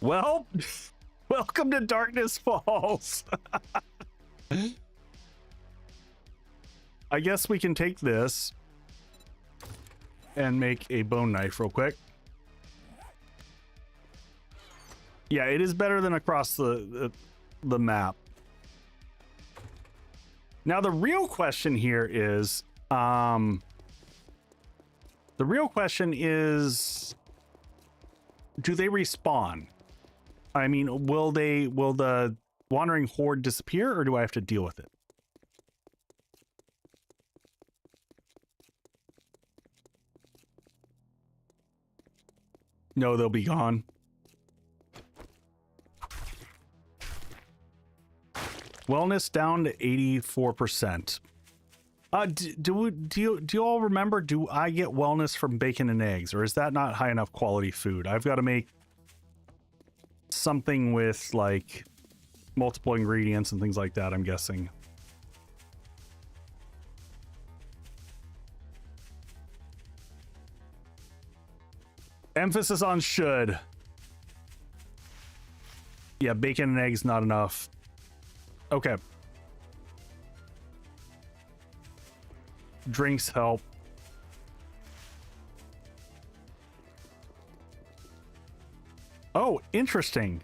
Well, welcome to Darkness Falls. I guess we can take this and make a bone knife real quick. Yeah, it is better than across the map. Now the real question here is, do they respawn? I mean, will the wandering horde disappear, or do I have to deal with it? No, they'll be gone. Wellness down to 84%. Do you all remember, do I get wellness from bacon and eggs, or is that not high enough quality food? I've got to make something with like multiple ingredients and things like that, I'm guessing. Emphasis on should. Yeah, bacon and eggs not enough. Okay. Drinks help. Oh, interesting.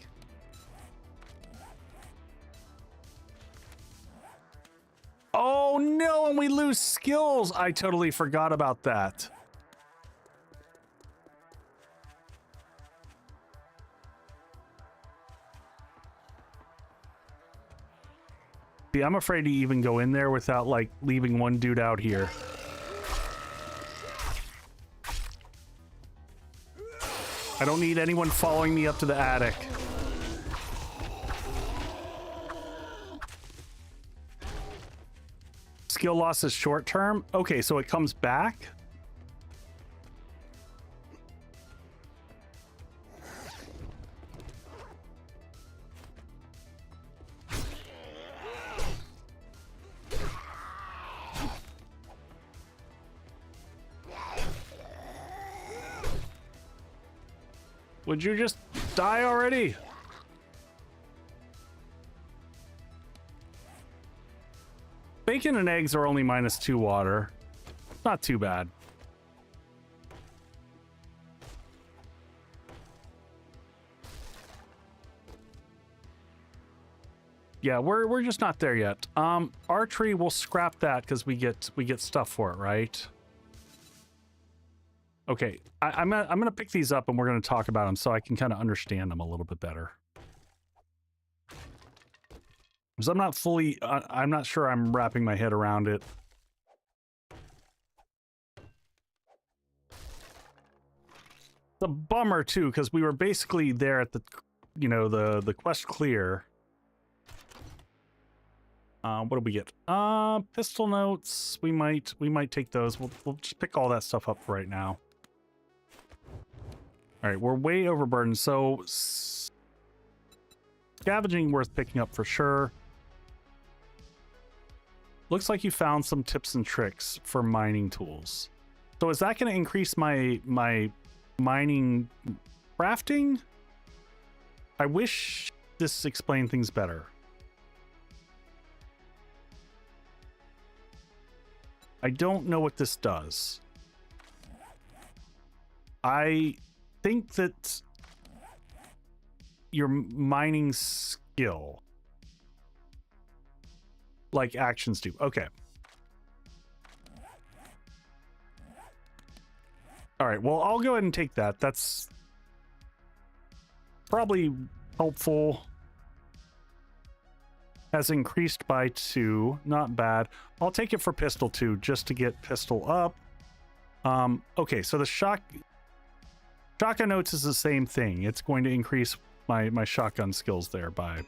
Oh no, and we lose skills. I totally forgot about that. See, I'm afraid to even go in there without like leaving one dude out here. I don't need anyone following me up to the attic. Skill loss is short term. Okay, so it comes back. Would you just die already? Bacon and eggs are only -2 water. Not too bad. Yeah, we're just not there yet. Archery, we'll scrap that because we get stuff for it, right? Okay, I'm gonna pick these up and we're gonna talk about them so I can kind of understand them a little bit better. Because I'm not fully, I'm not sure I'm wrapping my head around it. It's a bummer too, because we were basically there at the, you know, the quest clear. What do we get? Pistol notes. We might take those. We'll just pick all that stuff up right now. All right, we're way overburdened, so scavenging worth picking up for sure. Looks like you found some tips and tricks for mining tools. So is that going to increase my mining crafting? I wish this explained things better. I don't know what this does. I think that your mining skill, like actions do. Okay. All right, well, I'll go ahead and take that. That's probably helpful. Has increased by 2. Not bad. I'll take it for pistol 2 just to get pistol up. Okay, so the shotgun notes is the same thing. It's going to increase my shotgun skills there by...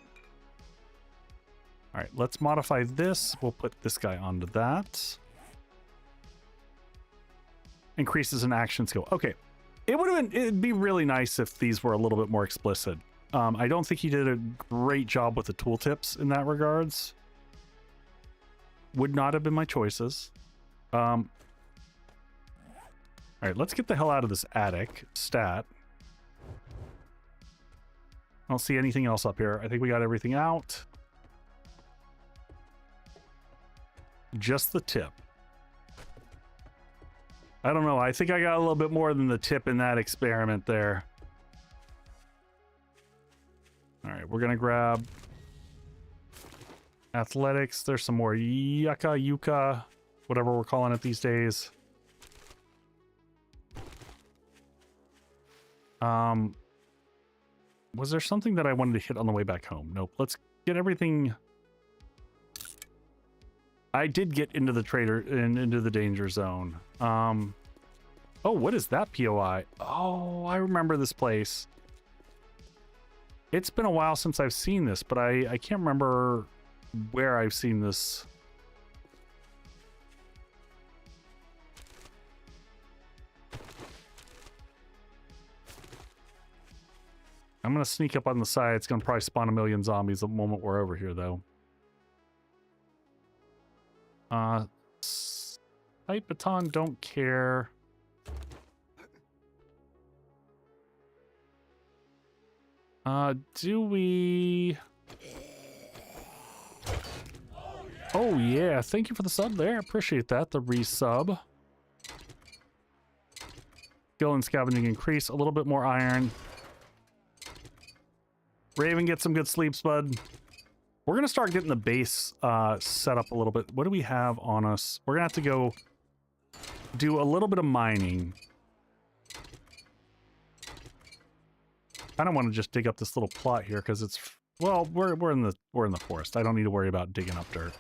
All right, let's modify this. We'll put this guy onto that. Increases an action skill. Okay, it'd be really nice if these were a little bit more explicit. I don't think he did a great job with the tooltips in that regards. Would not have been my choices. All right, let's get the hell out of this attic. Stat. I don't see anything else up here. I think we got everything out. Just the tip. I don't know. I think I got a little bit more than the tip in that experiment there. All right, we're going to grab athletics. There's some more yucca, whatever we're calling it these days. Was there something that I wanted to hit on the way back home? Nope. Let's get everything. I did get into the trader and into the danger zone. Oh, what is that POI? Oh, I remember this place. It's been a while since I've seen this, but I can't remember where I've seen this. I'm going to sneak up on the side. It's going to probably spawn a million zombies the moment we're over here, though. Light baton, don't care. Do we... Oh, yeah. Thank you for the sub there. Appreciate that. The resub. Skill and scavenging increase. A little bit more iron. Raven, get some good sleeps, bud. We're going to start getting the base set up a little bit. What do we have on us? We're going to have to go do a little bit of mining. I don't want to just dig up this little plot here because it's, well, we're in the forest. I don't need to worry about digging up dirt.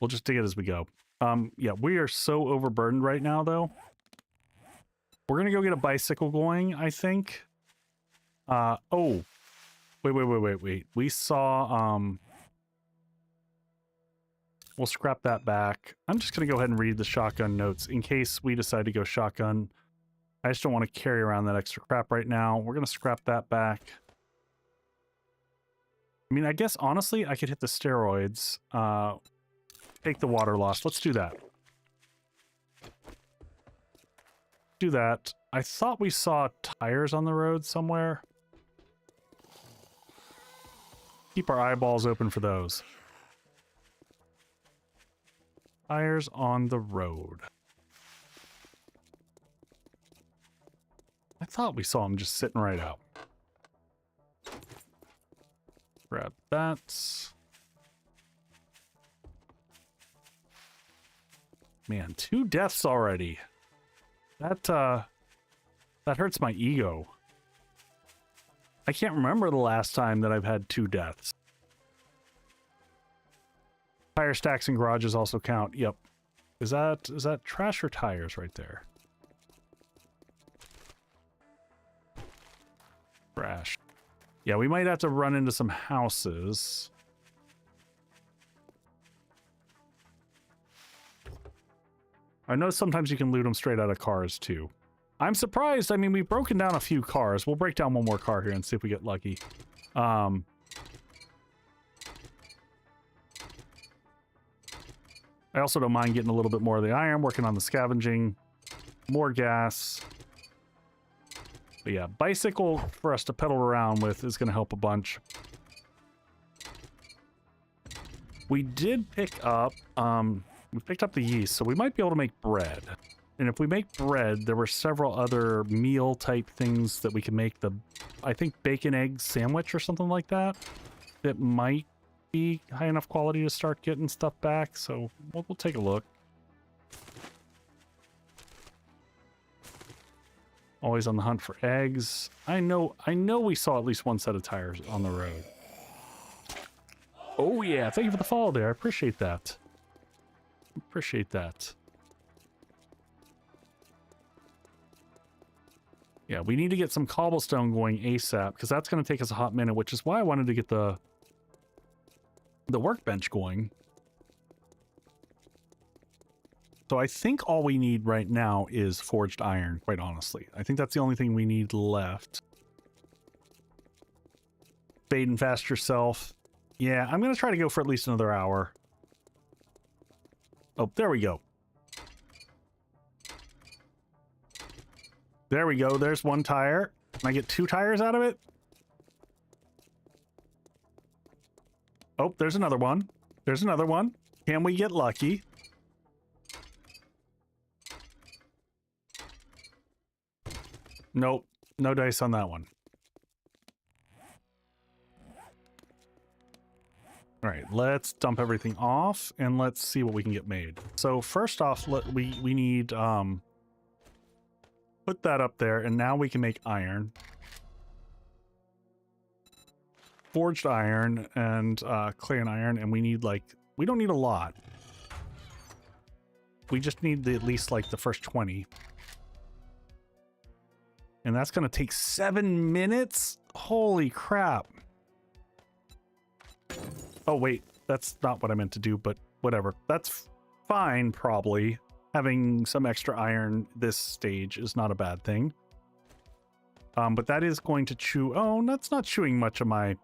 We'll just dig it as we go. Yeah, we are so overburdened right now, though. We're gonna go get a bicycle going, I think. Oh, wait. We saw we'll scrap that back. I'm just gonna go ahead and read the shotgun notes in case we decide to go shotgun. I just don't want to carry around that extra crap right now. We're going to scrap that back. I mean, I guess, honestly, I could hit the steroids. Take the water loss. Let's do that. Do that. I thought we saw tires on the road somewhere. Keep our eyeballs open for those. Tires on the road. I thought we saw him just sitting right out. Grab that. Man, 2 deaths already. That hurts my ego. I can't remember the last time that I've had 2 deaths. Tire stacks and garages also count. Yep. Is that trash or tires right there? Trash. Yeah, we might have to run into some houses. I know sometimes you can loot them straight out of cars too. I'm surprised. I mean, we've broken down a few cars. We'll break down one more car here and see if we get lucky. I also don't mind getting a little bit more of the iron, working on the scavenging, more gas. But yeah, bicycle for us to pedal around with is going to help a bunch. We did pick up, we picked up the yeast, so we might be able to make bread. And if we make bread, there were several other meal type things that we can make. I think bacon egg sandwich or something like that. That might be high enough quality to start getting stuff back. So we'll take a look. Always on the hunt for eggs. I know we saw at least one set of tires on the road. Oh yeah, thank you for the follow there. I appreciate that. Appreciate that. Yeah, we need to get some cobblestone going ASAP, because that's going to take us a hot minute, which is why I wanted to get the workbench going. So I think all we need right now is forged iron, quite honestly. I think that's the only thing we need left. Fade and fast yourself. Yeah, I'm going to try to go for at least another hour. Oh, there we go. There we go. There's one tire. Can I get 2 tires out of it? Oh, there's another one. There's another one. Can we get lucky? Nope. No dice on that one. All right, let's dump everything off and let's see what we can get made. So first off, we need put that up there, and now we can make iron. Forged iron and clay and iron, and we need we don't need a lot. We just need at least the first 20. And that's gonna take 7 minutes? Holy crap. Oh wait, that's not what I meant to do, but whatever. That's fine, probably. Having some extra iron this stage is not a bad thing. But that is going to chew... Oh, that's not chewing much of my...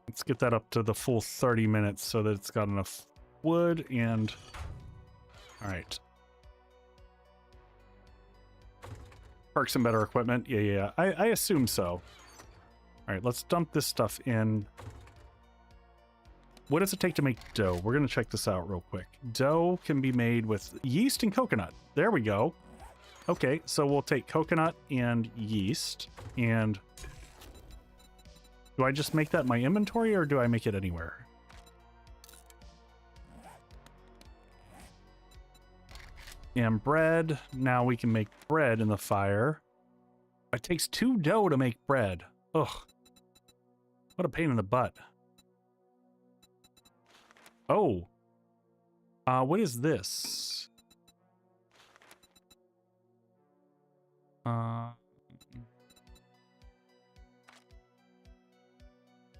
Let's get that up to the full 30 minutes so that it's got enough wood and... Alright. Perks and better equipment. Yeah. I assume so. Alright, let's dump this stuff in. What does it take to make dough? We're going to check this out real quick. Dough can be made with yeast and coconut. There we go. Okay, so we'll take coconut and yeast. And do I just make that in my inventory, or do I make it anywhere? And bread. Now we can make bread in the fire. It takes 2 dough to make bread. Ugh. What a pain in the butt. Oh. What is this?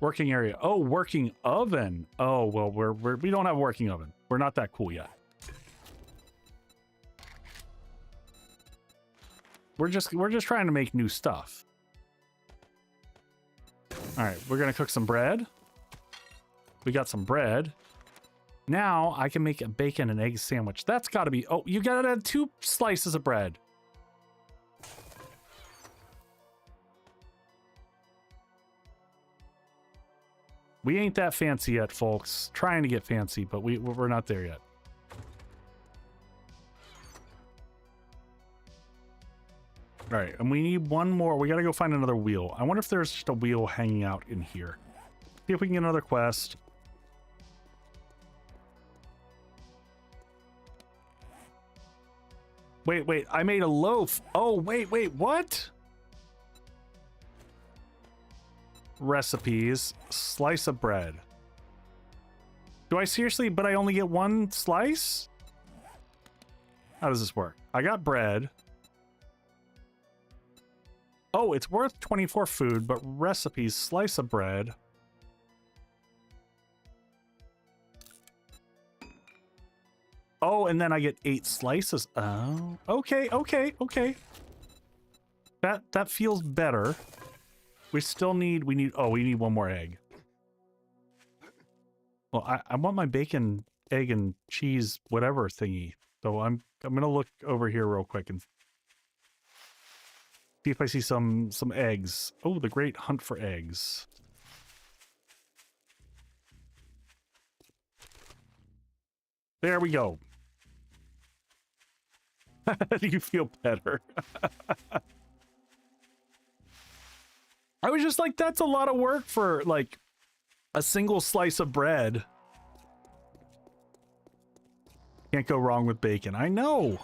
Working area. Oh, working oven. Oh, well, we don't have a working oven. We're not that cool yet. We're just trying to make new stuff. All right, we're gonna cook some bread. We got some bread. Now I can make a bacon and egg sandwich. That's got to be... Oh, you gotta add 2 slices of bread. We ain't that fancy yet, folks. Trying to get fancy, but we're not there yet. All right, and we need one more. We got to go find another wheel. I wonder if there's just a wheel hanging out in here. See if we can get another quest. Wait, I made a loaf. Oh, wait, what? Recipes, slice of bread. Do I seriously, but I only get 1 slice? How does this work? I got bread. Oh, it's worth 24 food, but recipes, slice of bread. Oh, and then I get 8 slices. Oh, okay, okay, okay. That feels better. We still need, we need one more egg. Well, I want my bacon, egg, and cheese, whatever thingy. So I'm gonna look over here real quick and see if I see some eggs. Oh, the great hunt for eggs. There we go. Do you feel better? I was just like, that's a lot of work for like a single slice of bread. Can't go wrong with bacon. I know.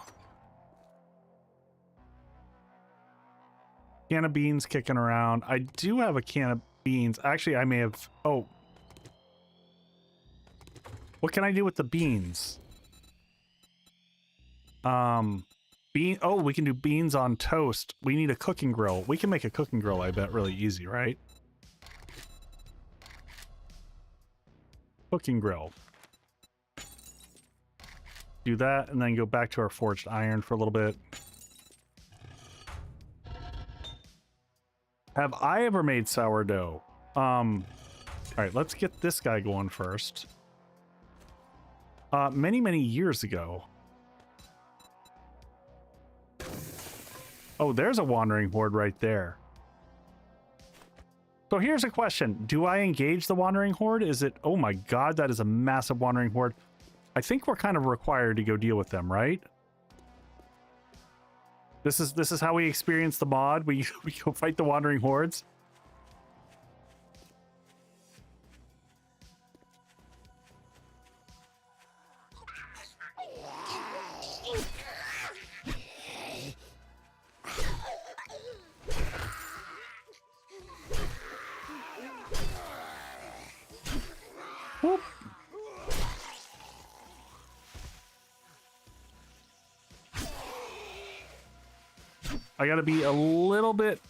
Can of beans kicking around. I do have a can of beans. Actually, I may have... Oh. What can I do with the beans? Oh, we can do beans on toast. We need a cooking grill. We can make a cooking grill, I bet, really easy, right? Cooking grill. Do that, and then go back to our forged iron for a little bit. Have I ever made sourdough? All right, let's get this guy going first. Many years ago. Oh, there's a wandering horde right there. So here's a question. Do I engage the wandering horde? Is it... Oh my god, that is a massive wandering horde. I think we're kind of required to go deal with them, right? This is how we experience the mod. We go fight the wandering hordes. Whoop. I gotta be a little bit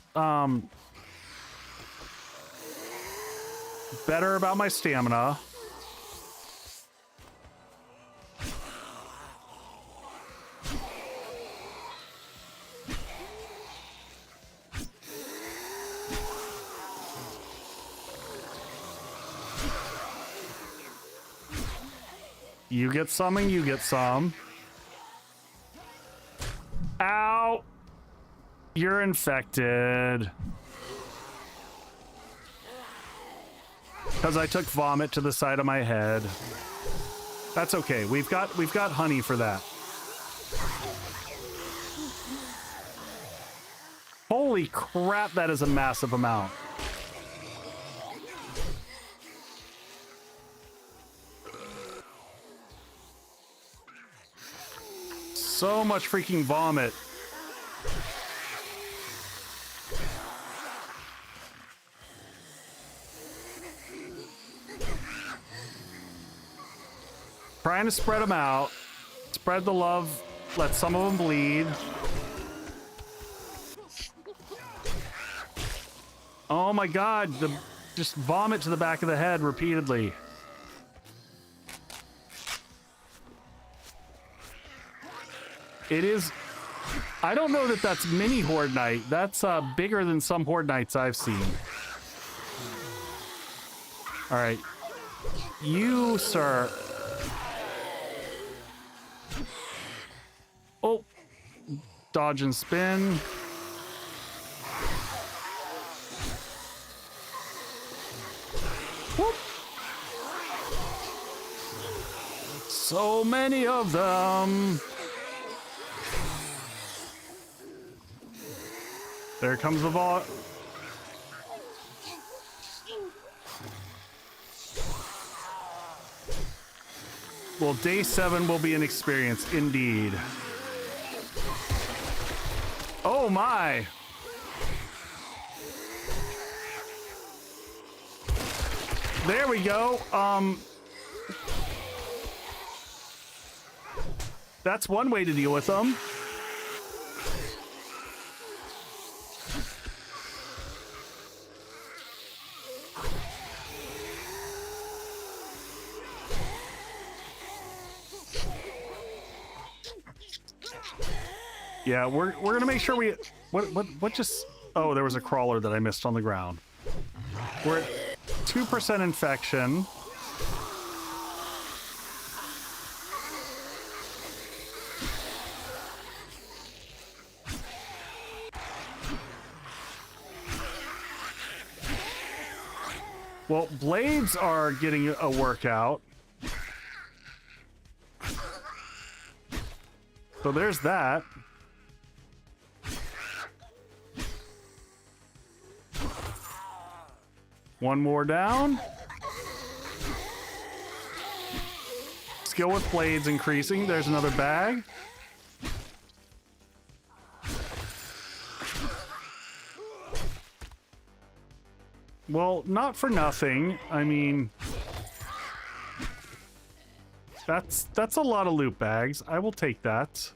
better about my stamina. You get some and you get some. Ow! You're infected. Because I took vomit to the side of my head. That's okay. We've got honey for that. Holy crap, that is a massive amount. So much freaking vomit. Trying to spread them out. Spread the love. Let some of them bleed. Oh my god. Just vomit to the back of the head repeatedly. It is... I don't know that that's mini Horde Night. That's bigger than some Horde Nights I've seen. Alright. You, sir. Oh. Dodge and spin. Whoop. So many of them. There comes the ball. Well, day 7 will be an experience indeed. Oh my! There we go. That's one way to deal with them. Yeah, we're gonna make sure we... What just... Oh, there was a crawler that I missed on the ground. We're at 2% infection. Well, blades are getting a workout. So there's that. One more down. Skill with blades increasing. There's another bag. Well, not for nothing. I mean, that's a lot of loot bags. I will take that.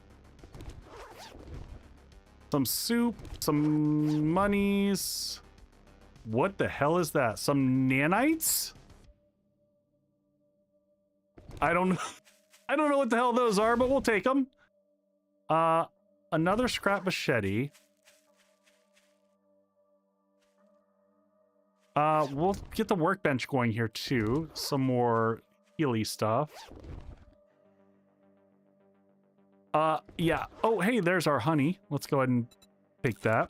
Some soup, some monies. What the hell is that? Some nanites? I don't know what the hell those are, but we'll take them. Another scrap machete. We'll get the workbench going here too. Some more healy stuff. Yeah. Oh, hey, there's our honey. Let's go ahead and take that.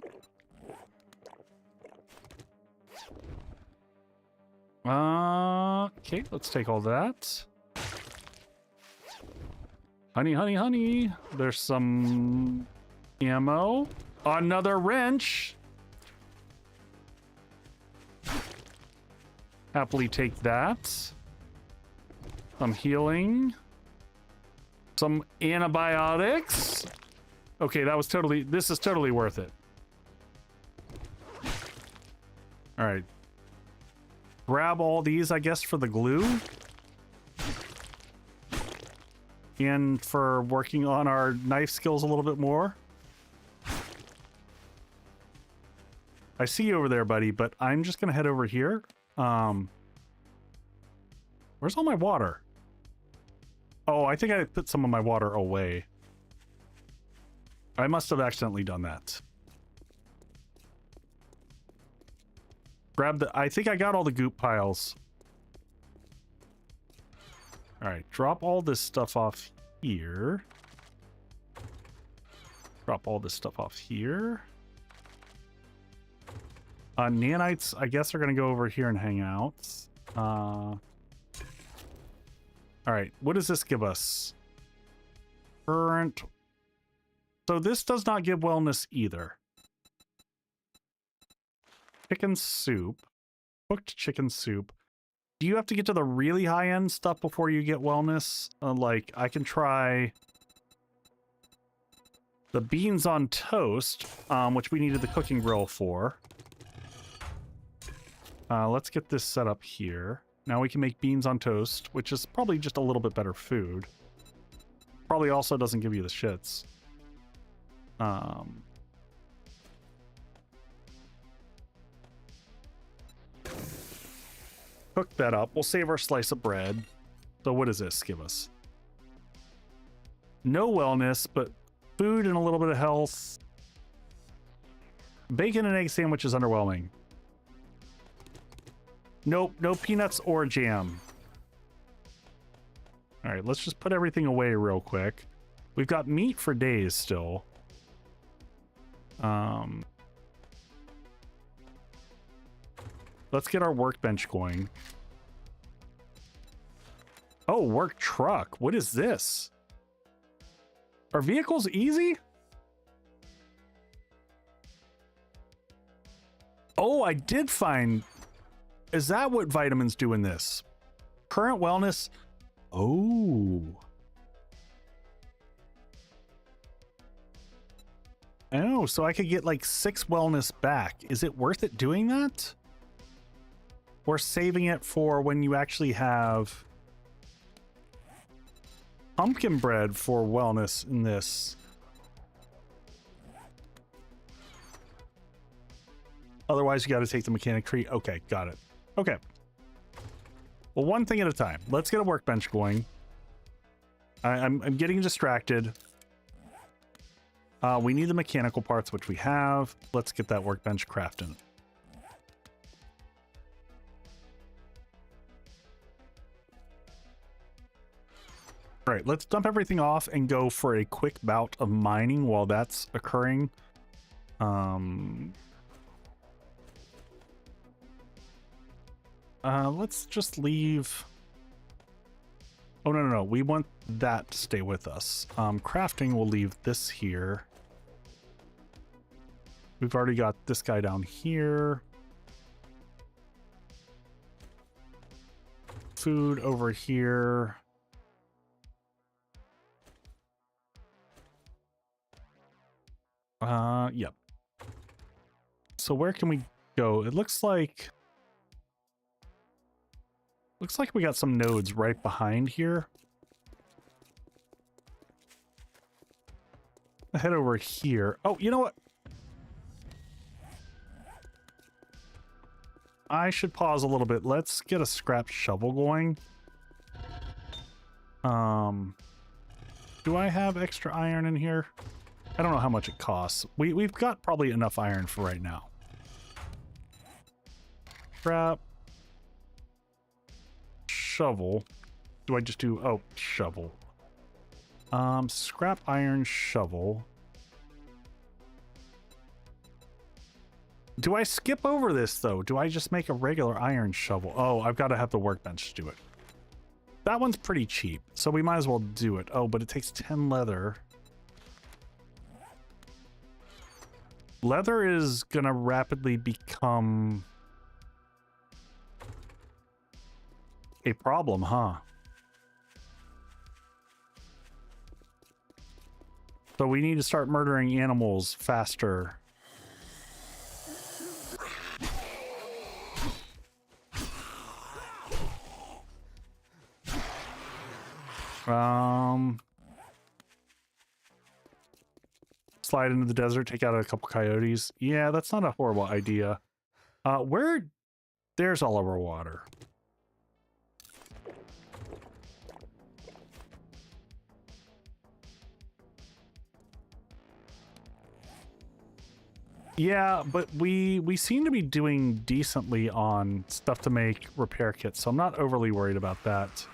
Okay, let's take all that. Honey, honey, honey. There's some ammo. Another wrench. Happily take that. Some healing. Some antibiotics. Okay, that was totally... This is totally worth it. All right. Grab all these, I guess, for the glue. And for working on our knife skills a little bit more. I see you over there, buddy, but I'm just going to head over here. Where's all my water? Oh, I think I put some of my water away. I must have accidentally done that. Grab the... I think I got all the goop piles. Alright, drop all this stuff off here. Drop all this stuff off here. Nanites, I guess, are going to go over here and hang out. Alright, what does this give us? Current... So this does not give wellness either. Chicken soup. Cooked chicken soup. Do you have to get to the really high-end stuff before you get wellness? Like, I can try the beans on toast, which we needed the cooking grill for. Let's get this set up here. Now we can make beans on toast, which is probably just a little bit better food. Probably also doesn't give you the shits. Cook that up. We'll save our slice of bread. So what does this give us? No wellness, but food and a little bit of health. Bacon and egg sandwich is underwhelming. Nope, no peanuts or jam. All right, let's just put everything away real quick. We've got meat for days still. Let's get our workbench going. Oh, work truck. What is this? Are vehicles easy? Oh, I did find... Is that what vitamins do in this? Current wellness? Oh. Oh, so I could get like 6 wellness back. Is it worth it doing that? Or saving it for when you actually have pumpkin bread for wellness in this? Otherwise, you got to take the mechanic tree. Okay, got it. Okay. Well, one thing at a time. Let's get a workbench going. I'm getting distracted. We need the mechanical parts, which we have. Let's get that workbench crafting. All right, let's dump everything off and go for a quick bout of mining while that's occurring. Let's just leave. Oh, no. We want that to stay with us. Crafting, we'll leave this here. We've already got this guy down here. Food over here. Yep. So where can we go? It looks like we got some nodes right behind here. I'll head over here. Oh, you know what? I should pause a little bit. Let's get a scrap shovel going. Do I have extra iron in here? I don't know how much it costs. We've got probably enough iron for right now. Scrap. Shovel. Do I just do... Oh, shovel. Scrap iron shovel. Do I skip over this, though? Do I just make a regular iron shovel? Oh, I've got to have the workbench do it. That one's pretty cheap, so we might as well do it. Oh, but it takes 10 leather. Leather is gonna rapidly become a problem, huh? So we need to start murdering animals faster. Slide into the desert, take out a couple coyotes. Yeah, that's not a horrible idea. There's all of our water. Yeah, but we seem to be doing decently on stuff to make repair kits, so I'm not overly worried about that.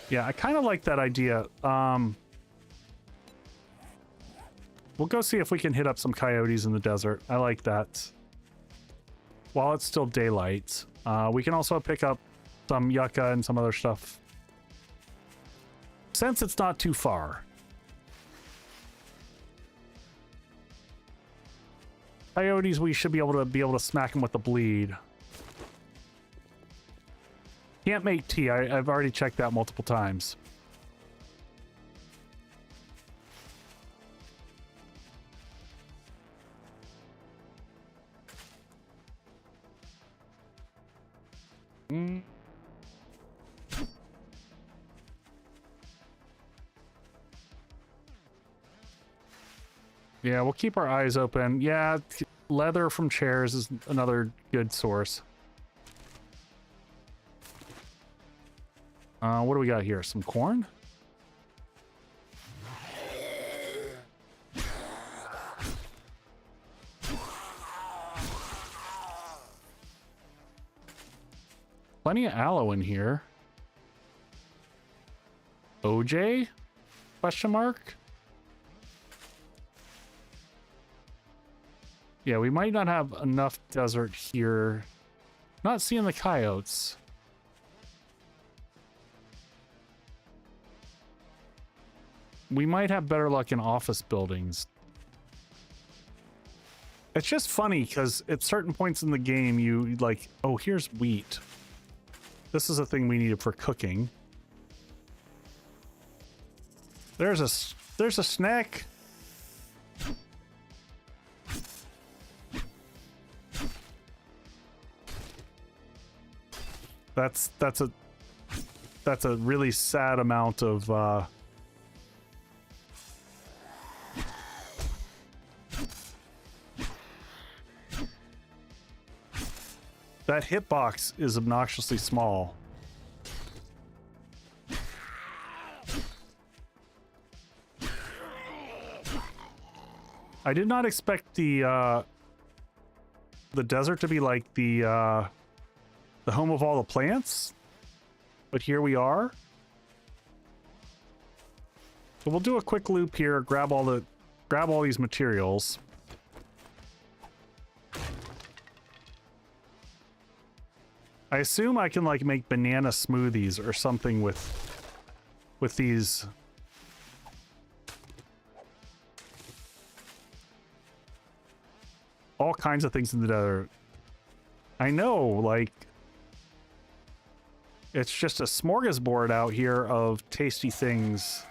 Yeah, I kind of like that idea. We'll go see if we can hit up some coyotes in the desert. I like that. While it's still daylight. We can also pick up some yucca and some other stuff. Since it's not too far. Coyotes, we should be able to smack them with the bleed. Can't make tea. I've already checked that multiple times. Yeah, we'll keep our eyes open. Yeah, leather from chairs is another good source. What do we got here? Some corn? Plenty of aloe in here. OJ? Question mark? Yeah, we might not have enough desert here. Not seeing the coyotes. We might have better luck in office buildings. It's just funny because at certain points in the game, you like, oh, here's wheat. This is a thing we needed for cooking. There's a snack. That's a really sad amount of That hitbox is obnoxiously small. I did not expect the desert to be like the home of all the plants, but here we are. So we'll do a quick loop here, grab all these materials. I assume I can like make banana smoothies or something with these. All kinds of things in the desert. I know, like, it's just a smorgasbord out here of tasty things.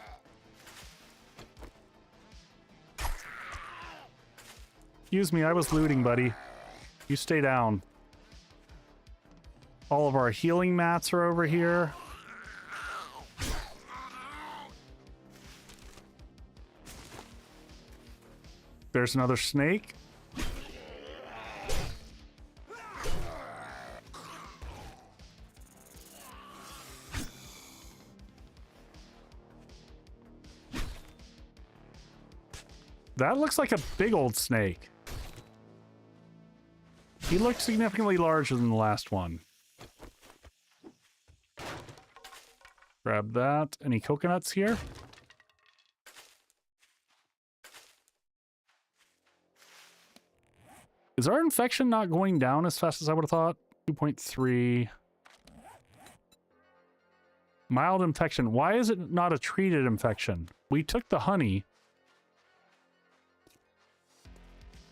Excuse me, I was looting, buddy. You stay down. All of our healing mats are over here. There's another snake. That looks like a big old snake. He looked significantly larger than the last one. Grab that. Any coconuts here? Is our infection not going down as fast as I would have thought? 2.3. Mild infection. Why is it not a treated infection? We took the honey.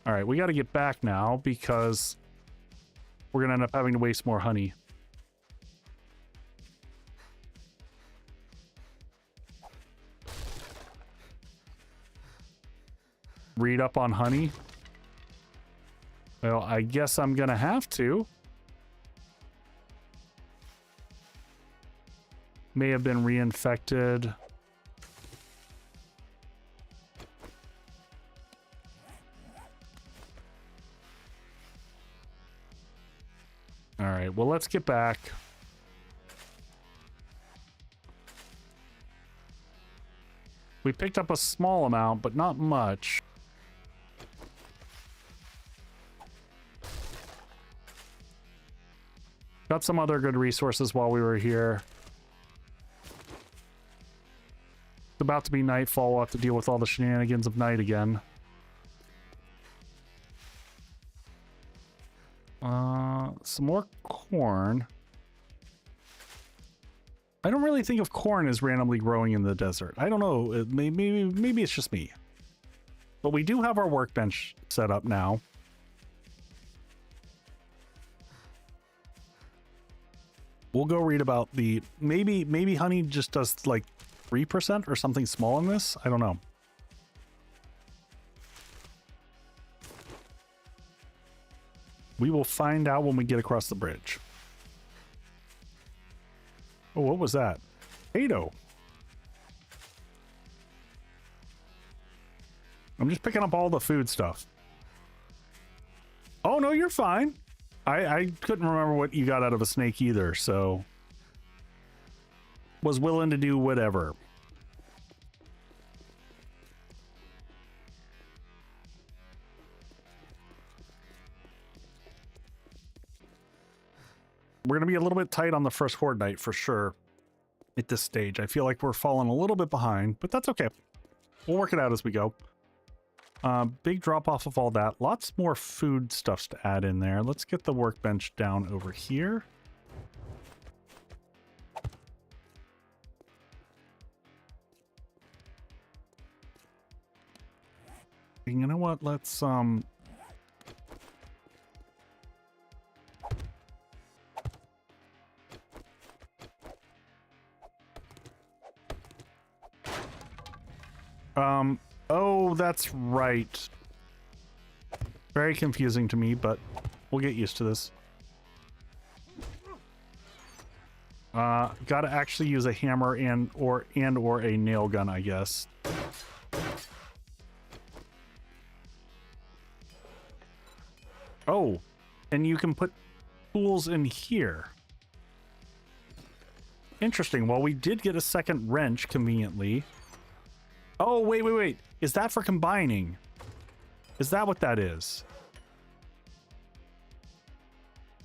All right, we got to get back now because we're going to end up having to waste more honey. Read up on honey. Well, I guess I'm going to have to. May have been reinfected. All right, well, let's get back. We picked up a small amount, but not much. Got some other good resources while we were here. It's about to be nightfall. We'll have to deal with all the shenanigans of night again. Some more corn. I don't really think of corn as randomly growing in the desert. I don't know. Maybe it's just me. But we do have our workbench set up now. We'll go read about the... Maybe honey just does like 3% or something small in this. I don't know. We will find out when we get across the bridge. Oh, what was that? Potato. I'm just picking up all the food stuff. Oh, no, you're fine. I couldn't remember what you got out of a snake either, so... Was willing to do whatever. We're going to be a little bit tight on the first Horde night for sure at this stage. I feel like we're falling a little bit behind, but that's okay. We'll work it out as we go. Big drop off of all that. Lots more food stuffs to add in there. Let's get the workbench down over here. You know what? Let's oh, that's right. Very confusing to me, but we'll get used to this. Gotta actually use a hammer and or a nail gun, I guess. Oh, and you can put tools in here. Interesting. Well, we did get a second wrench conveniently. Oh, wait, wait, wait. Is that for combining? Is that what that is?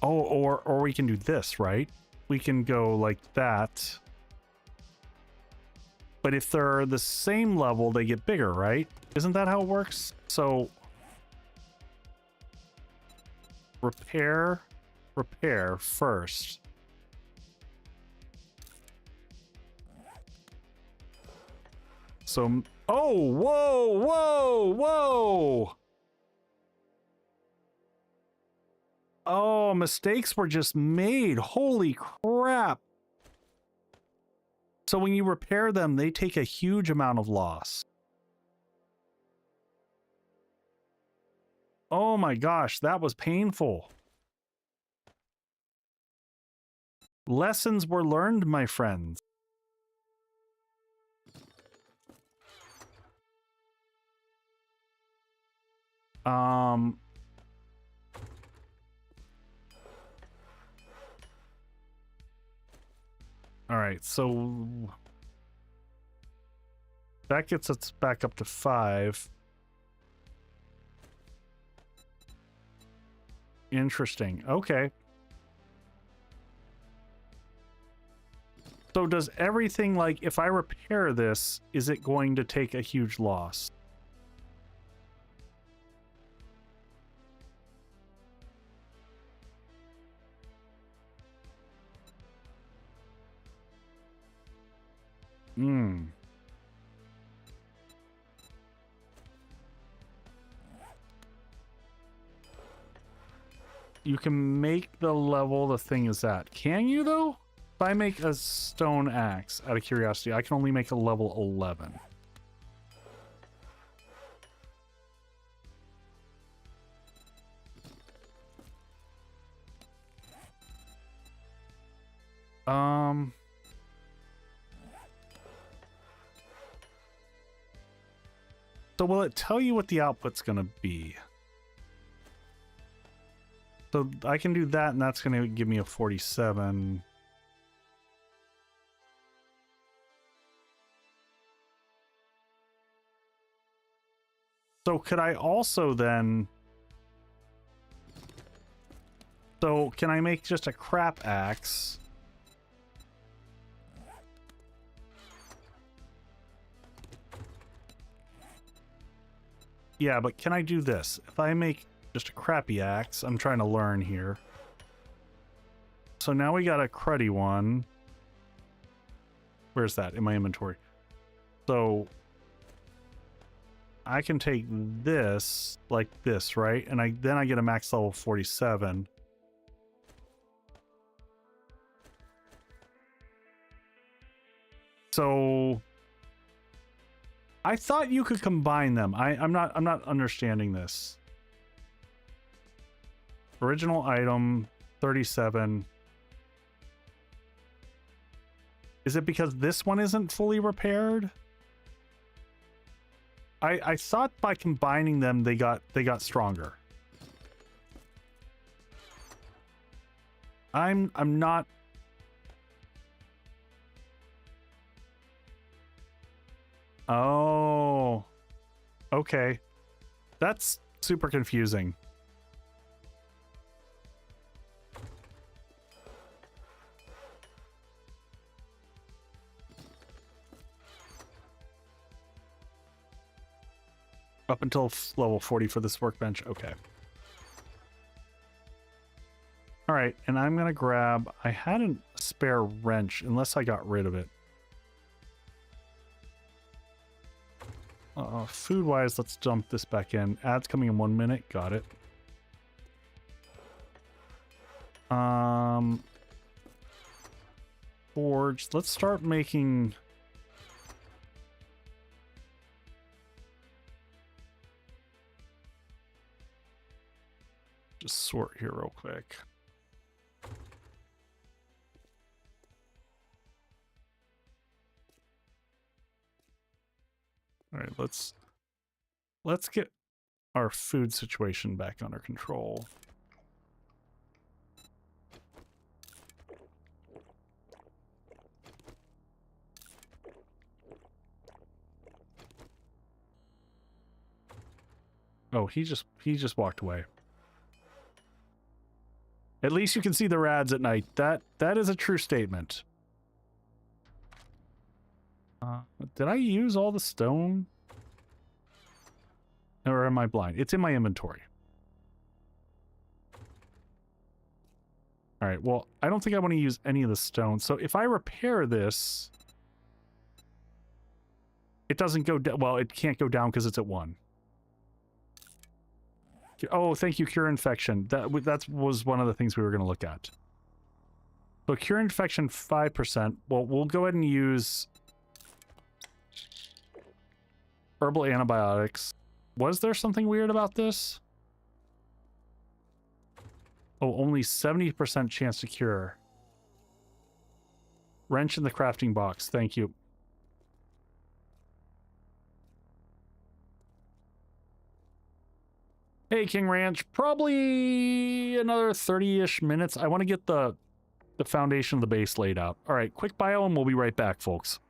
Oh, or we can do this, right? We can go like that. But if they're the same level, they get bigger, right? Isn't that how it works? So repair first. So, oh, whoa, whoa, whoa. Oh, mistakes were just made. Holy crap. So when you repair them, they take a huge amount of loss. Oh my gosh, that was painful. Lessons were learned, my friends. All right, so that gets us back up to 5. Interesting. Okay. So does everything, like, if I repair this, is it going to take a huge loss? Hmm. You can make the level the thing is at. Can you, though? If I make a stone axe, out of curiosity, I can only make a level 11. So will it tell you what the output's gonna be? So I can do that, and that's gonna give me a 47. So could I also then... So can I make just a crap axe? Yeah, but can I do this? If I make just a crappy axe, I'm trying to learn here. So now we got a cruddy one. Where's that? In my inventory. So I can take this like this, right? And then I get a max level 47. So I thought you could combine them. I'm not understanding this. Original item 37. Is it because this one isn't fully repaired? I thought by combining them they got stronger. I'm not... Oh. Okay. That's super confusing. Up until level 40 for this workbench. Okay. All right, and I'm gonna grab... I had a spare wrench, unless I got rid of it. Food-wise, let's dump this back in. Ads coming in 1 minute. Got it. Forge. Let's start making... Just sort here real quick. All right, let's get our food situation back under control. Oh, he just walked away. At least you can see the rads at night. That is a true statement. Did I use all the stone? Or am I blind? It's in my inventory. All right, well, I don't think I want to use any of the stone. So if I repair this, it doesn't go down. Well, it can't go down because it's at 1. Oh, thank you, cure infection. That was one of the things we were going to look at. So cure infection 5%. Well, we'll go ahead and use herbal antibiotics. Was there something weird about this? Oh, only 70% chance to cure. Wrench in the crafting box. Thank you. Hey, King Ranch. Probably another 30-ish minutes. I want to get the foundation of the base laid out. All right, quick bio and we'll be right back, folks.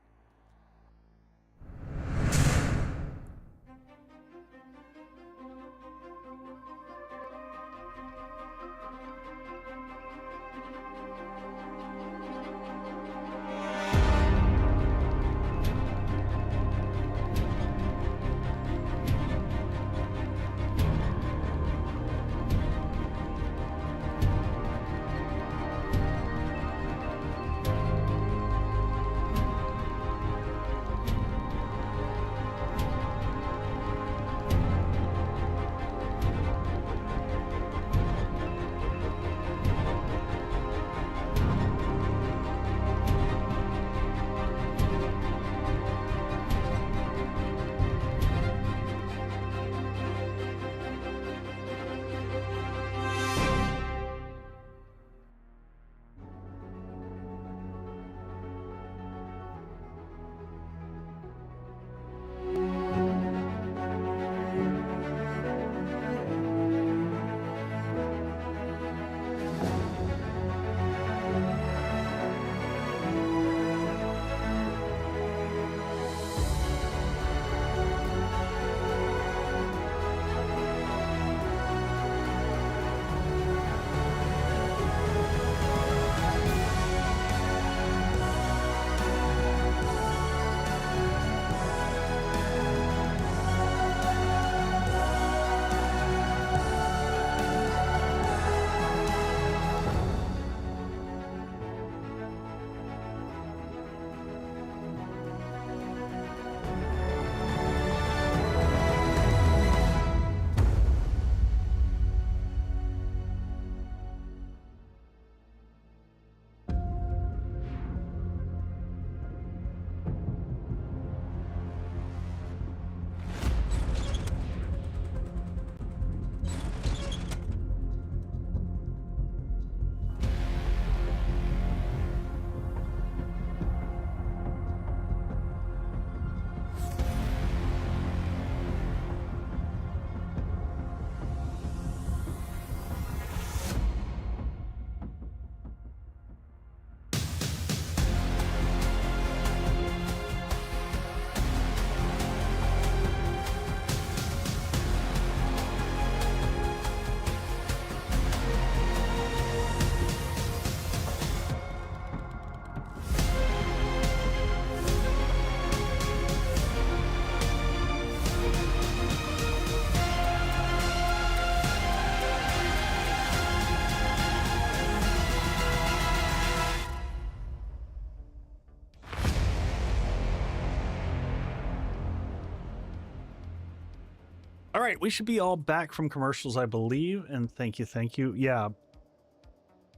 All right, we should be all back from commercials, I believe, and thank you. Yeah.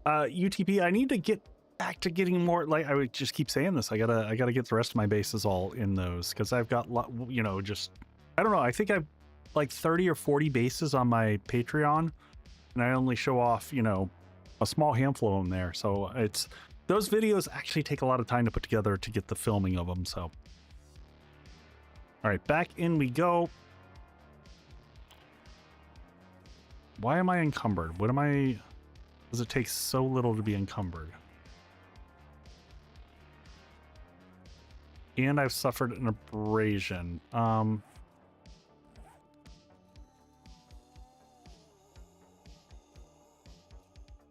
UTP, I need to get back to getting more, like, I would just keep saying this. I gotta get the rest of my bases all in those, because I've got, you know, just, I don't know, I think I've like 30 or 40 bases on my Patreon, and I only show off, you know, a small handful of them there. So it's, those videos actually take a lot of time to put together to get the filming of them, so. All right, back in we go. Why am I encumbered? What am I... Does it take so little to be encumbered? And I've suffered an abrasion.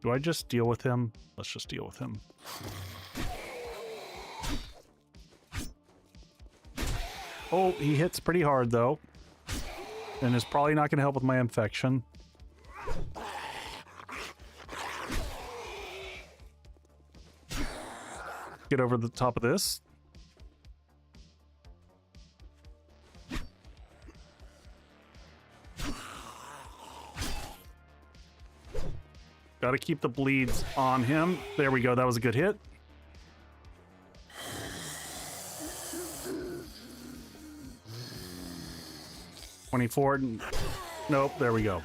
Do I just deal with him? Let's just deal with him. Oh, he hits pretty hard, though. And is probably not going to help with my infection. Get over the top of this. Gotta keep the bleeds on him. There we go. That was a good hit. $24. Nope. There we go.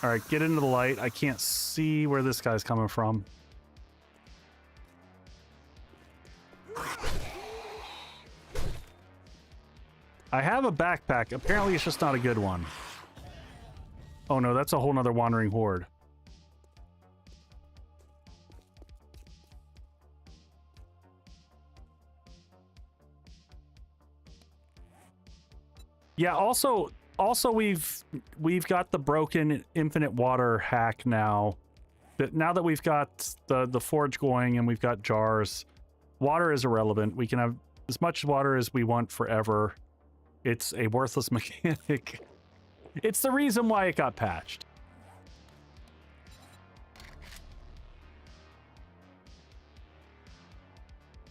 All right. Get into the light. I can't see where this guy's coming from. I have a backpack. Apparently, it's just not a good one. Oh no, that's a whole nother wandering horde. Yeah, also we've got the broken infinite water hack now. Now that we've got the forge going and we've got jars, water is irrelevant. We can have as much water as we want forever. It's a worthless mechanic. It's the reason why it got patched.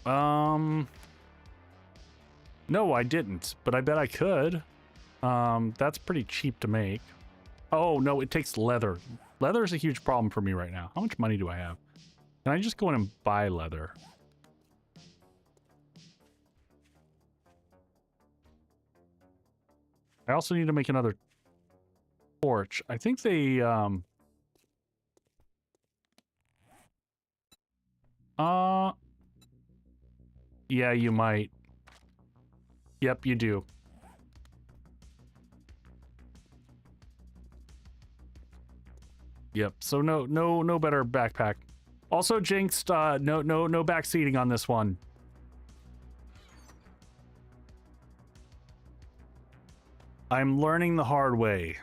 No, I didn't, but I bet I could. That's pretty cheap to make. Oh, no, it takes leather. Leather is a huge problem for me right now. How much money do I have? Can I just go in and buy leather? I also need to make another torch. I think they, yeah, you might. Yep, you do. Yep. So no better backpack. Also jinxed, no backseating on this one. I'm learning the hard way.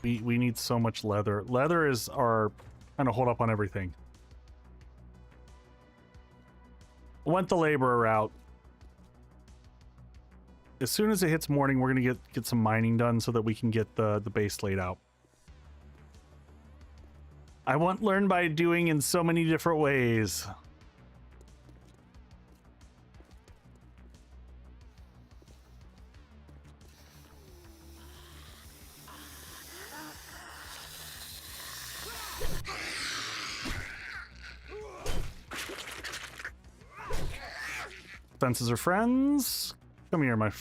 We need so much leather. Leather is our kind of hold up on everything. Went the laborer route. As soon as it hits morning, we're gonna get some mining done so that we can get the base laid out. I want learn by doing in so many different ways. Fences are friends. Come here, my...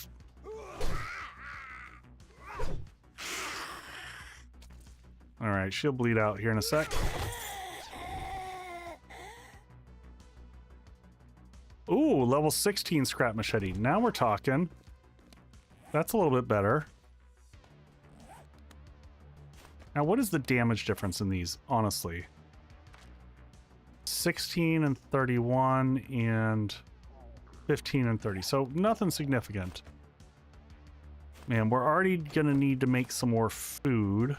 Alright, she'll bleed out here in a sec. Ooh, level 16 scrap machete. Now we're talking. That's a little bit better. Now, what is the damage difference in these, honestly? 16 and 31 and 15 and 30. So nothing significant. Man, we're already gonna need to make some more food.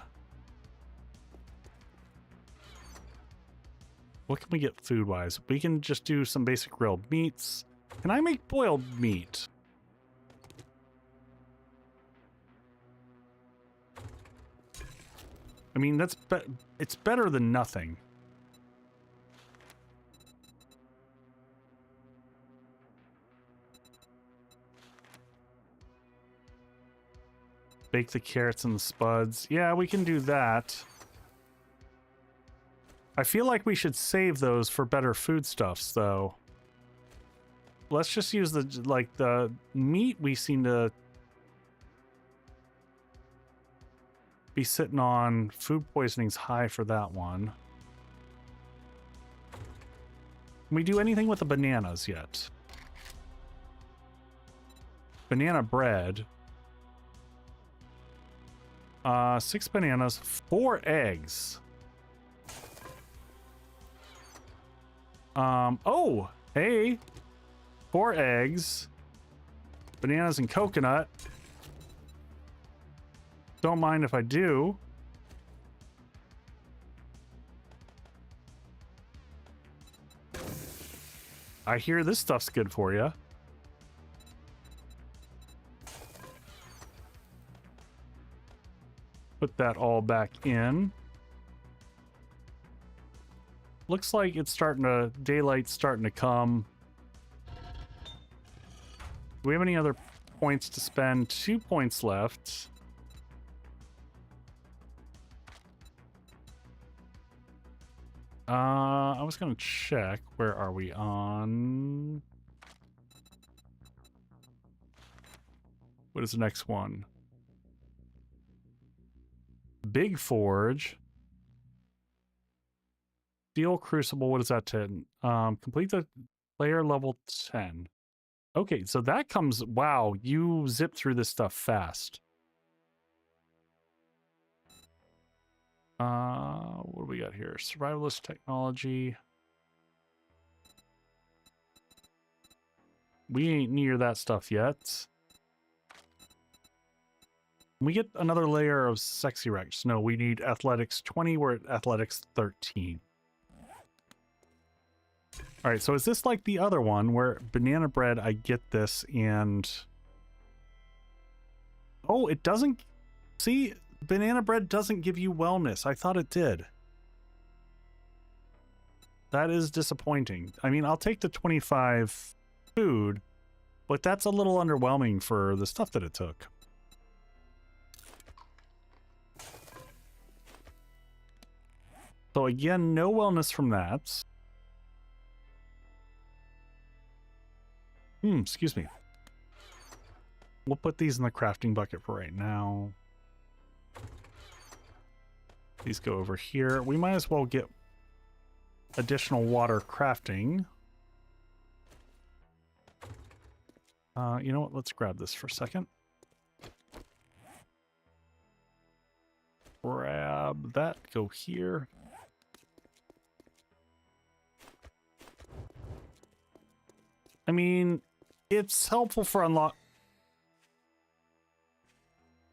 What can we get food-wise? We can just do some basic grilled meats. Can I make boiled meat? I mean, it's better than nothing. Bake the carrots and the spuds. Yeah, we can do that. I feel like we should save those for better foodstuffs, though. Let's just use the meat we seem to be sitting on. Food poisoning's high for that one. Can we do anything with the bananas yet? Banana bread. 6 bananas, 4 eggs. Oh, hey. 4 eggs, bananas and coconut. Don't mind if I do. I hear this stuff's good for you. Put that all back in. Looks like it's starting to, daylight's starting to come. Do we have any other points to spend? 2 points left. I was gonna check. Where are we on? What is the next one? Big Forge. Steel Crucible, what is that 10? Complete the player level 10. Okay, so that comes, wow, you zip through this stuff fast. What do we got here? Survivalist technology. We ain't near that stuff yet. We get another layer of sexy Rex. No, we need athletics 20. We're at athletics 13. All right, so is this like the other one where banana bread, I get this and... Oh, it doesn't... See, banana bread doesn't give you wellness. I thought it did. That is disappointing. I mean, I'll take the 25 food, but that's a little underwhelming for the stuff that it took. So again, no wellness from that. Excuse me. We'll put these in the crafting bucket for right now. These go over here. We might as well get additional water crafting. You know what? Let's grab this for a second. Grab that. Go here. I mean, it's helpful for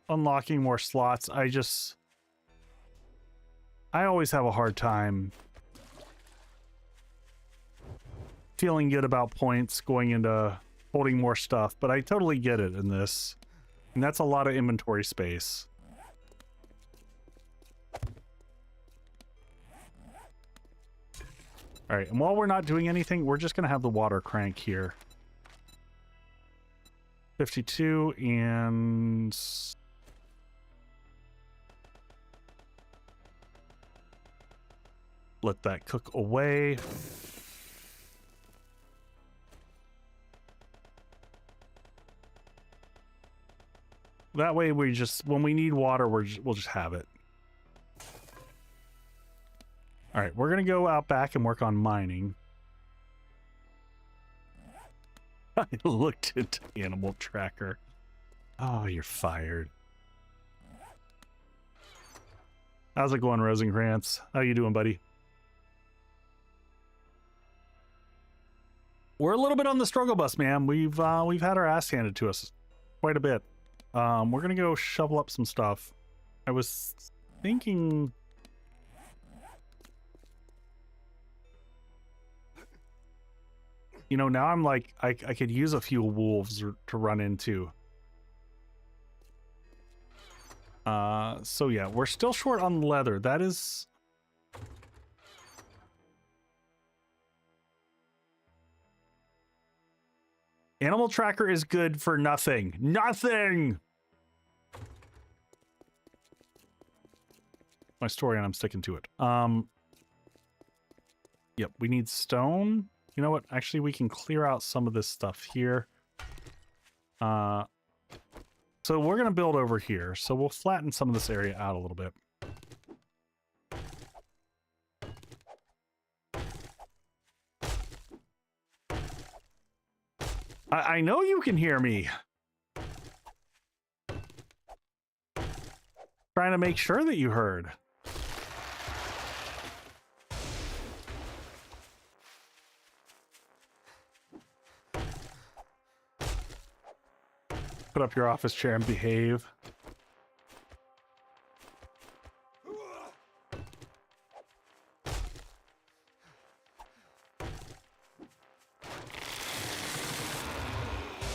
unlocking more slots. I always have a hard time feeling good about points going into holding more stuff, but I totally get it in this. And that's a lot of inventory space. All right, and while we're not doing anything, we're just going to have the water crank here. 52 and... Let that cook away. That way we just, when we need water, we'll just have it. All right, we're going to go out back and work on mining. I looked at Animal Tracker. Oh, you're fired. How's it going, Rosencrantz? How you doing, buddy? We're a little bit on the struggle bus, man. We've had our ass handed to us quite a bit. We're gonna go shovel up some stuff. I was thinking... You know, now I'm like, I could use a few wolves to run into. So yeah, we're still short on leather. That is... Animal Tracker is good for nothing. Nothing! My story, and I'm sticking to it. Yep, we need stone. You know what? Actually, we can clear out some of this stuff here. So we're going to build over here. So we'll flatten some of this area out a little bit. I know you can hear me. Trying to make sure that you heard. put up your office chair and behave.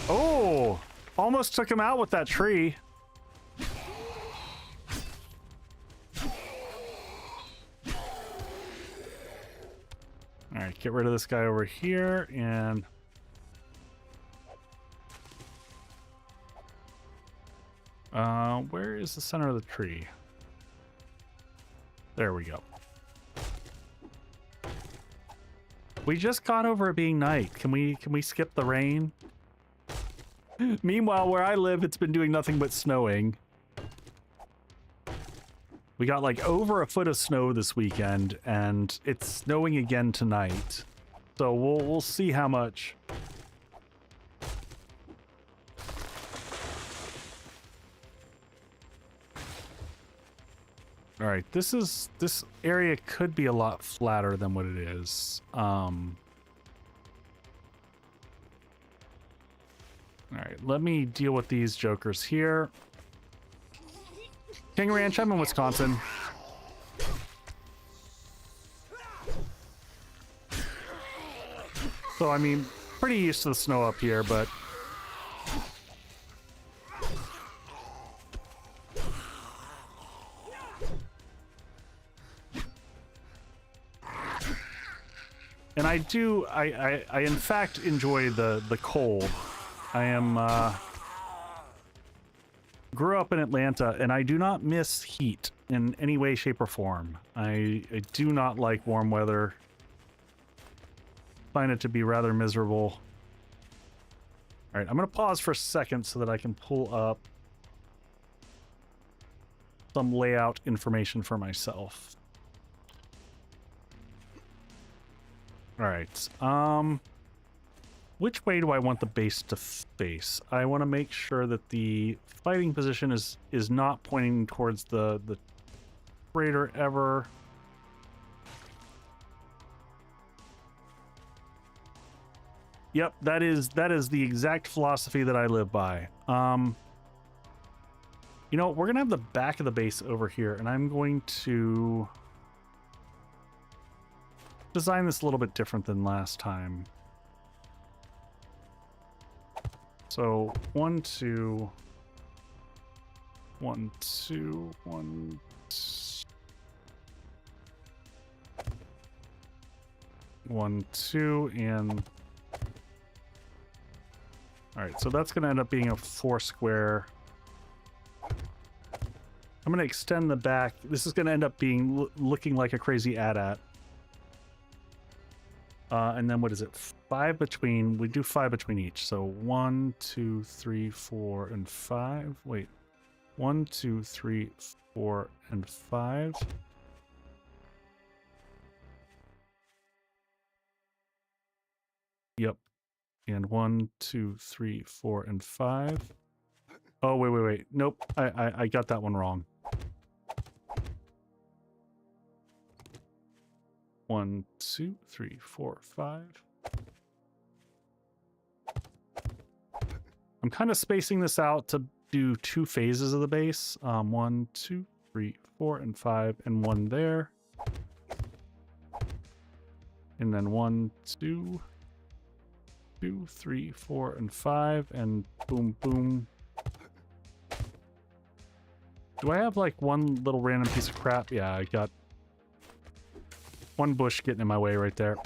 Oh, almost took him out with that tree. All right, get rid of this guy over here and where is the center of the tree? There we go. We just got over it being night. Can we skip the rain? Meanwhile, where I live, it's been doing nothing but snowing. We got like over a foot of snow this weekend, and it's snowing again tonight. So we'll see how much. All right, this area could be a lot flatter than what it is. All right, let me deal with these jokers here. King Ranch, I'm in Wisconsin. So, I mean, pretty used to the snow up here, but... And I in fact enjoy the cold. I grew up in Atlanta, and I do not miss heat in any way, shape, or form. I do not like warm weather. Find it to be rather miserable. All right, I'm going to pause for a second so that I can pull up some layout information for myself. All right, which way do I want the base to face? I want to make sure that the fighting position is not pointing towards the crater ever. Yep, that is the exact philosophy that I live by. You know, we're gonna have the back of the base over here, and I'm going to design this a little bit different than last time. So 1, 2, 1, 2, 1, 1, 2, and all right. So that's going to end up being a 4 square. I'm going to extend the back. This is going to end up being looking like a crazy AT-AT. And then what is it? 5 between. We do 5 between each. So 1, 2, 3, 4, and 5. Wait. 1, 2, 3, 4, and 5. Yep. And 1, 2, 3, 4, and 5. Oh, wait. Nope. I got that one wrong. 1, 2, 3, 4, 5. I'm kind of spacing this out to do 2 phases of the base. 1, 2, 3, 4, and 5, and 1 there. And then 1, 2, 2, 3, 4, and 5, and boom, boom. Do I have like one little random piece of crap? Yeah, I got one bush getting in my way right there.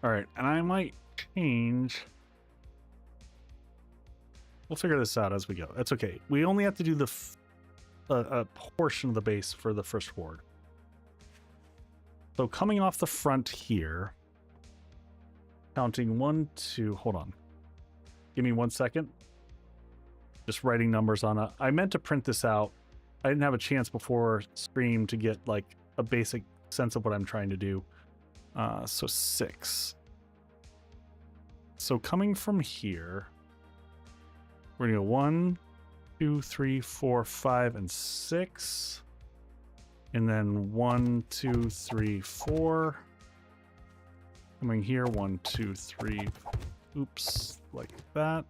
All right, and I might change. We'll figure this out as we go. That's okay. We only have to do the a portion of the base for the first horde. So coming off the front here, counting 1, 2, hold on. Give me 1 second. Just writing numbers on it. I meant to print this out. I didn't have a chance before stream to get like a basic sense of what I'm trying to do. So 6. So coming from here, we're gonna go 1, 2, 3, 4, 5, and 6. And then 1, 2, 3, 4. Coming here, 1, 2, 3. Oops, like that.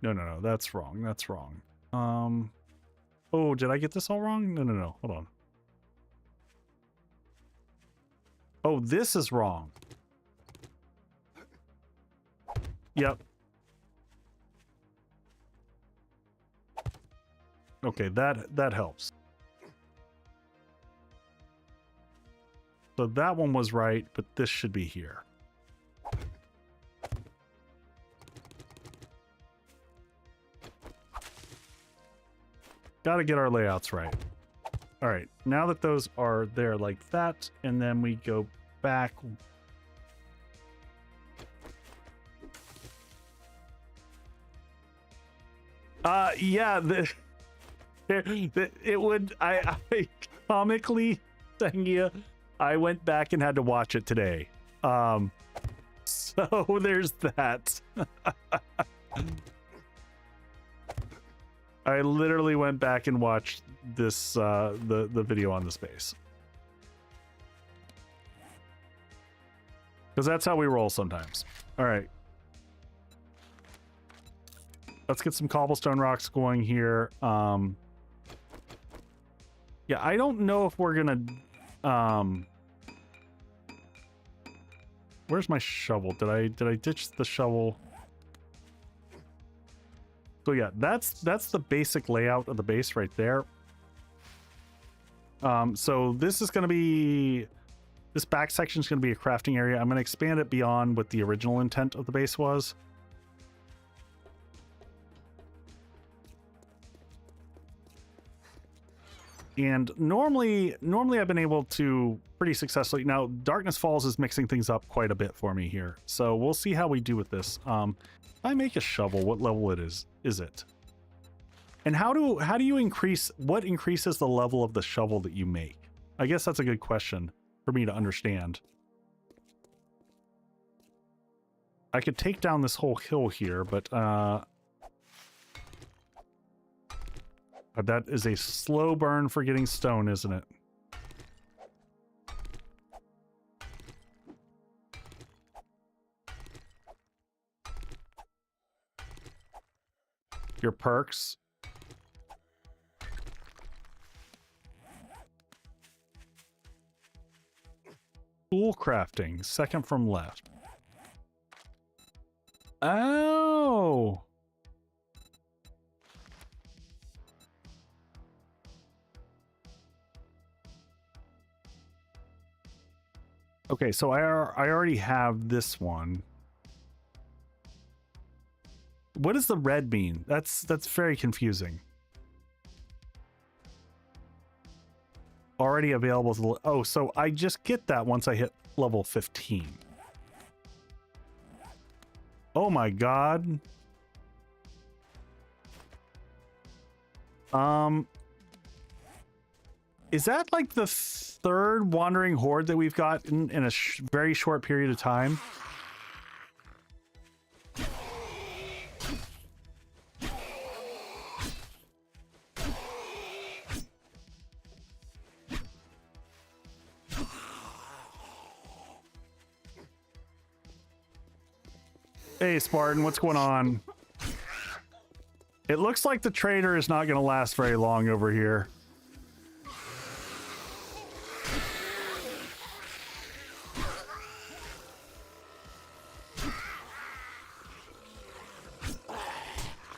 No, that's wrong. That's wrong. Oh, did I get this all wrong? No. Hold on. Oh, this is wrong. Yep. Okay, that helps. So that one was right, but this should be here. Gotta get our layouts right. All right, now that those are there like that, and then we go back. Yeah, it would, I comically, Sangia, I went back and had to watch it today. So there's that. I literally went back and watched this the video on the space, because that's how we roll sometimes. All right, let's get some cobblestone rocks going here. Yeah, I don't know if we're gonna where's my shovel? Did I ditch the shovel? So yeah, that's the basic layout of the base right there. So this is going to be, this back section is going to be a crafting area. I'm going to expand it beyond what the original intent of the base was. And normally I've been able to pretty successfully. Now, Darkness Falls is mixing things up quite a bit for me here. So we'll see how we do with this. If I make a shovel, what level is it? And how do you increase, what increases the level of the shovel that you make? I guess that's a good question for me to understand. I could take down this whole hill here, but that is a slow burn for getting stone, isn't it? Your perks. Tool crafting, second from left. Oh! Okay, so I already have this one. What does the red mean? That's very confusing. Already available to, oh, so I just get that once I hit level 15. Oh my god. Is that like the third wandering horde that we've got in a very short period of time? Hey, Spartan, what's going on? It looks like the trader is not going to last very long over here.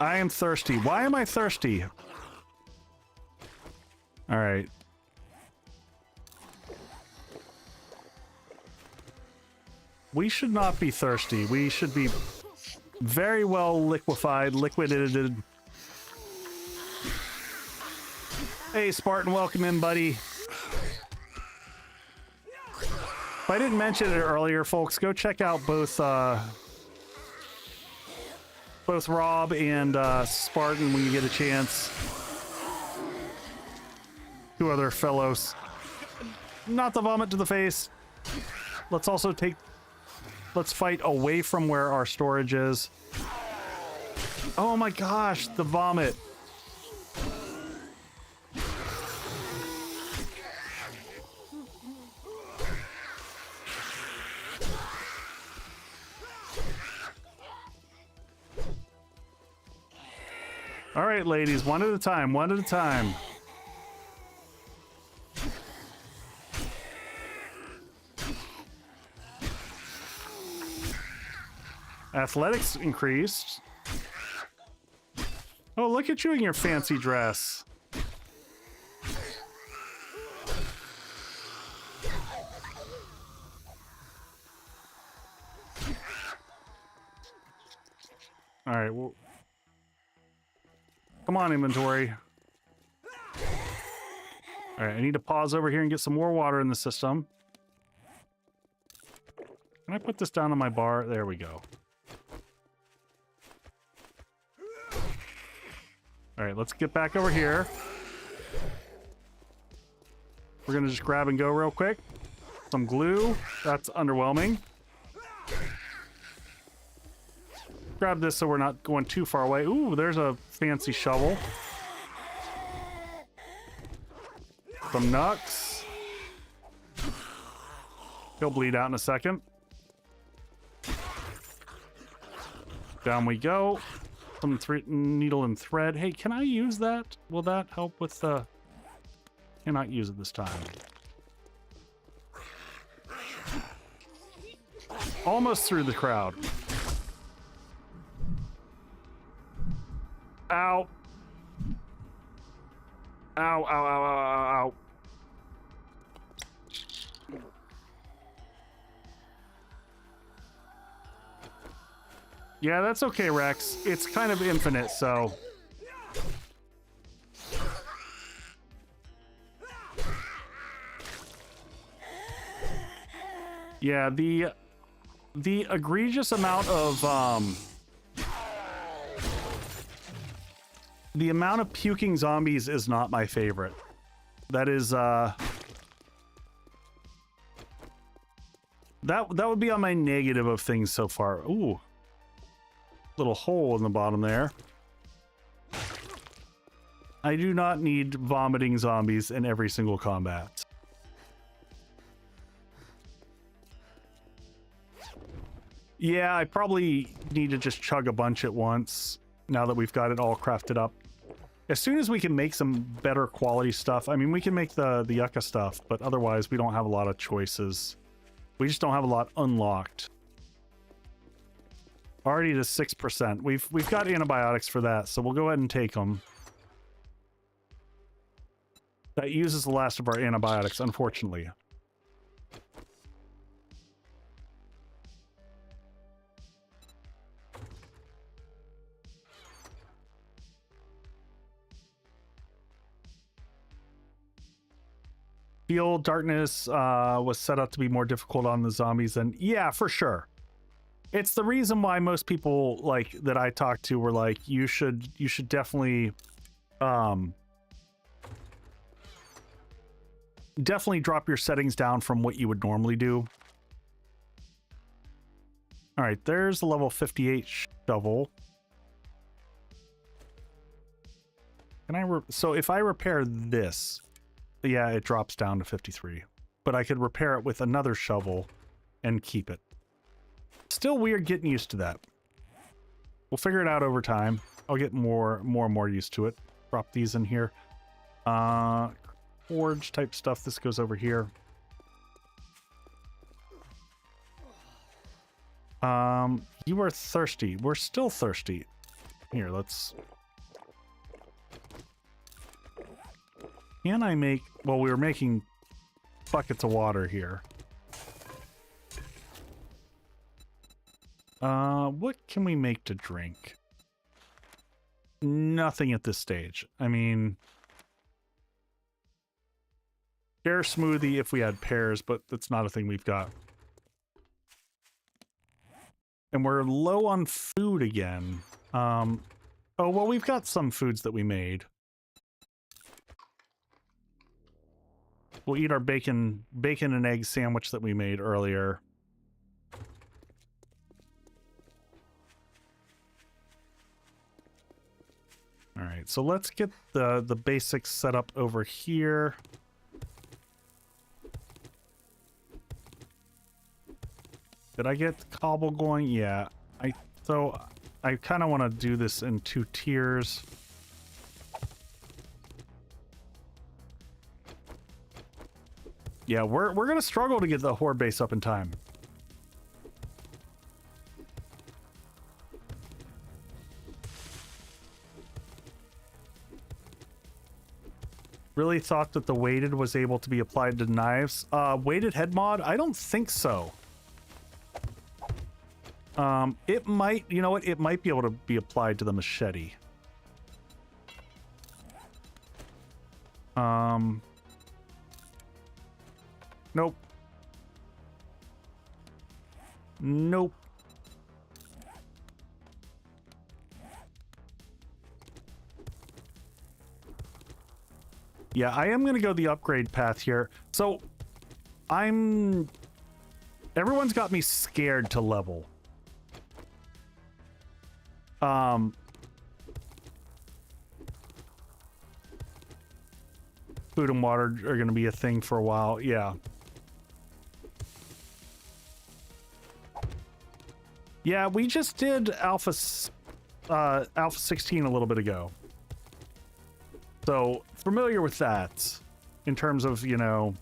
I am thirsty. Why am I thirsty? All right. We should not be thirsty. We should be very well liquidated. Hey, Spartan, welcome in, buddy. If I didn't mention it earlier, folks, go check out both Rob and Spartan when you get a chance. Two other fellows. Not the vomit to the face. Let's also let's fight away from where our storage is. Oh my gosh, the vomit. All right, ladies, one at a time, one at a time. Athletics increased. Oh, look at you in your fancy dress. All right, well, come on, inventory. All right, I need to pause over here and get some more water in the system. Can I put this down on my bar? There we go. All right, let's get back over here. We're gonna just grab and go real quick. Some glue. That's underwhelming. Grab this so we're not going too far away. Ooh, there's a fancy shovel. Some nuts. He'll bleed out in a second. Down we go. Some needle and thread. Hey, can I use that? Will that help with the... Cannot use it this time. Almost through the crowd. Ow. Ow, ow, ow, ow, ow, ow. Yeah, that's okay, Rex. It's kind of infinite, so... Yeah, the egregious amount of, the amount of puking zombies is not my favorite. That is, that would be on my negative of things so far. Ooh. Little hole in the bottom there. I do not need vomiting zombies in every single combat. Yeah, I probably need to just chug a bunch at once now that we've got it all crafted up. As soon as we can make some better quality stuff, I mean, we can make the yucca stuff, but otherwise we don't have a lot of choices. We just don't have a lot unlocked. Already to 6%. We've got antibiotics for that, so we'll go ahead and take them. That uses the last of our antibiotics, unfortunately. Field Darkness was set up to be more difficult on the zombies, and yeah, for sure. It's the reason why most people like that I talked to were like, you should definitely definitely drop your settings down from what you would normally do. All right, there's the level 58 shovel. Can I so if I repair this, yeah, it drops down to 53. But I could repair it with another shovel and keep it. Still weird getting used to that. We'll figure it out over time. I'll get more and more used to it. Drop these in here. Forge type stuff. This goes over here. You are thirsty. We're still thirsty. Here, let's... Can I make... Well, we were making buckets of water here. What can we make to drink? Nothing at this stage. I mean... Pear smoothie if we had pears, but that's not a thing we've got. And we're low on food again. Oh, well, we've got some foods that we made. We'll eat our bacon and egg sandwich that we made earlier. All right, so let's get the basics set up over here. Did I get cobble going? Yeah. So I kind of want to do this in 2 tiers. Yeah, we're gonna struggle to get the Horde base up in time. Really thought that the weighted was able to be applied to knives. Weighted head mod? I don't think so. It might, you know what? It might be able to be applied to the machete. Nope. Nope. Yeah, I am going to go the upgrade path here. So, everyone's got me scared to level. Food and water are going to be a thing for a while. Yeah. Yeah, we just did Alpha 16 a little bit ago. So, familiar with that in terms of, you know,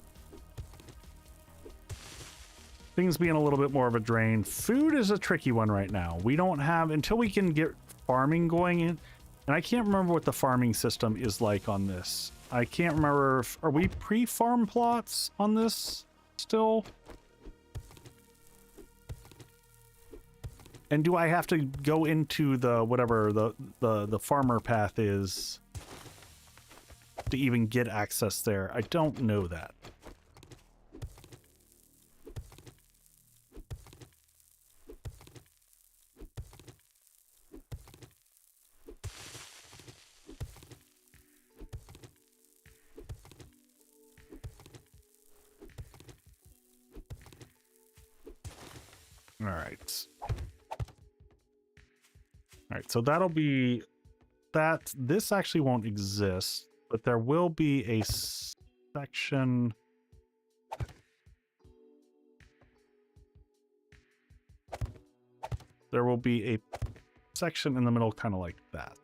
things being a little bit more of a drain. Food is a tricky one right now. We don't have, until we can get farming going in, and I can't remember what the farming system is like on this. I can't remember if, are we pre-farm plots on this still? And do I have to go into the, whatever the farmer path is to even get access there? I don't know that. All right. All right, so that'll be that. This actually won't exist, but there will be a section. There will be a section in the middle, kind of like that.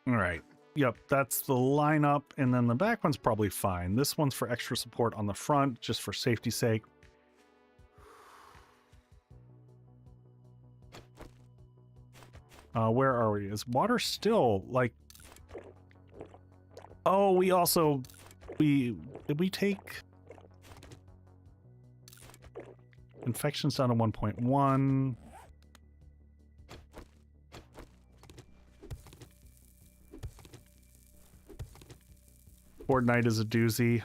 All right. Yep, that's the lineup, and then the back one's probably fine. This one's for extra support on the front, just for safety's sake. Where are we? Is water still, like... Oh, we also... Did we take... Infections down to 1.1... Horde Night is a doozy.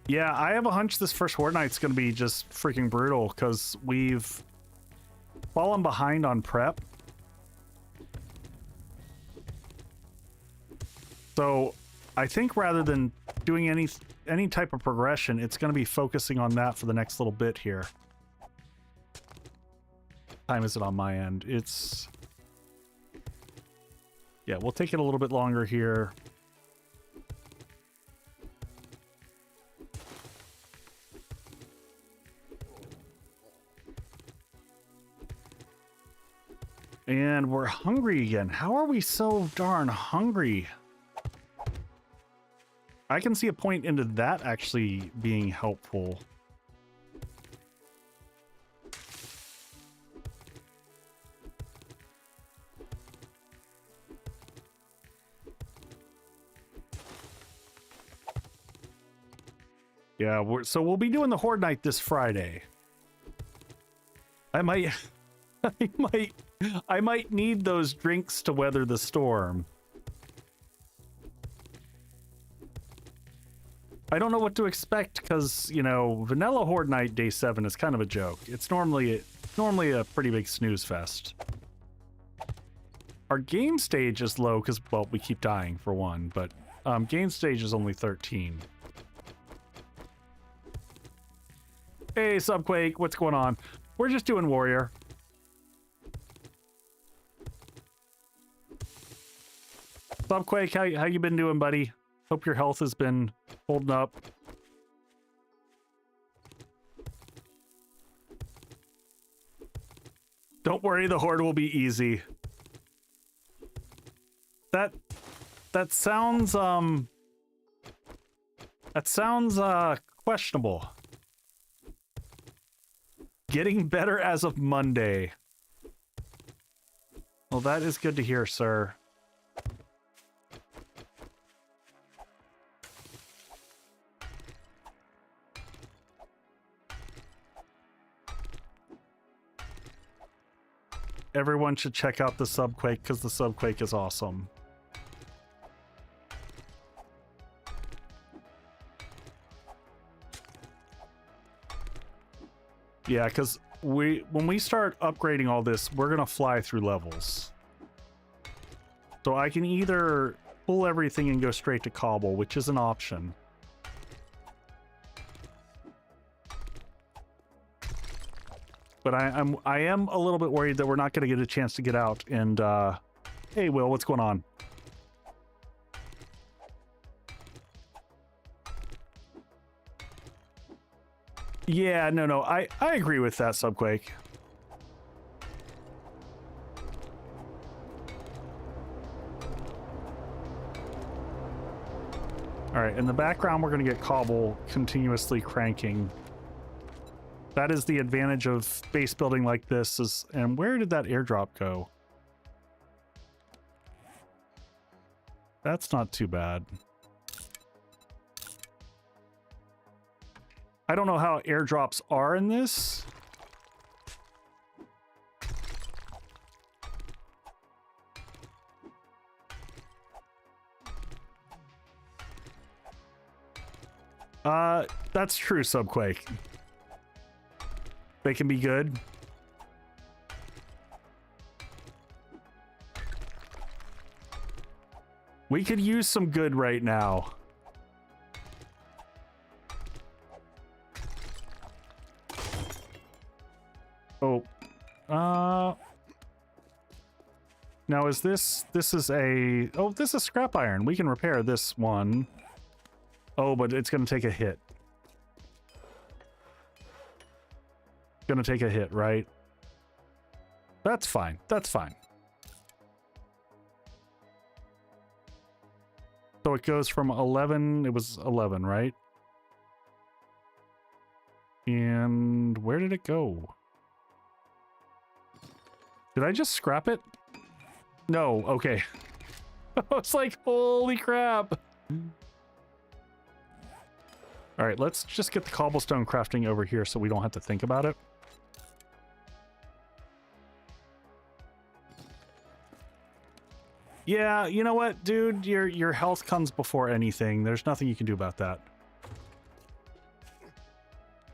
Yeah, I have a hunch this first Horde Night's going to be just freaking brutal because we've fallen behind on prep. So I think rather than doing any type of progression, it's going to be focusing on that for the next little bit here. What time is it on my end? It's... Yeah, we'll take it a little bit longer here. And we're hungry again. How are we so darn hungry? I can see a point into that actually being helpful. Yeah, so we'll be doing the Horde Night this Friday. I might... I might need those drinks to weather the storm. I don't know what to expect because, you know, Vanilla Horde Night Day 7 is kind of a joke. It's normally a pretty big snooze fest. Our game stage is low because, well, we keep dying for one, but game stage is only 13. Hey, Subquake, what's going on? We're just doing Warrior. Subquake, how you been doing, buddy? Hope your health has been holding up. Don't worry, the Horde will be easy. That sounds questionable. Getting better as of Monday. Well, that is good to hear, sir. Everyone should check out the Subquake because the Subquake is awesome. Yeah, because when we start upgrading all this, we're gonna fly through levels. So I can either pull everything and go straight to cobble, which is an option. But I am a little bit worried that we're not gonna get a chance to get out and hey Will, what's going on? Yeah, no, I agree with that, Subquake. All right, in the background, we're going to get cobble continuously cranking. That is the advantage of base building like this. And where did that airdrop go? That's not too bad. I don't know how airdrops are in this. That's true, Subquake. They can be good. We could use some good right now. Oh, now is this is a, oh, this is scrap iron. We can repair this one. Oh, but it's going to take a hit. Going to take a hit, right? That's fine. That's fine. So it goes from 11, it was 11, right? And where did it go? Did I just scrap it? No, okay. I was like, holy crap. All right, let's just get the cobblestone crafting over here so we don't have to think about it. Yeah, you know what, dude? Your health comes before anything. There's nothing you can do about that.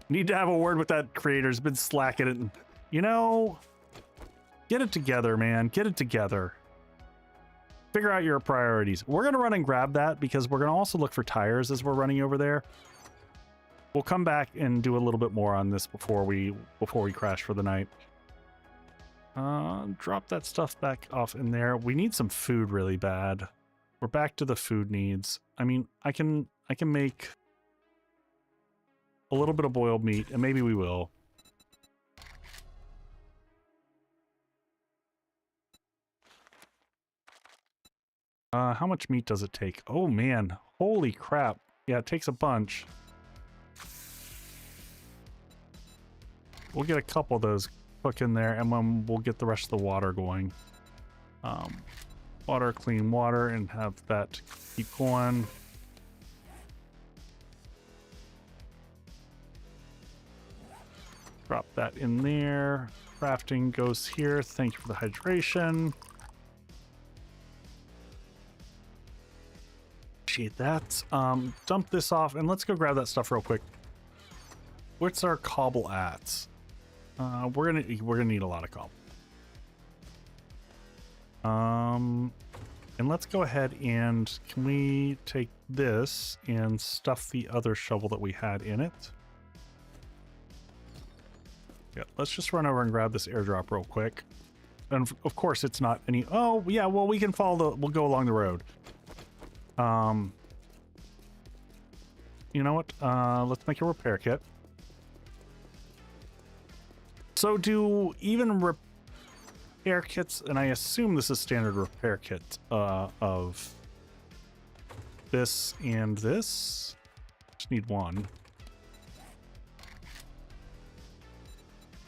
Need to have a word with that creator. Has been slacking it. You know, get it together, man. Get it together. Figure out your priorities. We're gonna run and grab that because we're gonna also look for tires as we're running over there. We'll come back and do a little bit more on this before we crash for the night. Drop that stuff back off in there. We need some food really bad. We're back to the food needs. I mean, I can make a little bit of boiled meat, and maybe we will. How much meat does it take? Oh man, holy crap. Yeah, it takes a bunch. We'll get a couple of those cook in there, and then we'll get the rest of the water going. Water, clean water, and have that keep going. Drop that in there. Crafting goes here. Thank you for the hydration. Appreciate that. Dump this off, and let's go grab that stuff real quick. What's our cobble at? We're gonna need a lot of cobble. And let's go ahead and can we take this and stuff the other shovel that we had in it? Yeah, let's just run over and grab this airdrop real quick. And of course it's not any, oh yeah, well we can follow we'll go along the road. You know what? Let's make a repair kit. So do even repair kits, and I assume this is standard repair kit of this and this. Just need one.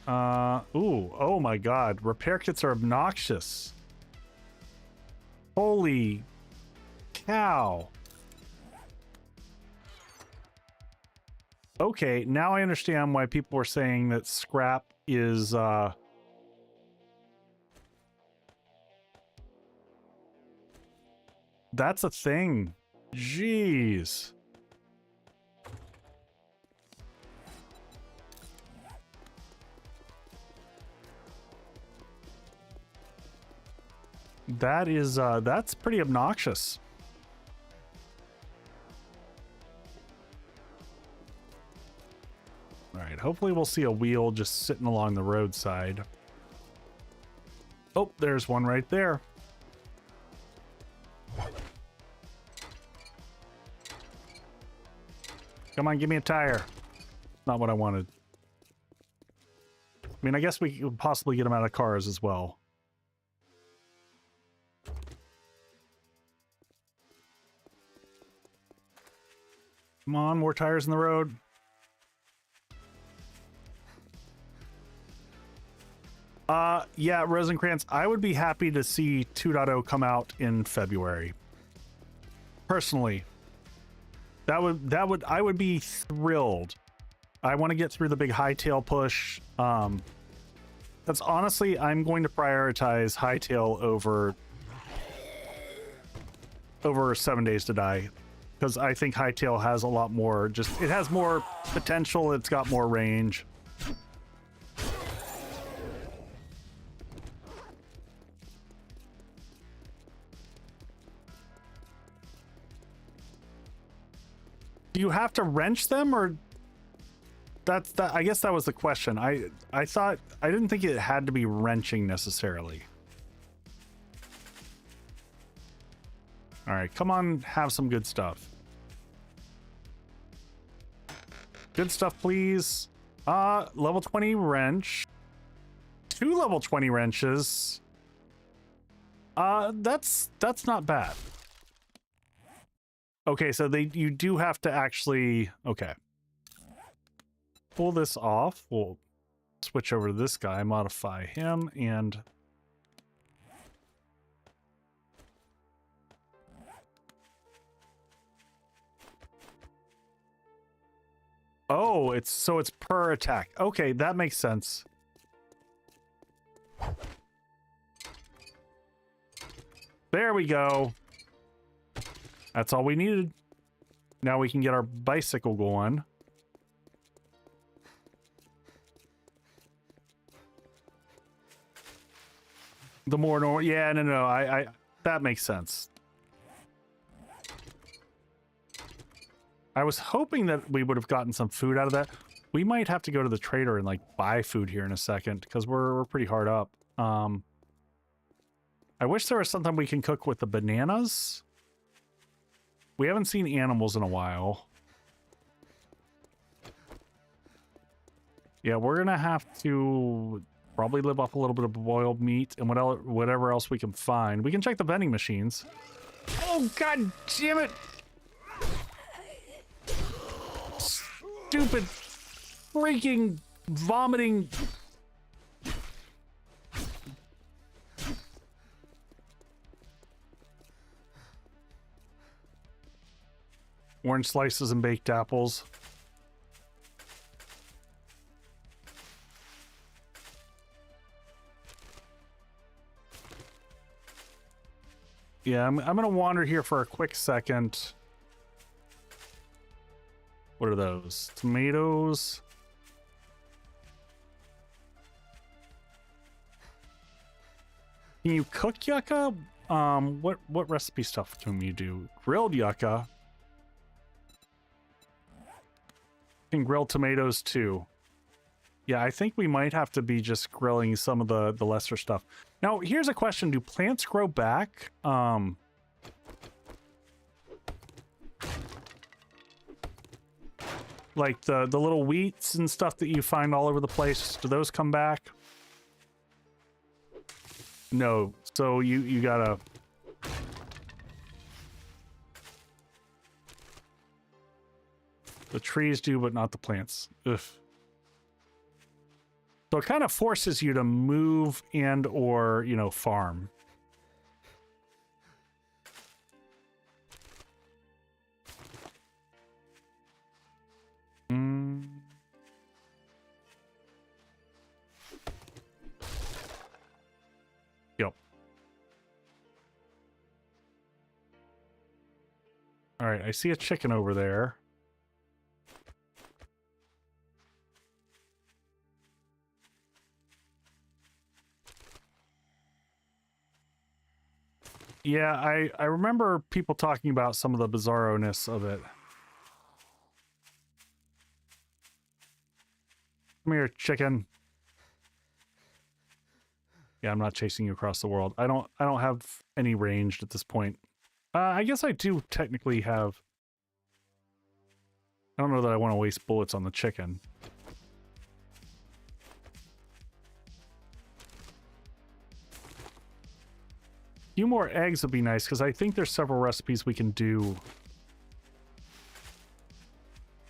Ooh, oh my god, repair kits are obnoxious. Holy cow. Okay, now I understand why people were saying that scrap is that's a thing. Jeez. That is that's pretty obnoxious. All right, hopefully we'll see a wheel just sitting along the roadside. Oh, there's one right there. Come on, give me a tire. Not what I wanted. I mean, I guess we could possibly get them out of cars as well. Come on, more tires in the road. Yeah, Rosencrantz, I would be happy to see 2.0 come out in February. Personally. I would be thrilled. I want to get through the big Hightail push. That's honestly, I'm going to prioritize Hightail over 7 Days to Die. Because I think Hightail has a lot more, it has more potential, it's got more range. Do you have to wrench them, or I guess that was the question. I didn't think it had to be wrenching necessarily. All right, come on, have some good stuff. Good stuff, please. Level 20 wrench. 2 level 20 wrenches. That's not bad. Okay, so you do have to actually, okay. Pull this off. We'll switch over to this guy, modify him, and oh, it's per attack. Okay, that makes sense. There we go. That's all we needed. Now we can get our bicycle going. The more normal, yeah, no, I that makes sense. I was hoping that we would have gotten some food out of that. We might have to go to the trader and like buy food here in a second because we're pretty hard up. I wish there was something we can cook with the bananas. We haven't seen animals in a while. Yeah, we're gonna have to probably live off a little bit of boiled meat and whatever else we can find. We can check the vending machines. Oh, god damn it! Stupid freaking vomiting. Orange slices and baked apples. Yeah, I'm gonna wander here for a quick second. What are those? Tomatoes. Can you cook yucca? What recipe stuff can you do? Grilled yucca. Can grill tomatoes too. Yeah, I think we might have to be just grilling some of the lesser stuff. Now, here's a question. Do plants grow back? Like the little wheats and stuff that you find all over the place, do those come back? No, so you gotta... The trees do, but not the plants. Ugh. So it kind of forces you to move and or, you know, farm. Yep. All right, I see a chicken over there. Yeah, I remember people talking about some of the bizarro-ness of it. Come here, chicken. Yeah, I'm not chasing you across the world. I don't have any ranged at this point. I guess I do technically have... I don't know that I want to waste bullets on the chicken. A few more eggs would be nice, because I think there's several recipes we can do.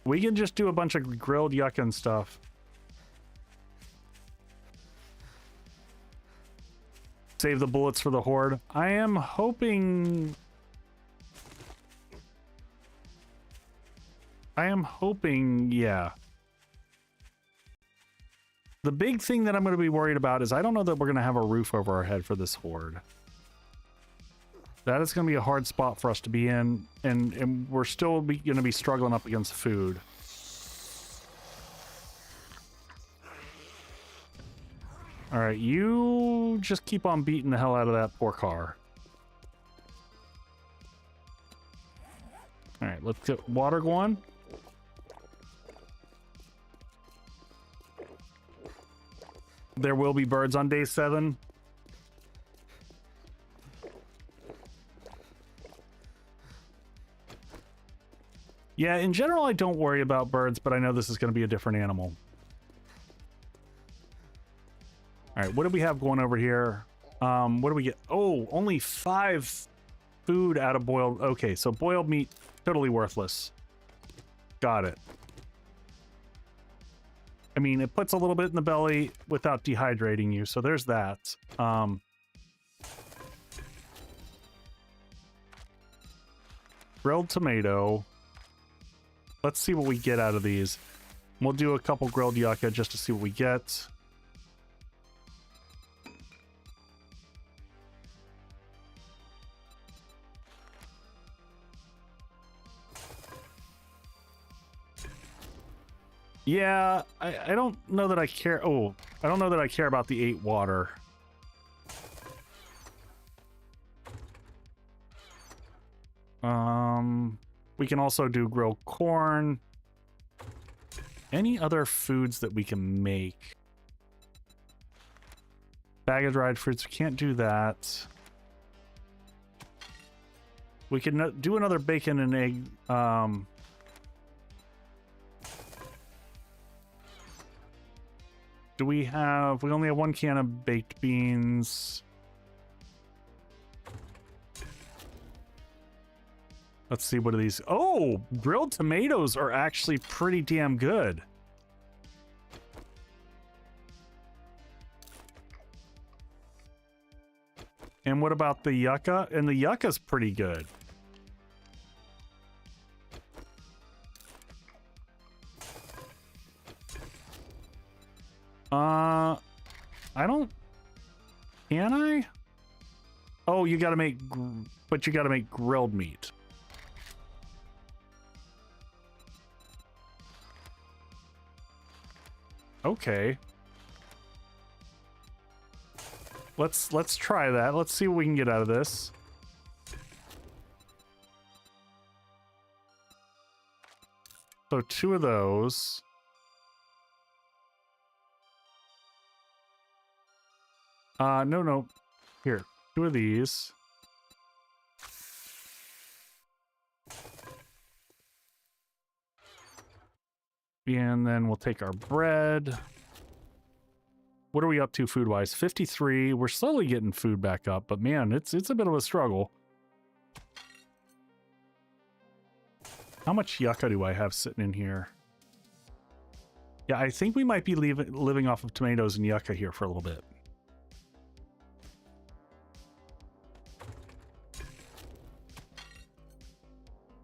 We can just do a bunch of grilled yucca and stuff. Save the bullets for the Horde. I am hoping... yeah. The big thing that I'm going to be worried about is I don't know that we're going to have a roof over our head for this Horde. That is going to be a hard spot for us to be in, and we're still going to be struggling up against food. All right, you just keep on beating the hell out of that poor car. All right, let's get water going. There will be birds on day 7. Yeah, in general, I don't worry about birds, but I know this is going to be a different animal. All right, what do we have going over here? What do we get? Oh, only 5 food out of boiled. Okay, so boiled meat, totally worthless. Got it. I mean, it puts a little bit in the belly without dehydrating you, so there's that. Grilled tomato. Let's see what we get out of these. We'll do a couple grilled yucca just to see what we get. Yeah, I don't know that I care. Oh, I don't know that I care about the 8 water. We can also do grilled corn. Any other foods that we can make? Bag of dried fruits, we can't do that. We can do another bacon and egg. Do we have... We only have 1 can of baked beans. Let's see, what are these? Oh, grilled tomatoes are actually pretty damn good. And what about the yucca? And the yucca's pretty good. I don't... Can I? Oh, you gotta make... But you gotta make grilled meat. Okay. Let's try that. Let's see what we can get out of this. So 2 of those. No. Here, 2 of these. And then we'll take our bread. What are we up to food-wise? 53. We're slowly getting food back up, but man, it's a bit of a struggle. How much yucca do I have sitting in here? Yeah, I think we might be living off of tomatoes and yucca here for a little bit.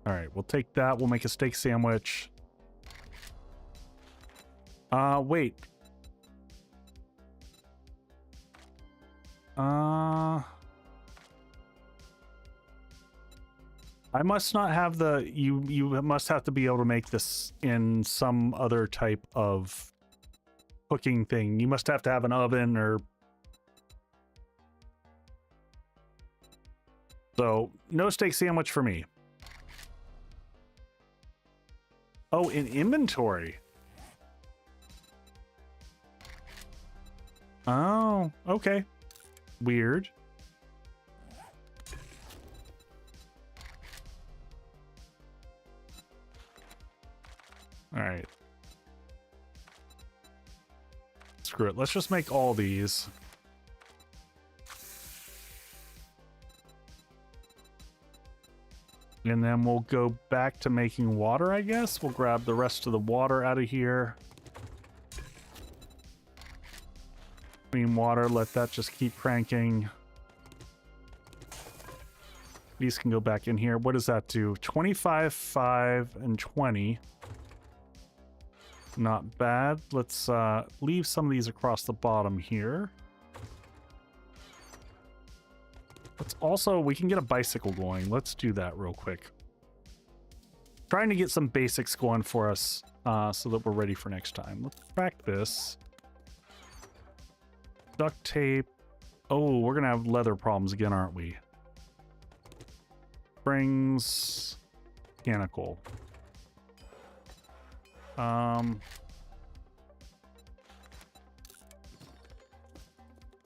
All right, we'll take that. We'll make a steak sandwich. Wait. I must not have the... You must have to be able to make this in some other type of cooking thing. You must have to have an oven or... So, no steak sandwich for me. Oh, in inventory. Oh, okay. Weird. All right. Screw it. Let's just make all these. And then we'll go back to making water, I guess. We'll grab the rest of the water out of here. Clean water, let that just keep cranking. These can go back in here. What does that do? 25, 5, and 20. Not bad. Let's leave some of these across the bottom here. Let's also, we can get a bicycle going. Let's do that real quick. Trying to get some basics going for us so that we're ready for next time. Let's crack this. Duct tape. Oh, we're going to have leather problems again, aren't we? Springs. Mechanical.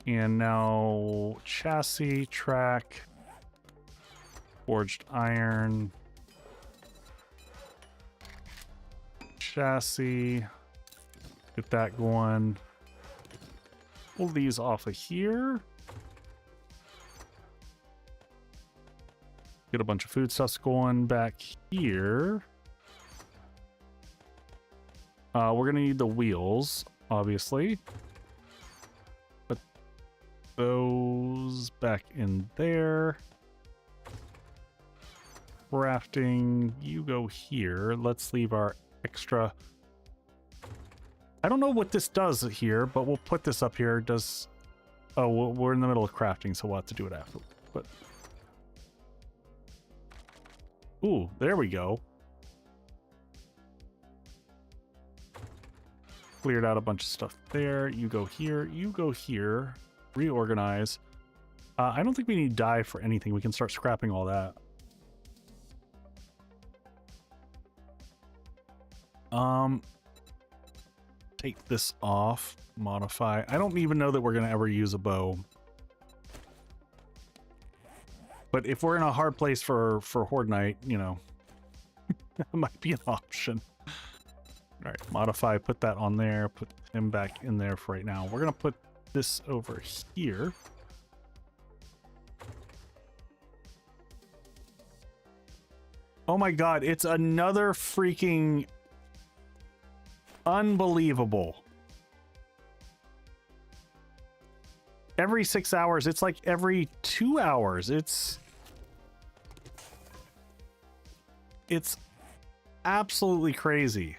And now chassis, track, forged iron, chassis, get that going. Pull these off of here. Get a bunch of foodstuffs going back here. We're gonna need the wheels, obviously. Put those back in there. Crafting, you go here. Let's leave our extra. I don't know what this does here, but we'll put this up here. Does... Oh, we're in the middle of crafting, so we'll have to do it after. But... Ooh, there we go. Cleared out a bunch of stuff there. You go here. You go here. Reorganize. I don't think we need dye for anything. We can start scrapping all that. Take this off. Modify. I don't even know that we're going to ever use a bow. But if we're in a hard place for Horde Night, you know, that might be an option. All right, modify, put that on there, put him back in there for right now. We're going to put this over here. Oh my god, it's another freaking unbelievable. Every 6 hours, it's like every 2 hours. It's absolutely crazy.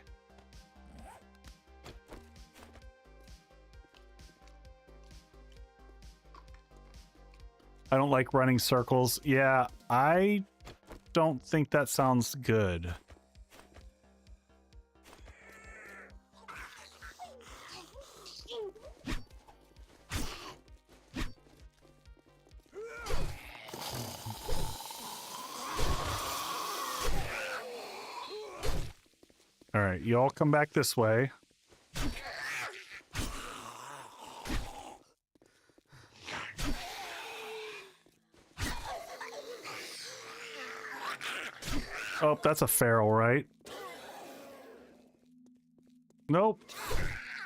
I don't like running circles. Yeah, I don't think that sounds good. All right, you all come back this way. Oh, that's a feral, right? Nope.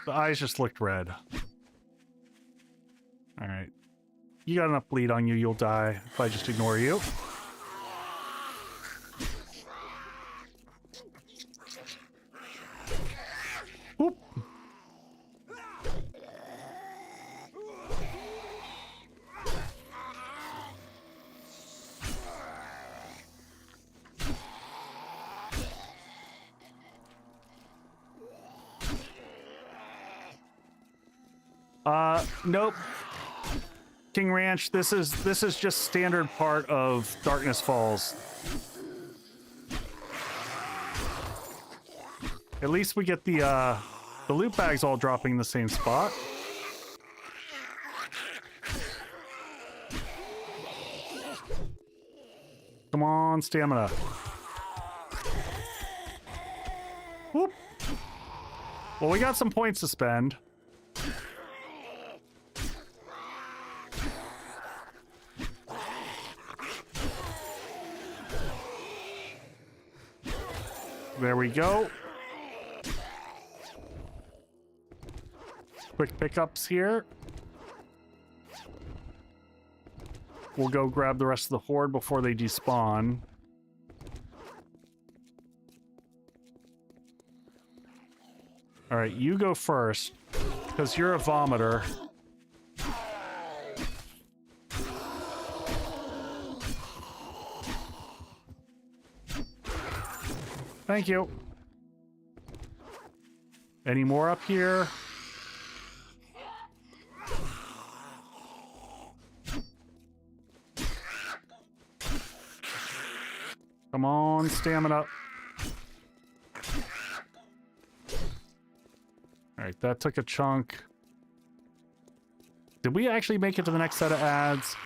The eyes just looked red. All right. You got enough bleed on you, you'll die if I just ignore you. Whoop. Nope. King Ranch, this is just standard part of Darkness Falls. At least we get the loot bags all dropping in the same spot. Come on, stamina. Whoop. Well, we got some points to spend. There we go. Quick pickups here. We'll go grab the rest of the Horde before they despawn. All right, you go first, because you're a vomiter. Thank you. Any more up here? Come on, stamina. All right, that took a chunk. Did we actually make it to the next set of ads?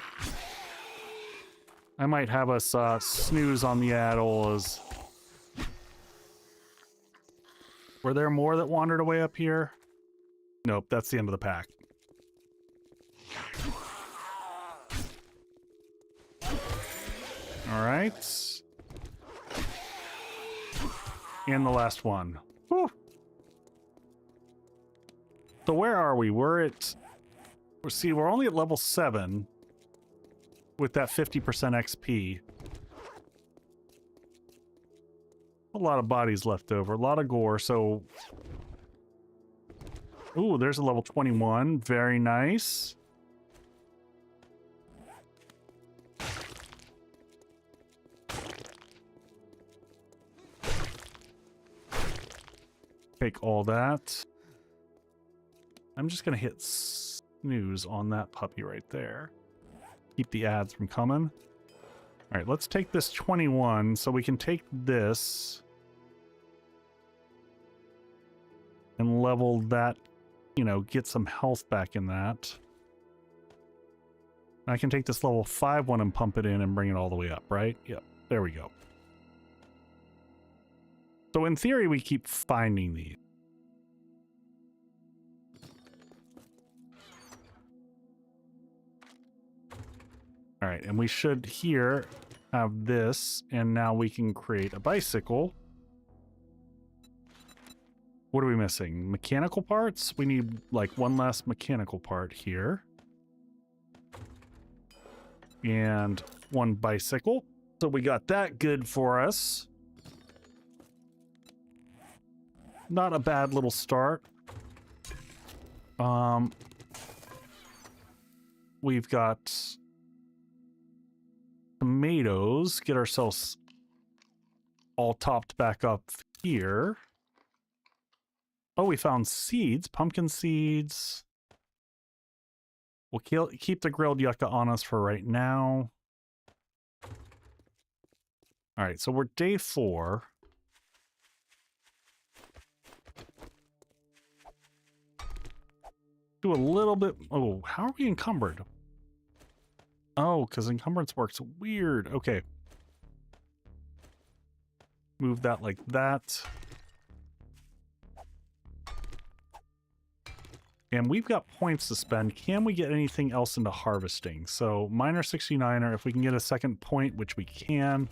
I might have us snooze on the add-ons. Were there more that wandered away up here? Nope, that's the end of the pack. All right. And the last one. Whew. So where are we? We're only at level 7 with that 50% XP. A lot of bodies left over, a lot of gore, so... Ooh, there's a level 21. Very nice. Take all that. I'm just gonna hit snooze on that puppy right there. Keep the ads from coming. All right, let's take this 21 so we can take this and level that, you know, get some health back in that. I can take this level 5 one and pump it in and bring it all the way up, right? Yep, there we go. So in theory, we keep finding these. All right, and we should here have this, and now we can create a bicycle. What are we missing? Mechanical parts? We need like one last mechanical part here. And one bicycle. So we got that good for us. Not a bad little start. We've got tomatoes. Get ourselves all topped back up here. Oh, we found seeds, pumpkin seeds. We'll keep the grilled yucca on us for right now. All right, so we're day 4. Do a little bit. Oh, how are we encumbered? Oh, because encumbrance works weird. Okay. Move that like that. And we've got points to spend. Can we get anything else into harvesting? So miner 69er, if we can get a second point, which we can,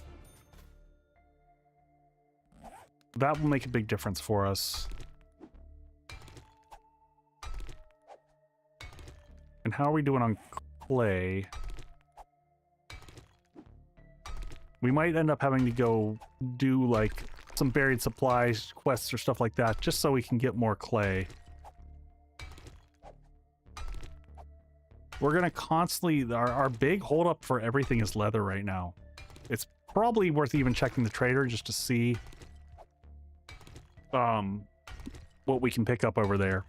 that will make a big difference for us. And how are we doing on clay? We might end up having to go do like some buried supplies quests or stuff like that just so we can get more clay. We're gonna constantly, our big holdup for everything is leather right now. It's probably worth even checking the trader just to see what we can pick up over there.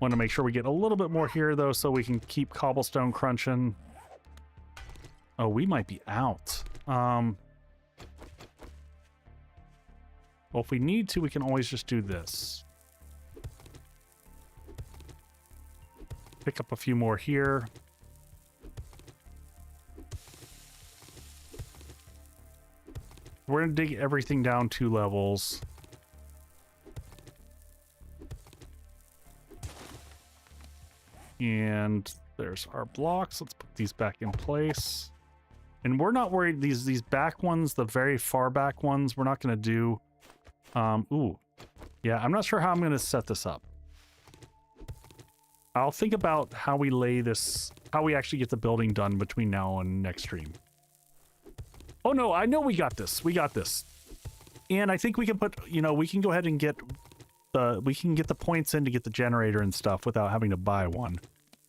Want to make sure we get a little bit more here though so we can keep cobblestone crunching. Oh, we might be out. Well, if we need to, we can always just do this. Pick up a few more here. We're gonna dig everything down 2 levels. And there's our blocks. Let's put these back in place. And we're not worried, these back ones, the very far back ones, we're not gonna do. Ooh. Yeah, I'm not sure how I'm gonna set this up. I'll think about how we lay this, how we actually get the building done between now and next stream. Oh no, I know we got this. We got this. And I think we can put, you know, we can go ahead and get we can get the points in to get the generator and stuff without having to buy one.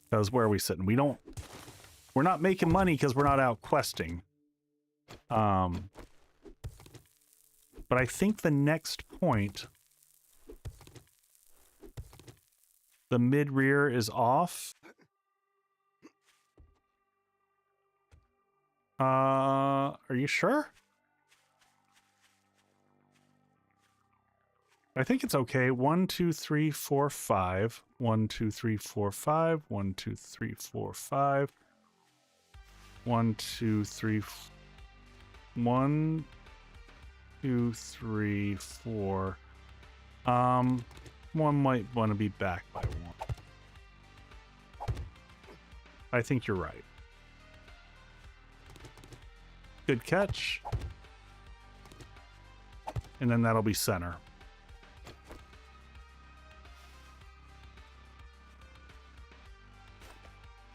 Because where are we sitting? We're not making money because we're not out questing. But I think the next point, the mid-rear is off. Are you sure? I think it's okay. 1, 2, 3, 4, 5. 1, 2, 3, 4, 5. 1, 2, 3, 4, 5. 1, 2, 3. 1, 2, 3, 4. One might want to be back by 1. I think you're right. Good catch. And then that'll be center.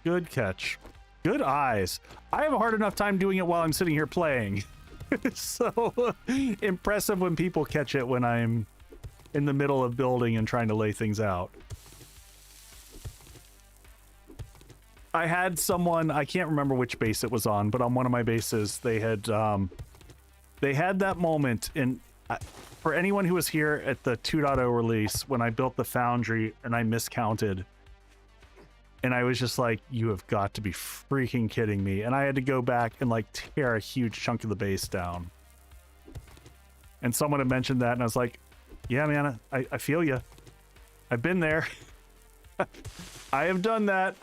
Good catch. Good eyes. I have a hard enough time doing it while I'm sitting here playing. It's so impressive when people catch it when I'm in the middle of building and trying to lay things out. I had someone, I can't remember which base it was on, but on one of my bases, they had that moment in, for anyone who was here at the 2.0 release, when I built the foundry and I miscounted, and I was just like, you have got to be freaking kidding me. And I had to go back and like tear a huge chunk of the base down. And someone had mentioned that and I was like, yeah, man, I feel you. I've been there. I have done that.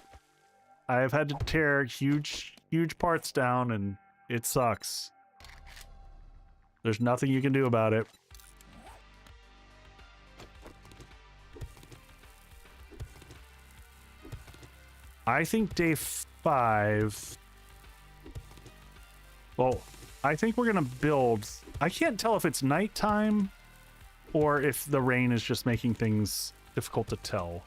I have had to tear huge parts down and it sucks. There's nothing you can do about it. I think day 5. Well, I think we're gonna build. I can't tell if it's nighttime or if the rain is just making things difficult to tell.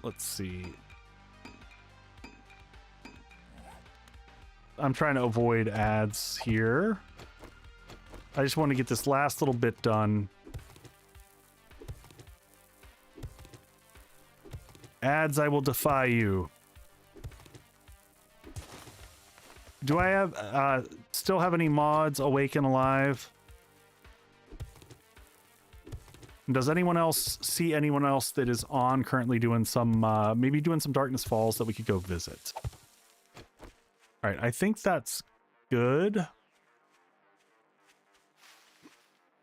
Let's see. I'm trying to avoid ads here. I just want to get this last little bit done. Ads, I will defy you. Do I have, still have any mods awake and alive? Does anyone else see anyone else that is on currently doing some, maybe doing some Darkness Falls that we could go visit? All right, I think that's good.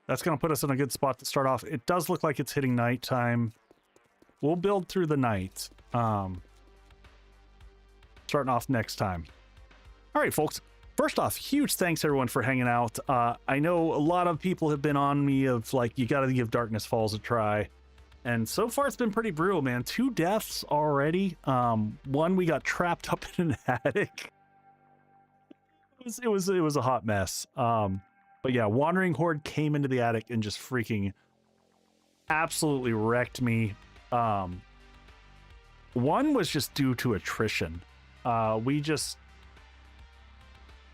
That's going to put us in a good spot to start off. It does look like it's hitting nighttime. We'll build through the night. Starting off next time. All right, folks. First off, huge thanks everyone for hanging out. I know a lot of people have been on me of like, you got to give Darkness Falls a try. And so far it's been pretty brutal, man. 2 deaths already. One, we got trapped up in an attic. it was a hot mess. But yeah, Wandering Horde came into the attic and just freaking absolutely wrecked me. One was just due to attrition. We just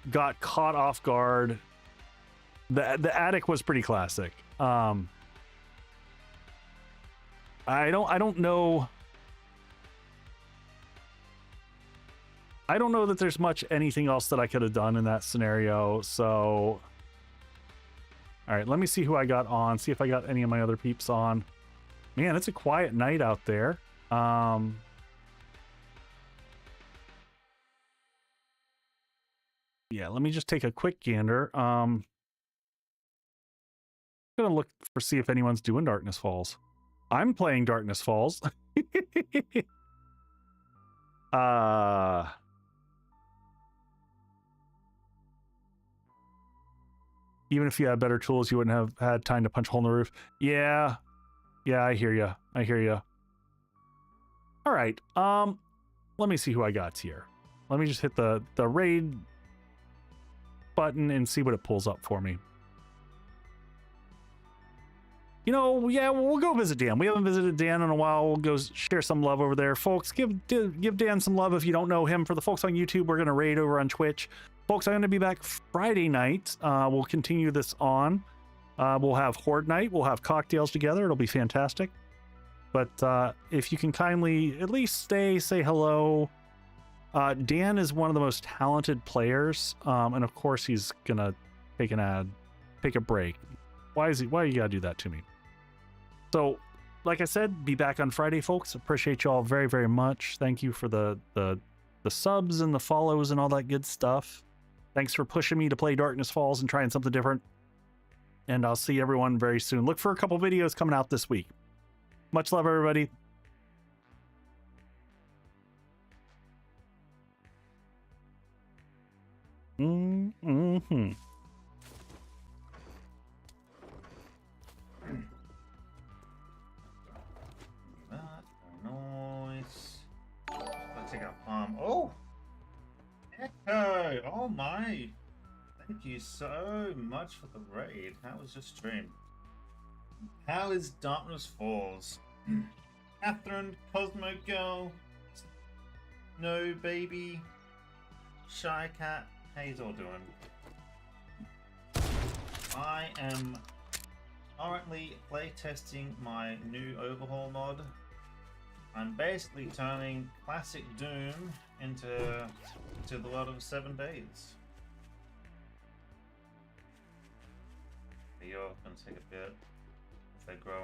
got caught off guard. The attic was pretty classic. I don't know. I don't know that there's much anything else that I could have done in that scenario. So, all right, let me see who I got on. See if I got any of my other peeps on. Man, it's a quiet night out there. Yeah, let me just take a quick gander. I'm gonna look for see if anyone's doing Darkness Falls. I'm playing Darkness Falls. Even if you had better tools, you wouldn't have had time to punch a hole in the roof. Yeah, I hear you. I hear you. All right. Let me see who I got here. Let me just hit the raid button and see what it pulls up for me. You know, yeah, we'll go visit Dan. We haven't visited Dan in a while. We'll go share some love over there. Folks, give Dan some love if you don't know him. For the folks on YouTube, we're going to raid over on Twitch. Folks, I'm going to be back Friday night. We'll continue this on. We'll have Horde night. We'll have cocktails together. It'll be fantastic. But if you can kindly at least say hello. Dan is one of the most talented players. And of course, he's going to take a break. Why you got to do that to me? So, like I said, be back on Friday, folks. Appreciate you all very, very much. Thank you for the subs and the follows and all that good stuff. Thanks for pushing me to play Darkness Falls and trying something different. And I'll see everyone very soon. Look for a couple videos coming out this week. Much love, everybody. Mm-hmm. Nice. Let's take a farm. Oh! Echo! Oh my! Thank you so much for the raid. How was your stream? How is Darkness Falls? Catherine, Cosmo Girl, No Baby, Shy Cat, how you all doing? I am currently playtesting my new overhaul mod. I'm basically turning classic Doom into the world of 7 days. You're gonna take a bit if they grow